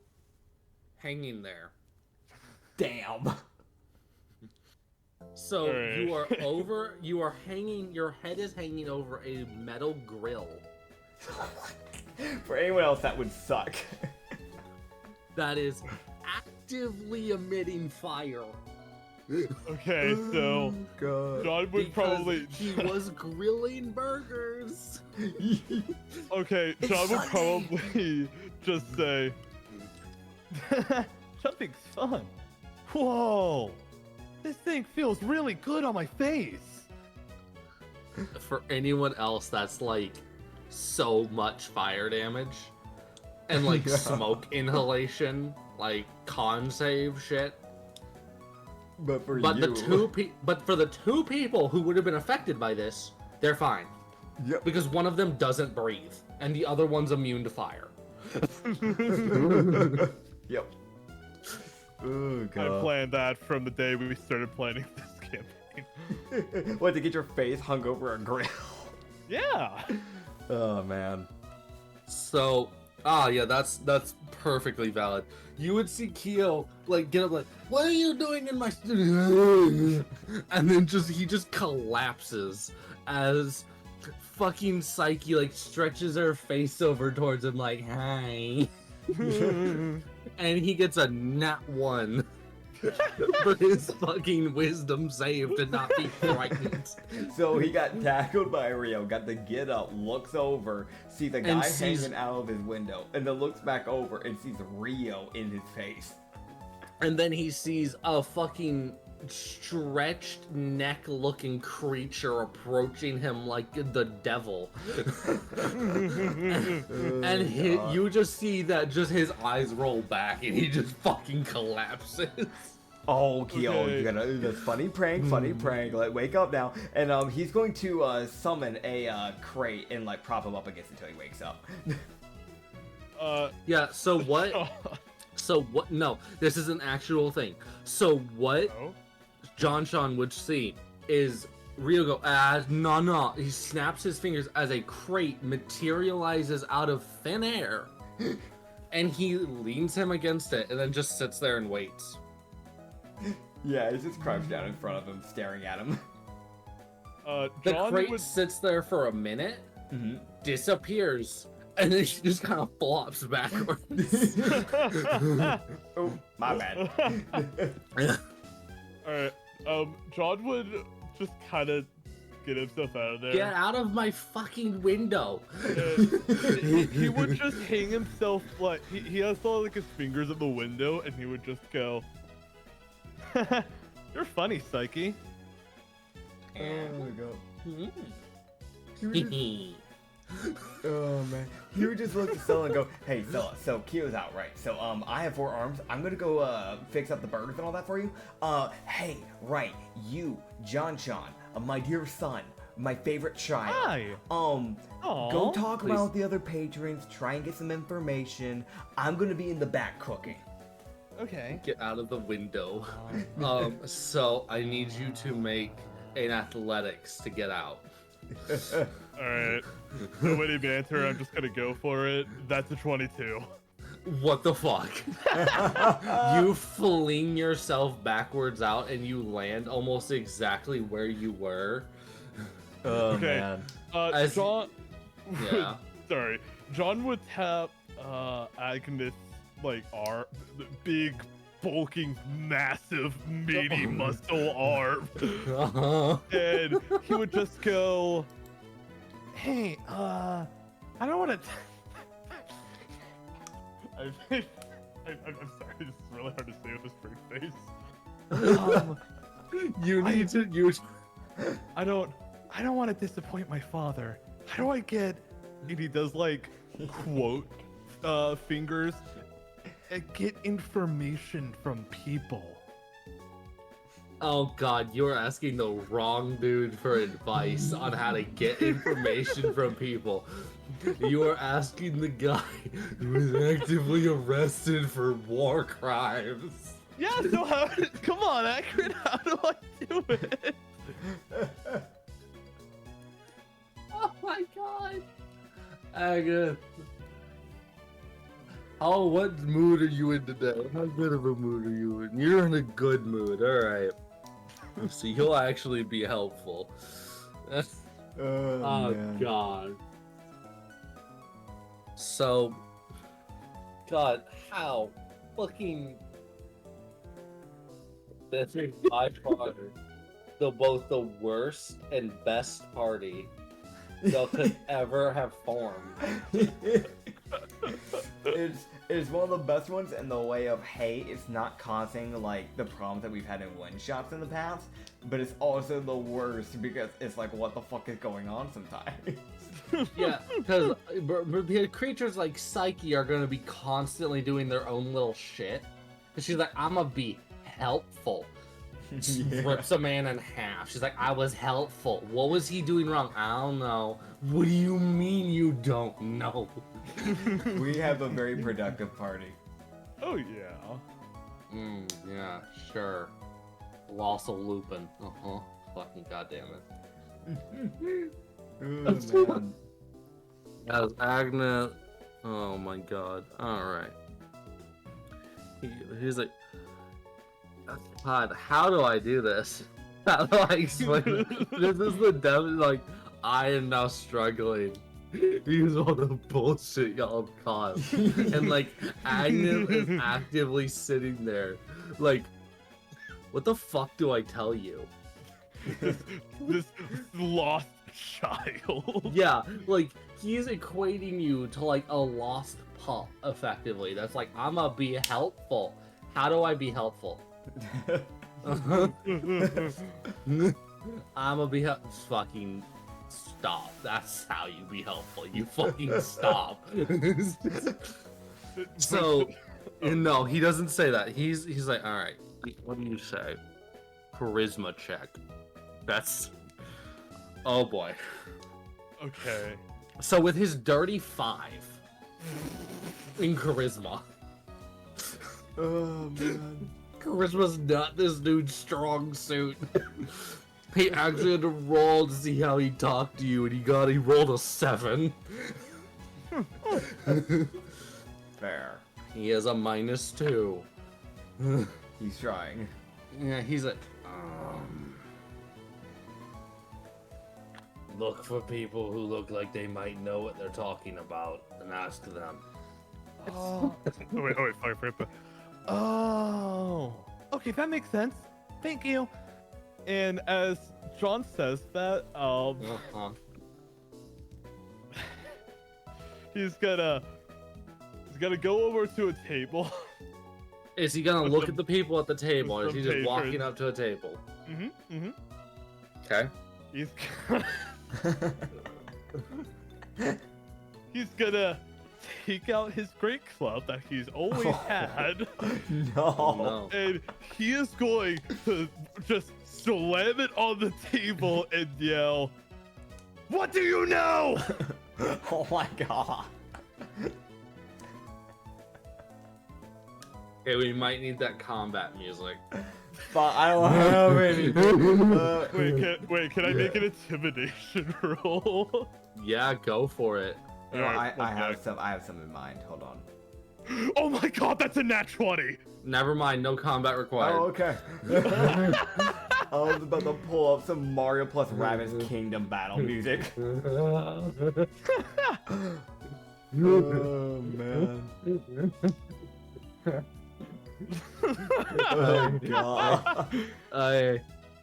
hanging there. Damn. So Alright. you are hanging, your head is hanging over a metal grill For anyone else, that would suck. that is actively emitting fire. Okay, so God. John would Because probably. he was grilling burgers. Okay, It's John would Sunday. probably just say, "Something's fun." Whoa, this thing feels really good on my face. For anyone else, that's like so much fire damage and like Yeah. smoke inhalation, like con save shit. But for But you. but for the two people who would have been affected by this, they're fine Yep. because one of them doesn't breathe and the other one's immune to fire. Yep. Oh I god. planned that from the day we started planning this campaign. What, to get your face hung over a grill? Yeah. Oh man. So, yeah, that's perfectly valid. You would see Keo like get up like, "What are you doing in my studio?" And then he just collapses as fucking Psyche like stretches her face over towards him like, hi. And he gets a nat 1 for his fucking wisdom save to not be frightened. So he got tackled by Rio, got to get up, looks over, sees a guy hanging out of his window, and then looks back over and sees Rio in his face. And then he sees a fucking stretched neck looking creature approaching him like the devil. And you just see that just his eyes roll back and he just fucking collapses. Oh, Kyo, you're gonna do this funny prank, like wake up now. And he's going to summon a crate and like prop him up against it until he wakes up. Yeah, so what? So what? No, this is an actual thing. So what John Sean would see is Rio go, no. He snaps his fingers as a crate materializes out of thin air. And he leans him against it and then just sits there and waits. Yeah, he's just crouched down in front of him, staring at him. The crate sits there for a minute, disappears, and then she just kind of flops backwards. Oh, my bad. Alright, John would just kind of get himself out of there. Get out of my fucking window! He would just hang himself, like, he has all, like, his fingers at the window, and he would just go, "You're funny, Psyche." Oh, my God. Oh man, he would just look at Stella and go, "Hey Stella, so Kyo's out, right? So I have 4 arms. I'm gonna go fix up the birds and all that for you. Hey, right, you, John Sean, my dear son, my favorite child. Hi. Go talk about the other patrons, try and get some information. I'm gonna be in the back cooking." Okay. Get out of the window. So I need you to make an athletics to get out. Alright. Nobody banter, I'm just gonna go for it. That's a 22. What the fuck? You fling yourself backwards out and you land almost exactly where you were. Oh Okay. man. John... Yeah. Sorry. John would tap Agnes, like, the big, bulking, massive, meaty muscle arm. And he would just go, "Hey, I don't want to..." I'm sorry, this is really hard to say with this straight face. You need to use... I don't want to disappoint my father. How do I get... And he does, like, quote fingers. Get information from people. Oh god, you're asking the wrong dude for advice on how to get information from people. You are asking the guy who was actively arrested for war crimes. Yeah, so how... Come on, Acrid, how do I do it? Oh my god. Agnes. Oh, what mood are you in today? How good of a mood are you in? You're in a good mood, alright. So you'll actually be helpful. Oh man. god. So, God, how fucking... This is by far both the worst and best party y'all could ever have formed. It's one of the best ones in the way of, hey, it's not causing like the problems that we've had in one-shots in the past, but it's also the worst because it's like, what the fuck is going on sometimes? Yeah, because creatures like Psyche are going to be constantly doing their own little shit. And she's like, I'm going to be helpful. Yeah. Rips a man in half. She's like, I was helpful. What was he doing wrong? I don't know. What do you mean you don't know? We have a very productive party. Oh, yeah. Yeah, sure. Colossal Lupin. Uh-huh. Fucking goddamn it. Oh, man. As Agnes... Oh my god. Alright. He's like... God, how do I do this? How do I explain it? This is the devil, like... I am now struggling because of all the bullshit y'all have caused. And like Agnes is actively sitting there like, what the fuck do I tell you? This lost child. Yeah, like he's equating you to like a lost pup effectively. That's like, I'ma be helpful. How do I be helpful? I'ma be fucking stop. That's how you be helpful. You fucking stop. So, no, he doesn't say that. He's like, all right, what do you say? Charisma check. That's, oh boy. Okay. So with his dirty 5 in charisma. Oh man. Charisma's not this dude's strong suit. He actually had to roll to see how he talked to you, and he rolled a 7. Fair. He has a -2. He's trying. Yeah, he's like, look for people who look like they might know what they're talking about, and ask them. Oh, wait, fuck. Oh, okay, that makes sense. Thank you. And as John says that, he's gonna go over to a table. Is he gonna look at the people at the table, or is he just walking up to a table? Okay. He's gonna take out his great club that he's always had. No. And he is going to just slam it on the table and yell, "What do you know?" Oh my god. Okay, we might need that combat music. But I don't have any. Wait, can I make an intimidation roll? Yeah, go for it. You know, Alright, I have some in mind. Hold on. Oh my god, that's a nat 20! Never mind, no combat required. Oh, okay. I was about to pull up some Mario plus Rabbids Kingdom battle music. Oh man. Oh god.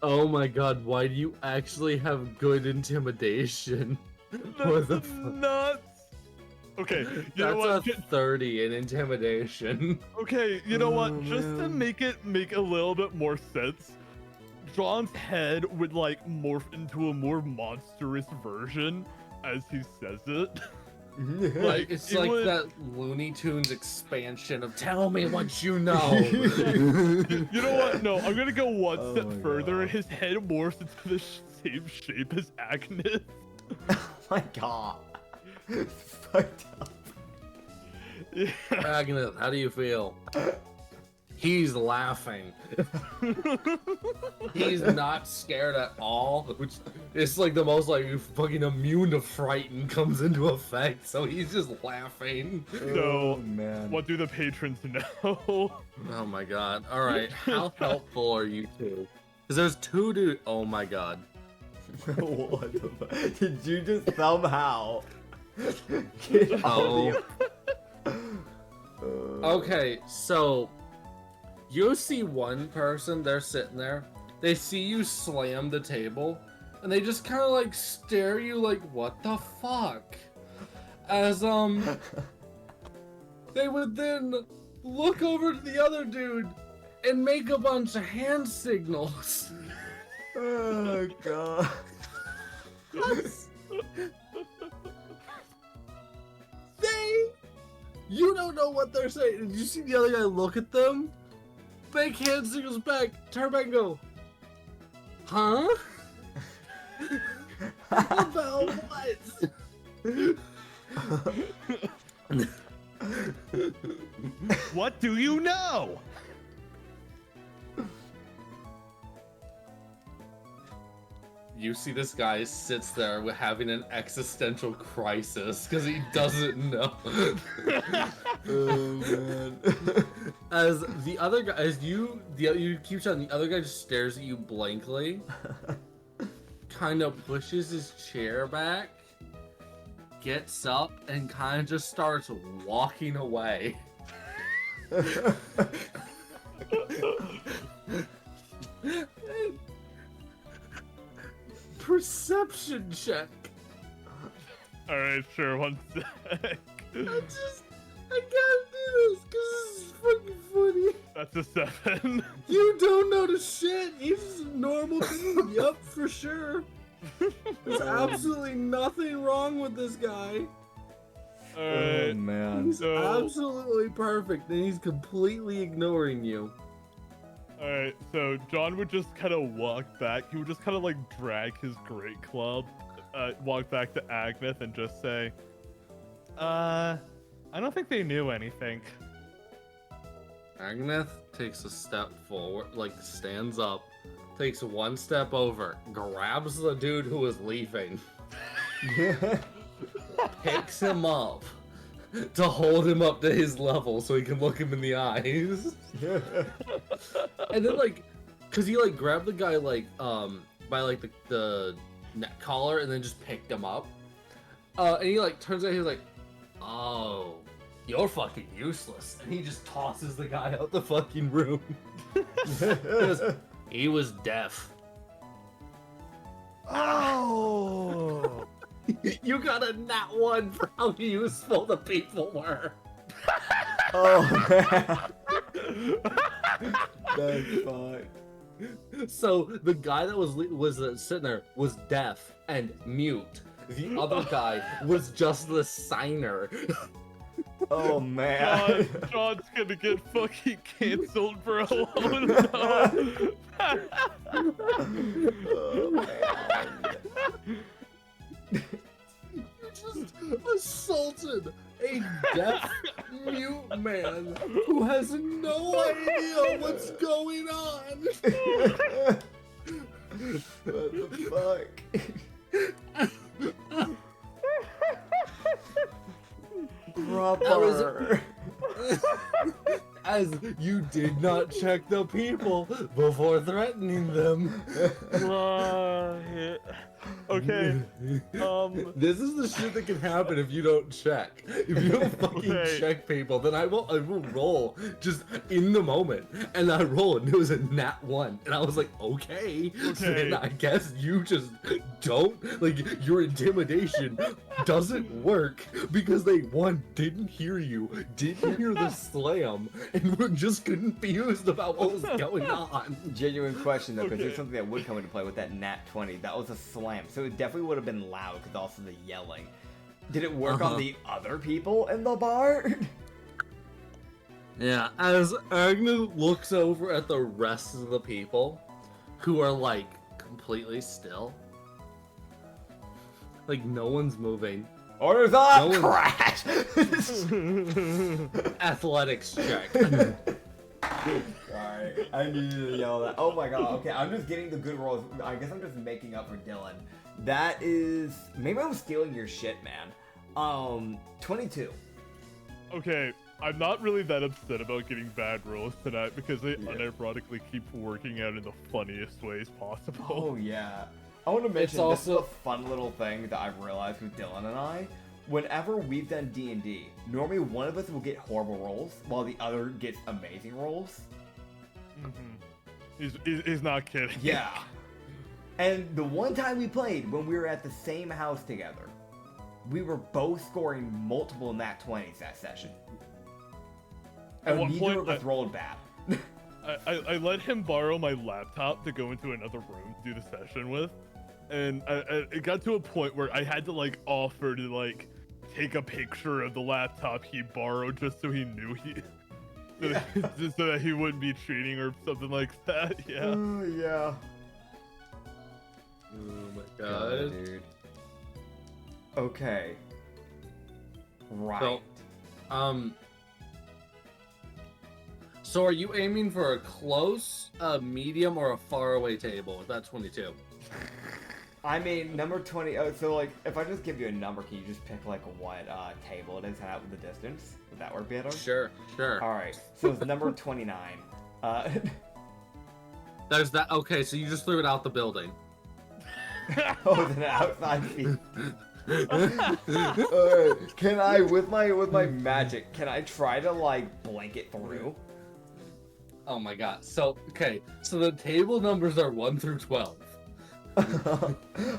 Oh my god, why do you actually have good intimidation? What the That's fuck? nuts! Okay, you know what? That's a 30 in intimidation. Okay, you know what? Oh, Just to man. make it make a little bit more sense, John's head would like morph into a more monstrous version as he says it. Like, it's it like would- that Looney Tunes expansion of "Tell me what you know." You know what? No, I'm gonna go one Oh step my further. God. His head morphs into the same shape as Agnes. Oh my god. Fucked up. Yeah. Agnes, how do you feel? He's laughing. He's not scared at all, which is like the most like fucking immune to frighten comes into effect. So he's just laughing. So, Oh, man. what do the patrons know? Oh my god. All right, how helpful are you two? Because there's 2 dudes. Oh my god. What the fuck? Did you just somehow get all Oh. the... Okay, so you see one person, they're sitting there. They see you slam the table, and they just kind of like stare at you like, what the fuck? As they would then look over to the other dude and make a bunch of hand signals. Oh god. You don't know what they're saying. Did you see the other guy look at them? Make hand signals back, turn back and go, huh? About what? What do you know? You see this guy sits there with having an existential crisis because he doesn't know. Oh man. As the other guy, you keep shouting, the other guy just stares at you blankly. kind of pushes his chair back, gets up, and kind of just starts walking away. Perception check. All right, sure. One sec. I gotta do this because this is fucking funny. That's a 7. You don't notice shit. He's just a normal dude. Yup, for sure. There's absolutely nothing wrong with this guy. All Oh right. man. He's So- absolutely perfect, and he's completely ignoring you. All right. So John would just kind of walk back. He would just kind of like drag his great club, walk back to Agnes, and just say, I don't think they knew anything." Agneth takes a step forward, like stands up, takes one step over, grabs the dude who was leaving, picks him up to hold him up to his level so he can look him in the eyes. And then like, cause he like grabbed the guy like by like the neck collar and then just picked him up. And he like turns out, he's like, "Oh, you're fucking useless," and he just tosses the guy out the fucking room. He was deaf. Oh. You got a nat 1 for how useful the people were. Oh man. That's fine. So the guy that was sitting there was deaf and mute. The other guy was just the signer. Oh man. John's gonna get fucking canceled, bro. Oh no. Oh, man. You just assaulted a deaf mute man who has no idea what's going on. What the fuck? Rubber. As you did not check the people before threatening them. Right. Okay. This is the shit that can happen if you don't check. If you don't fucking Okay. check people, then I will roll just in the moment. And I rolled and it was a nat 1. And I was like, okay. So Okay. then I guess you just don't, like, your intimidation doesn't work because they, one, didn't hear you, didn't hear the slam, and were just confused about what was going on. Genuine question though, because Okay. there's something that would come into play with that nat 20. That was a slam, so it definitely would have been loud because also the yelling. Did it work on the other people in the bar? Yeah, as Agnes looks over at the rest of the people who are like completely still. Like no one's moving. Orders up! No one- Crash! Athletics check. Sorry, I needed to yell that. Oh my god, okay, I'm just getting the good rolls. I guess I'm just making up for Dylan. That is... Maybe I'm stealing your shit, man. 22. Okay, I'm not really that upset about getting bad rolls tonight because they unironically keep working out in the funniest ways possible. Oh yeah. I want to mention It's also- this is a fun little thing that I've realized with Dylan and I. Whenever we've done D&D, normally one of us will get horrible rolls while the other gets amazing rolls. He's not kidding. Yeah. And the one time we played, when we were at the same house together, we were both scoring multiple nat 20s that session. At And one neither point, of us rolled bad. I let him borrow my laptop to go into another room to do the session with, and it got to a point where I had to like offer to like take a picture of the laptop he borrowed just so he knew just so that he wouldn't be cheating or something like that. Yeah. Oh, yeah. Oh my god. Dude. Okay. Right. So, so are you aiming for a close, a medium, or a faraway table with that 22? I mean, number 20. Oh, so like, if I just give you a number, can you just pick like what table it is and out with the distance? Would that work better? Sure, sure. All right. So it's number 29. There's that. Okay, so you just threw it out the building. Oh, then outside feet. Alright, can I, with my magic, can I try to like blanket through? Oh my god. So, okay. So the table numbers are 1 through 12.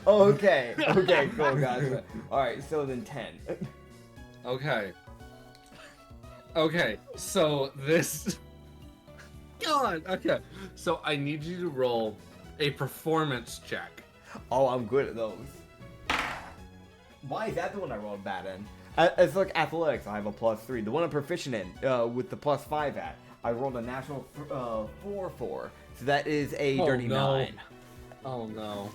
Okay, cool, gotcha. Alright, so then 10. Okay. Okay, so this... God, okay. So I need you to roll a performance check. Oh, I'm good at those. Why is that the one I rolled bad in? It's like athletics, I have a +3. The one I'm proficient in, with the +5 at, I rolled a natural 4-4. So that is a dirty no. 9. Oh no.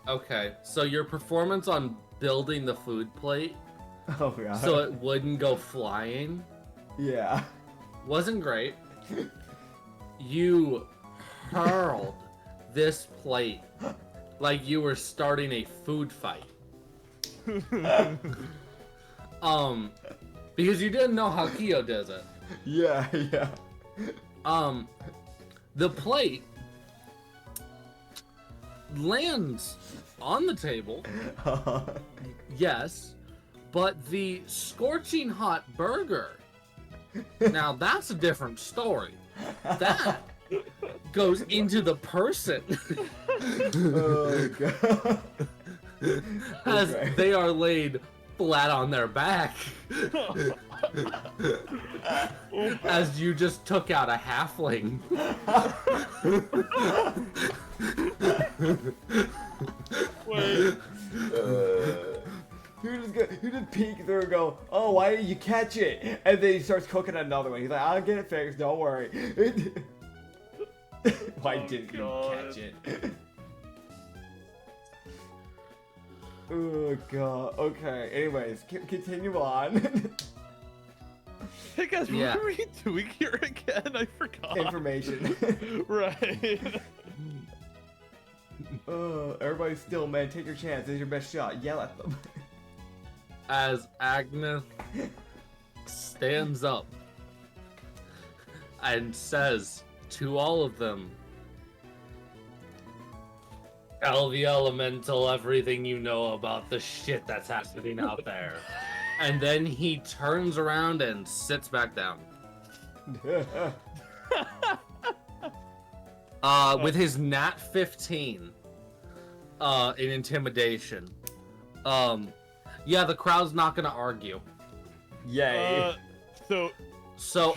Okay, so your performance on building the food plate, Oh god. so it wouldn't go flying, yeah. wasn't great. You hurled this plate like you were starting a food fight. Because you didn't know how Kyo does it. Yeah. The plate lands on the table, yes, but the scorching hot burger, now that's a different story. That goes into the person. Oh god. As Okay. they are laid flat on their back. As you just took out a halfling. Wait. You just peek through and go, oh, why didn't you catch it? And then he starts cooking another one. He's like, I'll get it fixed, don't worry. Why didn't God. you catch it? Oh god. Okay. Anyways, continue on. Hey guys, Yeah. what were we doing here again? I forgot. Information. Right. Everybody still, man. Take your chance. This is your best shot. Yell at them. As Agnes stands up and says to all of them, tell the elemental everything you know about the shit that's happening out there. And then he turns around and sits back down. With his nat 15 in intimidation. Yeah, the crowd's not gonna argue. Yay. So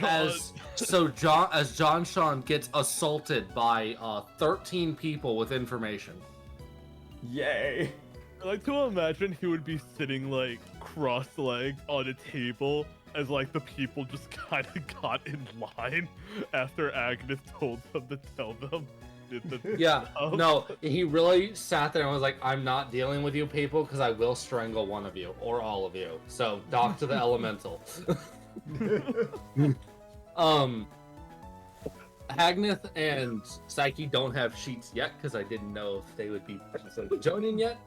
John Sean gets assaulted by 13 people with information. Yay. I like to imagine he would be sitting like cross-legged on a table as like the people just kind of got in line after Agnes told them to tell them. Yeah, no, he really sat there and was like, I'm not dealing with you people because I will strangle one of you or all of you. So dock to the elemental. Agneth and Psyche don't have sheets yet because I didn't know if they would be joining yet.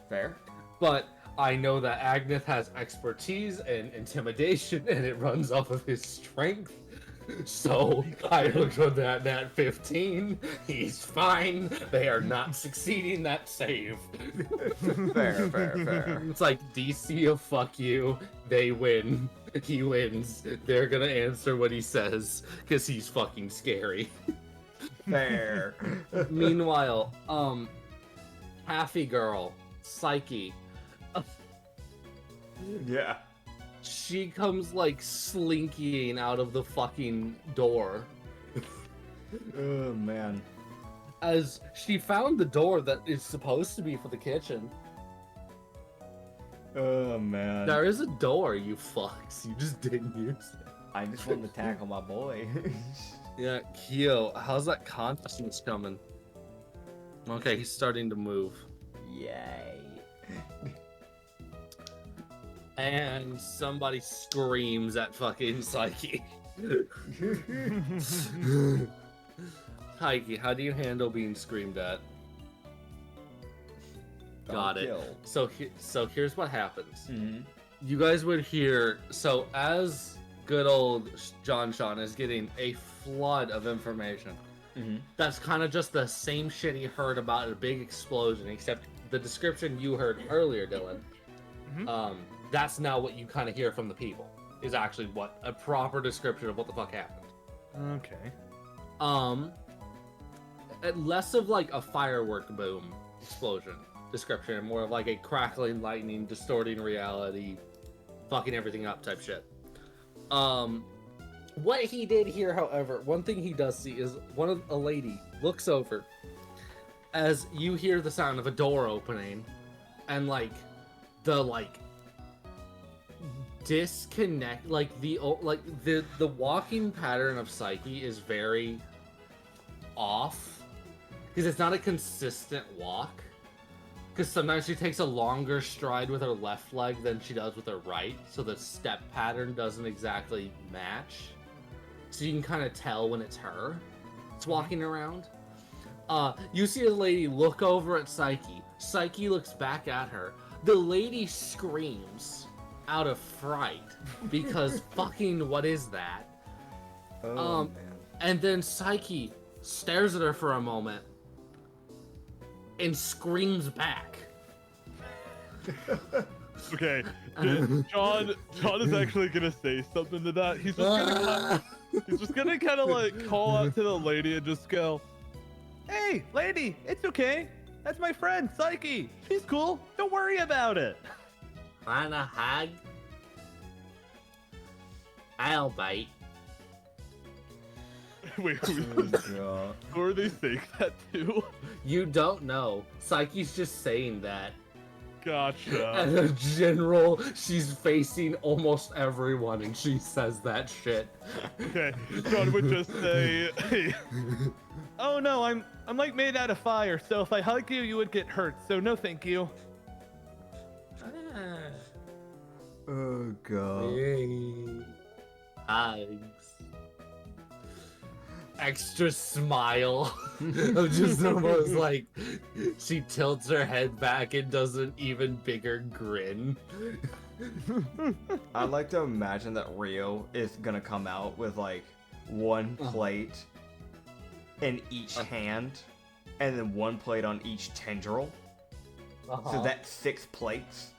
Fair. But I know that Agneth has expertise in intimidation and it runs off of his strength. So I looked at that 15. He's fine. They are not succeeding that save. Fair. It's like DC of fuck you. They win. He wins. They're gonna answer what he says because he's fucking scary. Fair. Meanwhile, Happy Girl, Psyche, Yeah. she comes like slinking out of the fucking door Oh man. as she found the door that is supposed to be for the kitchen. Oh man. There is a door, you fucks. You just didn't use it. I just wanted to tackle my boy. Yeah, Kyo, how's that consciousness coming? Okay, he's starting to move. Yay. And somebody screams at fucking Psyche. Psyche, how do you handle being screamed at? Got it. Kill. So here's what happens. Mhm. You guys would hear, so as good old John Sean is getting a flood of information, Mhm. that's kind of just the same shit he heard about a big explosion, except the description you heard earlier, Dylan, Mhm. that's now what you kind of hear from the people. Is actually what a proper description of what the fuck happened. Okay. Less of like a firework boom explosion description, and more of like a crackling lightning, distorting reality, fucking everything up type shit. What he did here, however, one thing he does see is a lady looks over as you hear the sound of a door opening, and the disconnect, the walking pattern of Psyche is very off because it's not a consistent walk. Because sometimes she takes a longer stride with her left leg than she does with her right, so the step pattern doesn't exactly match. So you can kind of tell when it's her that's walking around. You see a lady look over at Psyche. Psyche looks back at her. The lady screams out of fright because fucking what is that? Oh, man. And then Psyche stares at her for a moment and screams back. Okay, John is actually gonna say something to that. He's just gonna kind of like call out to the lady and just go, "Hey, lady, it's okay. That's my friend Psyche. She's cool. Don't worry about it." Want a hug? I'll bite. Wait, Oh, God. who are they saying that to? You don't know. Psyche's just saying that. Gotcha. As a general, she's facing almost everyone and she says that shit. Okay, John would just say, "Hey, oh no, I'm like made out of fire, so if I hug you, you would get hurt. So no, thank you." Oh, God. Yay. Hugs. Extra smile. Of just almost like she tilts her head back and does an even bigger grin. I'd like to imagine that Rio is gonna come out with like one plate in each hand, and then one plate on each tendril. So that's 6 plates.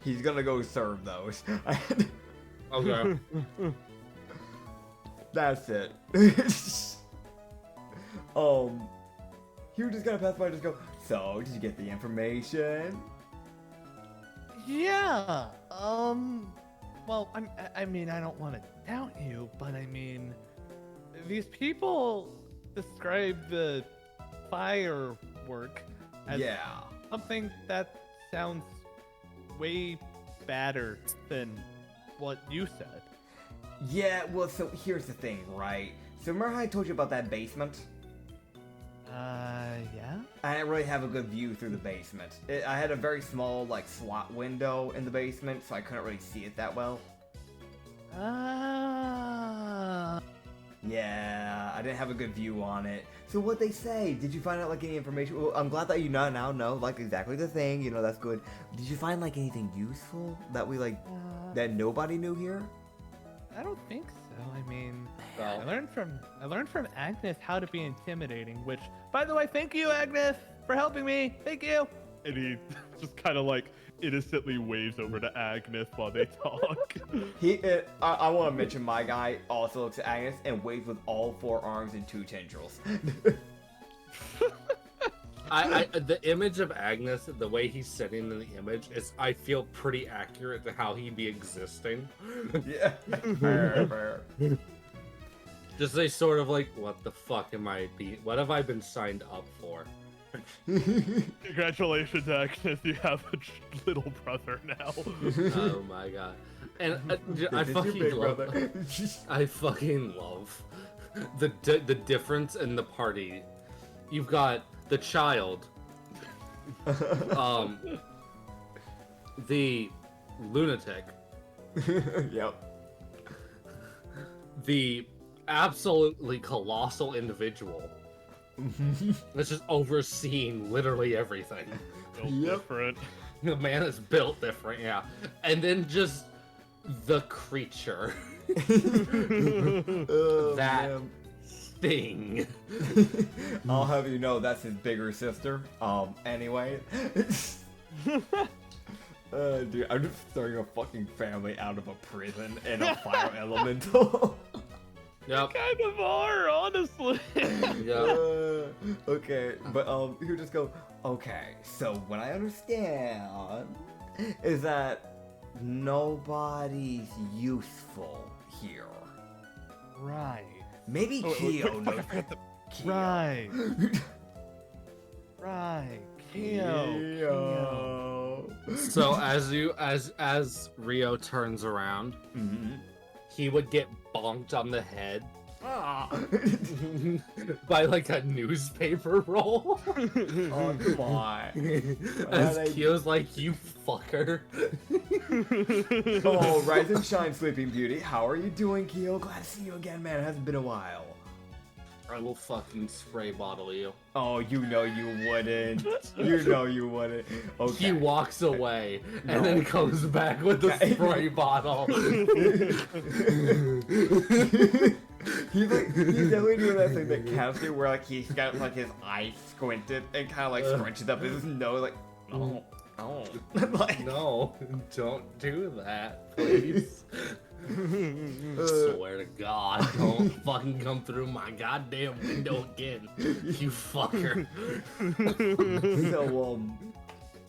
He's gonna go serve those. Okay. That's it. He was just gonna pass by and just go, "So, did you get the information?" Yeah. Well, I mean, I don't want to doubt you, but I mean, these people describe the firework as Yeah. something that sounds way badder than what you said. Yeah, well, so here's the thing, right? So remember how I told you about that basement? Yeah? I didn't really have a good view through the basement. I had a very small, like, slot window in the basement, so I couldn't really see it that well. Yeah, I didn't have a good view on it. So what'd they say? Did you find out, like, any information? Well, I'm glad that you now know, like, exactly the thing. You know, that's good. Did you find, like, anything useful that we, like, that nobody knew here? I don't think so. I mean, Well. I learned from Agnes how to be intimidating, which, by the way, thank you, Agnes, for helping me. Thank you. And he just kind of like innocently waves over to Agnes while they talk. I want to mention my guy also looks at Agnes and waves with all 4 arms and 2 tendrils. The image of Agnes, the way he's sitting in the image, is I feel pretty accurate to how he'd be existing. Yeah. Fair. Just a sort of like, what the fuck what have I been signed up for? Congratulations, Agnes. You have a little brother now. Oh my god. And I This is your fucking big love brother. I fucking love the difference in the party. You've got the child, the lunatic, Yep. the absolutely colossal individual that's just overseeing literally everything. Built different. The man is built different, yeah. And then just the creature Oh, that man. thing. I'll have you know that's his bigger sister. Anyway. Dude, I'm just throwing a fucking family out of a prison in a fire elemental. Yep. Kind of are, honestly. Yeah. Okay, but he'll just go, okay, so what I understand is that nobody's useful here. Right. Maybe Oh, Keo fuck, I knows. forgot the- Keo. Right. Right. Keo. So as Rio turns around, Mhm. he would get bonked on the head Ah. by like a newspaper roll. Oh, come on. As Alright. Kyo's like, you fucker. Oh, rise and shine, Sleeping Beauty. How are you doing, Keo? Glad to see you again, man. It hasn't been a while. I will fucking spray bottle you. Oh, you know you wouldn't. You know you wouldn't. Okay. He walks away No. and then comes back with the Okay. spray bottle. He's definitely doing that thing that Cass did where like he's got like his eyes squinted and kind of like scrunches up his nose like, no, no. Like, No, don't do that, please. Swear to God, don't fucking come through my goddamn window again, you fucker. So,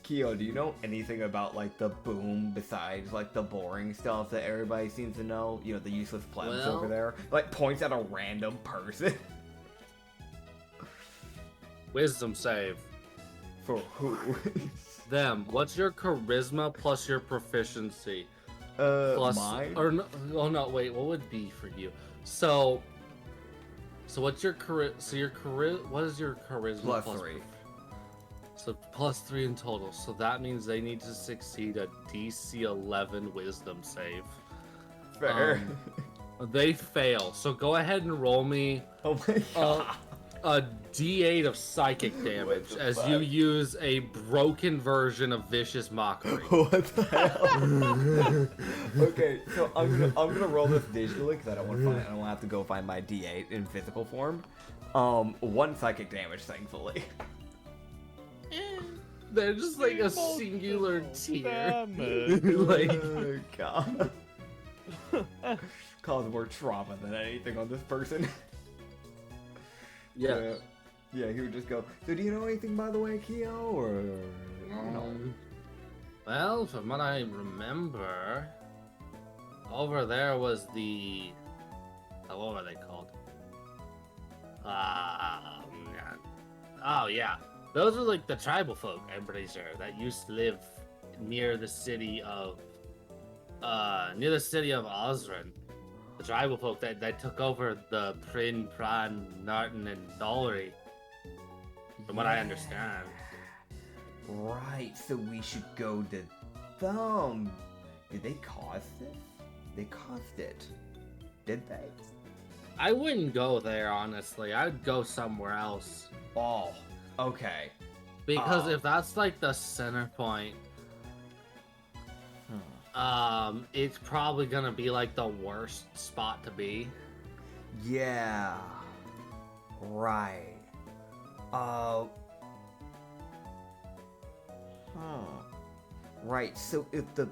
Keo, do you know anything about like the boom besides like the boring stuff that everybody seems to know? You know, the useless plebs Well- over there? Like points at a random person. Wisdom save. For who? Them. What's your charisma plus your proficiency? Plus, Mine? or no, oh no, wait, what would be for you? So what's your what is your charisma Plus 3. So plus 3 in total. So that means they need to succeed a DC 11 wisdom save. Fair. They fail. So go ahead and roll me Oh my god. a D8 of psychic damage the as fuck? you use a broken version of vicious mockery. What the hell? Okay, so I'm gonna roll this digitally because I don't want to have to go find my D8 in physical form. 1 psychic damage, thankfully. They're just like a Multiple singular tear. damage. Like, Oh god. Cause more trauma than anything on this person. yeah. Yeah, he would just go, so do you know anything by the way, Keo, or no? Well, from what I remember, over there was the. What were they called? Oh yeah, those were like the tribal folk. I'm pretty sure that used to live near the city of Osran. The tribal folk that took over the Prin, Pran, Narton, and Dollery. From what I understand. Right, so we should go to them. Did they cause this? They caused it. Did they? I wouldn't go there, honestly. I'd go somewhere else. Oh, okay. Because if that's like the center point, it's probably gonna be like the worst spot to be. Yeah. Right. Right, so if the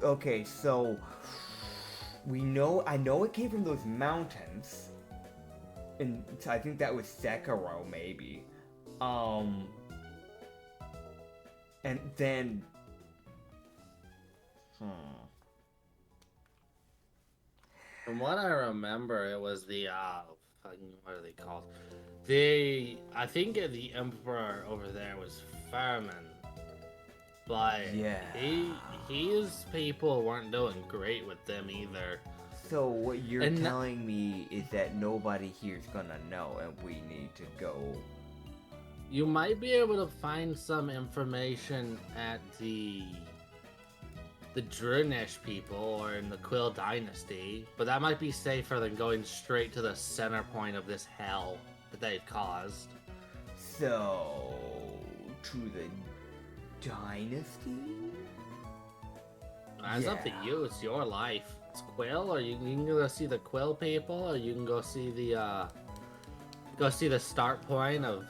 okay, so I know it came from those mountains. And I think that was Sekiro, maybe. And then From what I remember, it was the what are they called? I think the emperor over there was Furman, but Yeah. his people weren't doing great with them either. So what you're And- telling me is that nobody here's gonna know, and we need to go. You might be able to find some information at the Drunesh people or in the Quill Dynasty, but that might be safer than going straight to the center point of this hell that they've caused. So to the dynasty. It's up to Yeah. you. It's your life. It's Quill, or you can go see the Quill people, or you can go see the go see the start point of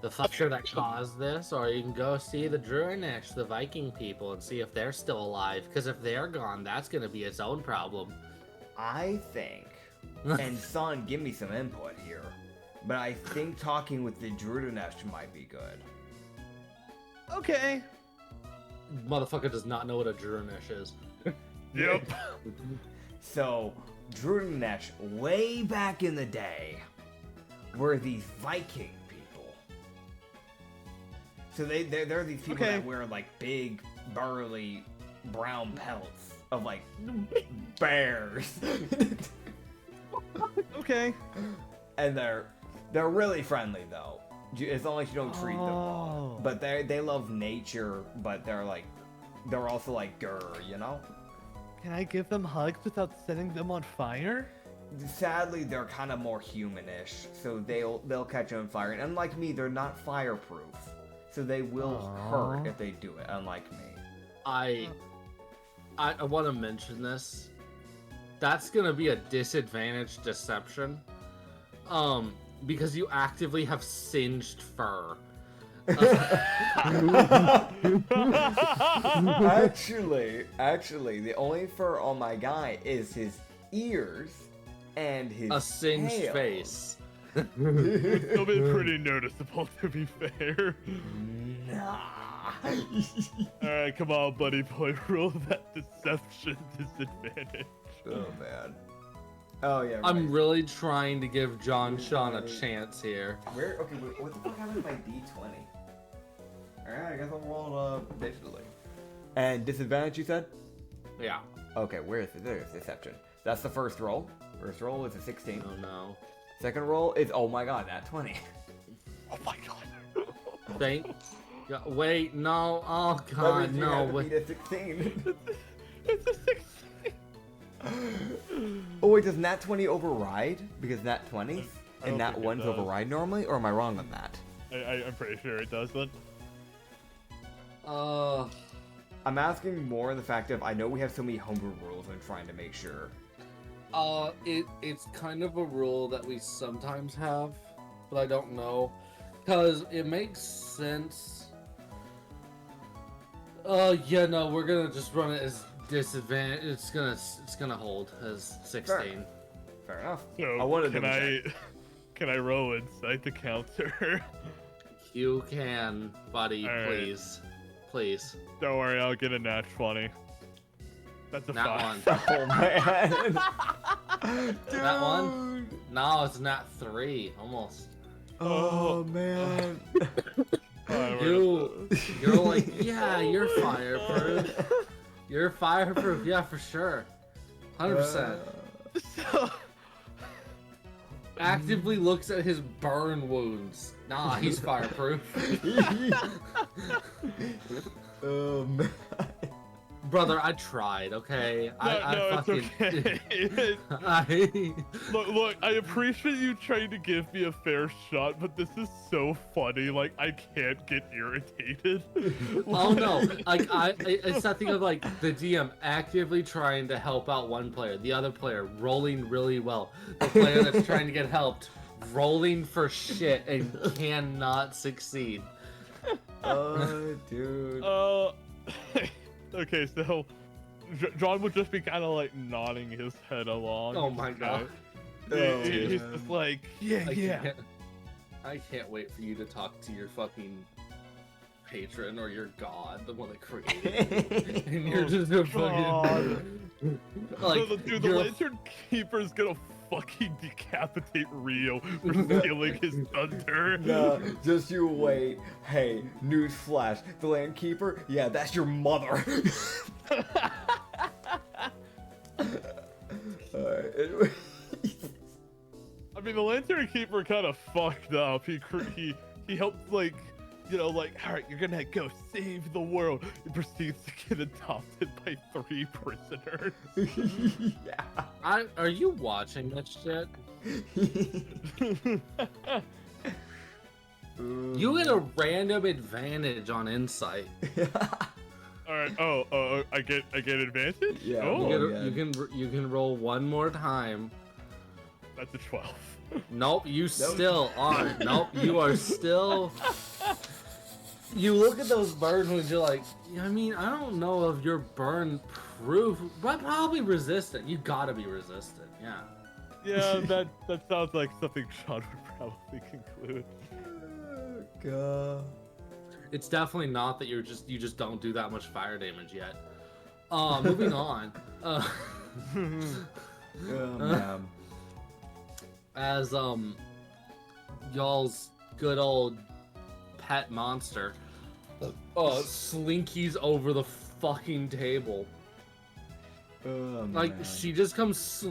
the fucker that caused this, or you can go see the Druinish, the Viking people, and see if they're still alive. Because if they're gone, that's gonna be its own problem. I think, and son, give me some input here, but I think talking with the Druinish might be good. Okay. Motherfucker does not know what a Druinish is. Yep. So, Druinish, way back in the day, were these Viking people. So they're these people Okay. that wear like big, burly, brown pelts of like bears. Okay. And they're really friendly though. As long as you don't treat them Oh. wrong. But they love nature, but they're also like grr, you know? Can I give them hugs without setting them on fire? Sadly, they're kind of more humanish, so they'll catch on fire. And unlike me, they're not fireproof, so they will Aw. hurt if they do it. Unlike me. I want to mention this. That's gonna be a disadvantage deception, because you actively have singed fur. Actually, the only fur on my guy is his ears and his A singed tail. face. It's still been pretty noticeable, to be fair. Nah. Alright, come on, buddy boy. Roll that deception disadvantage. Oh man. Oh yeah. Right. I'm really trying to give John Sean a chance here. Where? Okay. Wait, what the fuck happened to my D20? Alright, I guess I'll roll digitally. And disadvantage, you said? Yeah. Okay, where is it? There's deception. That's the first roll. First roll is a 16. Oh no. Second roll is, oh my god, nat 20. Oh my god. Thank. Yeah, wait, no. Oh That god, means you no. have to Wait. beat a 16. It's a 16. Oh wait, does nat 20 override? Because nat 20s I and don't nat think it 1s does. override normally? Or am I wrong on that? I'm pretty sure it does, then. I'm asking more the fact of, I know we have so many homebrew rules, I'm trying to make sure. It's kind of a rule that we sometimes have, but I don't know, cause it makes sense. Yeah, no, we're gonna just run it as disadvantage. It's gonna hold as 16. Fair enough. So, I wanted to can I roll inside the counter? You can, buddy, All right. please, please. Don't worry, I'll get a nat 20. That's a Nat 5. 1. Oh man. Nat 1? No, it's nat 3, almost. Oh man. You're like, yeah, you're fireproof. You're fireproof, yeah, for sure. 100%. So, Actively looks at his burn wounds. Nah, he's fireproof. Man. Brother, I tried, okay? I it's okay. Look, I appreciate you trying to give me a fair shot, but this is so funny. Like, I can't get irritated. Oh no, like it's that thing of like the DM actively trying to help out one player, the other player rolling really well, the player that's trying to get helped rolling for shit and cannot succeed. Oh, dude. Okay, so John would just be kind of like nodding his head along. Oh my god. He's just like, yeah. I can't wait for you to talk to your fucking patron or your god, the one that created you. And you're just a fucking like Dude, the Lantern Keeper's gonna fucking decapitate Rio for stealing his thunder. No, just you wait. Hey, newsflash. The Land Keeper? Yeah, that's your mother. Alright. I mean, the Lantern Keeper kind of fucked up. He helped, like, you know, like, all right, you're gonna go save the world. He proceeds to get adopted by 3 prisoners. Yeah. Are you watching that shit? You get a random advantage on insight. All right. Oh, I get advantage. Yeah. Oh. You can roll one more time That's a 12. Nope, you still aren't. Nope, you are still. You look at those burns and you're like, I mean, I don't know if you're burn proof, but probably resistant. You gotta be resistant, yeah. Yeah, that sounds like something Sean would probably conclude. God. It's definitely not that you just don't do that much fire damage yet. Moving on. Oh, man. As y'all's good old pet monster slinkies over the fucking table. Oh, Like man. she just comes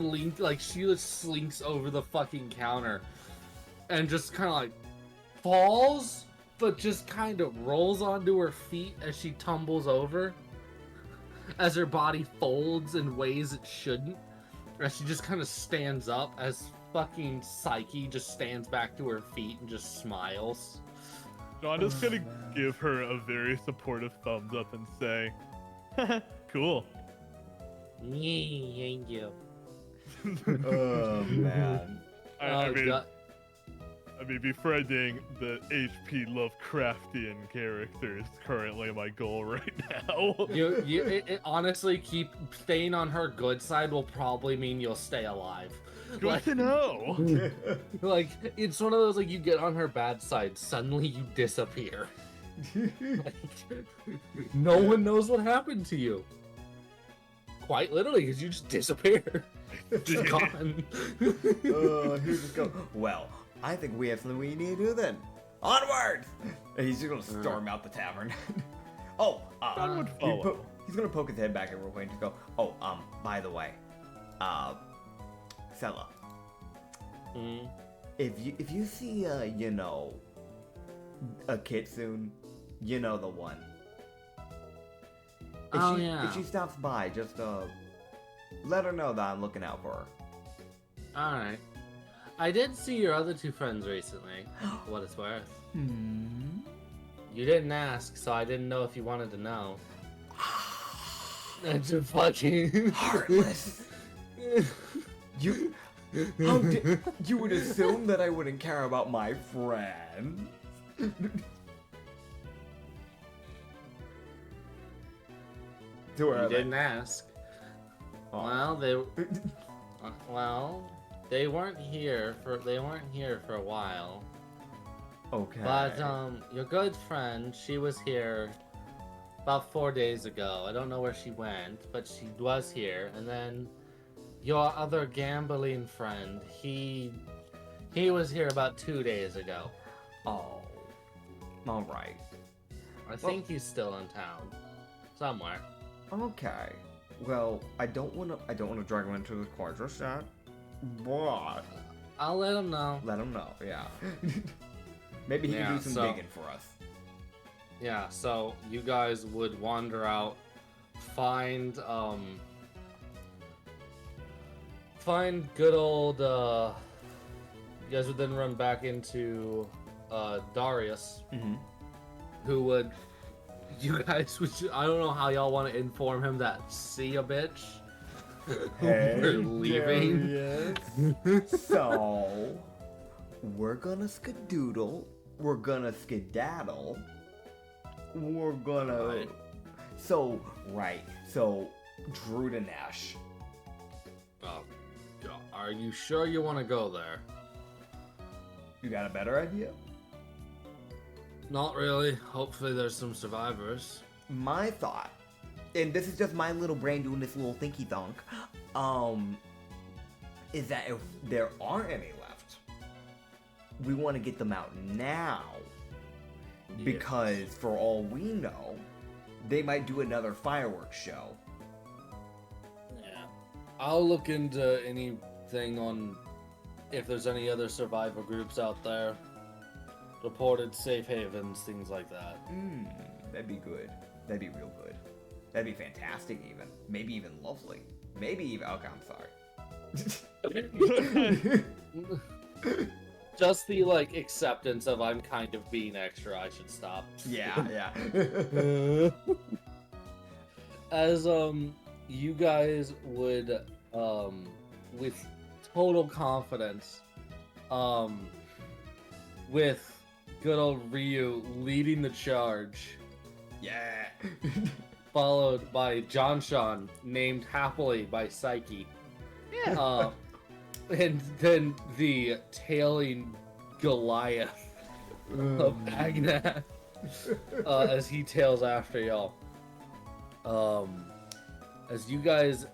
she just slinks over the fucking counter and just kind of like falls, but just kind of rolls onto her feet as she tumbles over, as her body folds in ways it shouldn't, as she just kind of stands up as fucking Psyche just stands back to her feet and just smiles. Sean is gonna give her a very supportive thumbs up and say, cool. Thank you. Oh, man. I mean, befriending the HP Lovecraftian character is currently my goal right now. It honestly, keep staying on her good side will probably mean you'll stay alive. Good to know. Like, it's one of those, like, you get on her bad side, suddenly you disappear. Like, no one knows what happened to you. Quite literally, because you just disappear. Just gone. Here we go. Well, I think we have something we need to do then. Onward! And he's just gonna storm out the tavern. That would follow. He's gonna poke his head back at Rowan and just go, by the way, Sella, if you see, a kid soon, you know the one. If she stops by, just, let her know that I'm looking out for her. Alright. I did see your other two friends recently, for what it's worth. You didn't ask, so I didn't know if you wanted to know. That's a fucking... Heartless! You would assume that I wouldn't care about my friend. You didn't ask. Well, they weren't here for a while. Okay. But your good friend, she was here about 4 days ago. I don't know where she went, but she was here. And then your other gambling friend, he was here about 2 days ago. Oh. All right. I think he's still in town, somewhere. Okay. Well, I don't wanna drag him into the quadra shot, but I'll let him know. let him know. Yeah. Maybe he can do some digging for us. Yeah, so you guys would wander out, find good old, you guys would then run back into, Darius, who would, you guys would, I don't know how y'all want to inform him that, see a bitch? Hey, we're leaving. So, we're gonna skedoodle, we're gonna skedaddle, we're gonna... Right. So, Drudenash. Oh, God. Are you sure you want to go there? You got a better idea? Not really. Hopefully there's some survivors. My thought, and this is just my little brain doing this little thinky thunk, is that if there aren't any left, we want to get them out now. Because for all we know, they might do another fireworks show. Yeah. I'll look into anything on if there's any other survivor groups out there. Reported safe havens, things like that. That'd be good. That'd be real good. That'd be fantastic even. Maybe even lovely. Maybe even... Okay, I'm sorry. Just the, acceptance of I'm kind of being extra, I should stop. Yeah. As, you guys would, with total confidence, with good old Ryu leading the charge, Yeah. followed by Johnshawn, named happily by Psyche. Yeah. And then the tailing Goliath of Agnath, as he tails after y'all. As you guys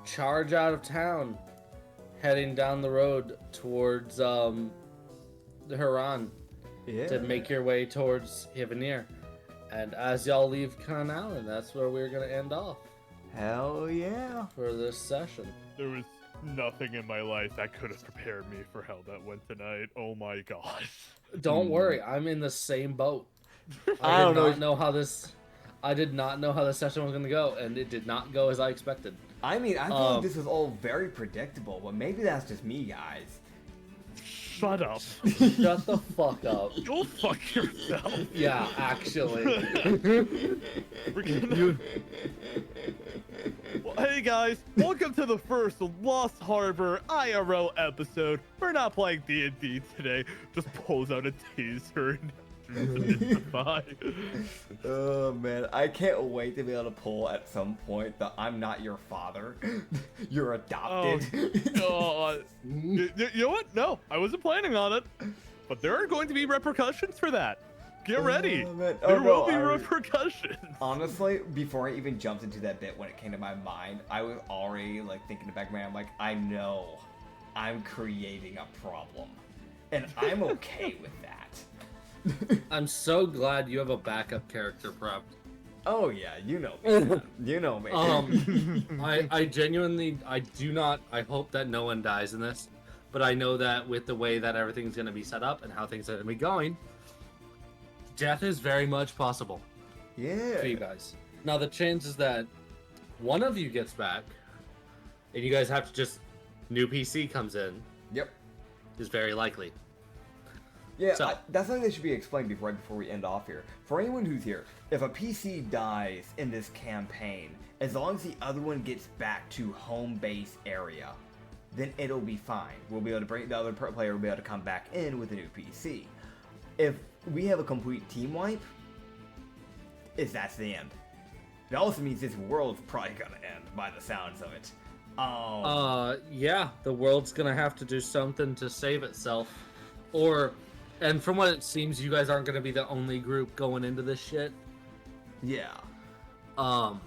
charge out of town, heading down the road towards the Haran Yeah. to make your way towards Hivanir. And as y'all leave Khan Island, that's where we're gonna end off Hell yeah. for this session. There was nothing in my life that could have prepared me for how that went tonight. Oh my god. Don't worry, I'm in the same boat. I don't know. I did not know how the session was gonna go, and it did not go as I expected. I mean, I feel like this was all very predictable, but maybe that's just me, guys. Shut up. Shut the fuck up. Go fuck yourself. Yeah, actually. We're gonna... Well, hey guys, welcome to the first Lost Harbor IRL episode. We're not playing D&D today. Just pulls out a taser and Nitsify. Oh man, I can't wait to be able to pull at some point that I'm not your father. You're adopted. Oh, God. You know what? No, I wasn't planning on it. But there are going to be repercussions for that. Get ready. Man. There will be repercussions. Honestly, before I even jumped into that bit, when it came to my mind, I was already like thinking in the back of my mind, I'm like, I know I'm creating a problem. And I'm okay with that. I'm so glad you have a backup character prepped. Oh yeah, you know me. Man. You know me. I genuinely, I hope that no one dies in this, but I know that with the way that everything's going to be set up and how things are going to be going, death is very much possible Yeah. for you guys. Now the chances that one of you gets back, and you guys have to just, new PC comes in, Yep. is very likely. Yeah, So- that's something that should be explained right before we end off here. For anyone who's here, if a PC dies in this campaign, as long as the other one gets back to home base area, then it'll be fine. We'll be able to bring the other player will be able to come back in with a new PC. If we have a complete team wipe, that's the end. It also means this world's probably gonna end by the sounds of it. Yeah, the world's gonna have to do something to save itself. And from what it seems, you guys aren't gonna be the only group going into this shit. Yeah. So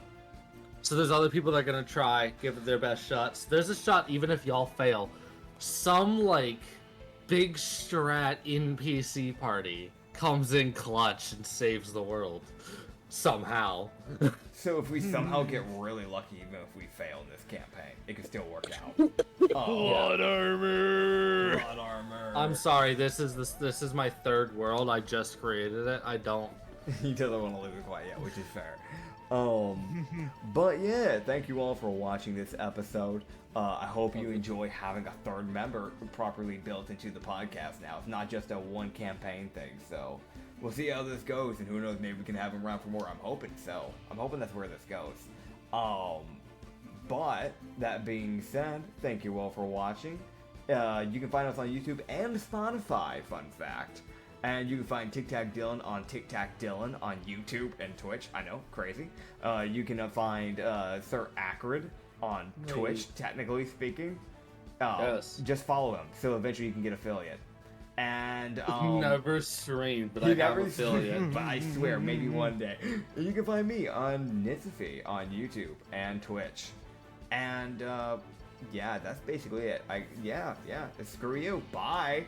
there's other people that are gonna try, give it their best shots. There's a shot, even if y'all fail, some, like, big strat NPC party comes in clutch and saves the world. Somehow. So if we somehow get really lucky, even if we fail in this campaign, it could still work out. Blood armor. Blood armor. I'm sorry, this is my third world. I just created it. I don't. He doesn't want to lose it quite yet, which is fair. But yeah, thank you all for watching this episode. I hope you enjoy having a third member properly built into the podcast now. It's not just a one campaign thing, so we'll see how this goes, and who knows, maybe we can have him around for more. I'm hoping so. I'm hoping that's where this goes. But that being said, thank you all for watching. You can find us on YouTube and Spotify, fun fact. And you can find Tic Tac Dylan on Tic Tac Dylan on YouTube and Twitch. I know, crazy. You can find Sir Acrid on Twitch, technically speaking. Yes. Just follow him, so eventually you can get affiliate. And He never streamed, but he I have never affiliate. but I swear, maybe one day. You can find me on Nitsify on YouTube and Twitch. And yeah, that's basically it. Yeah, screw you. Bye.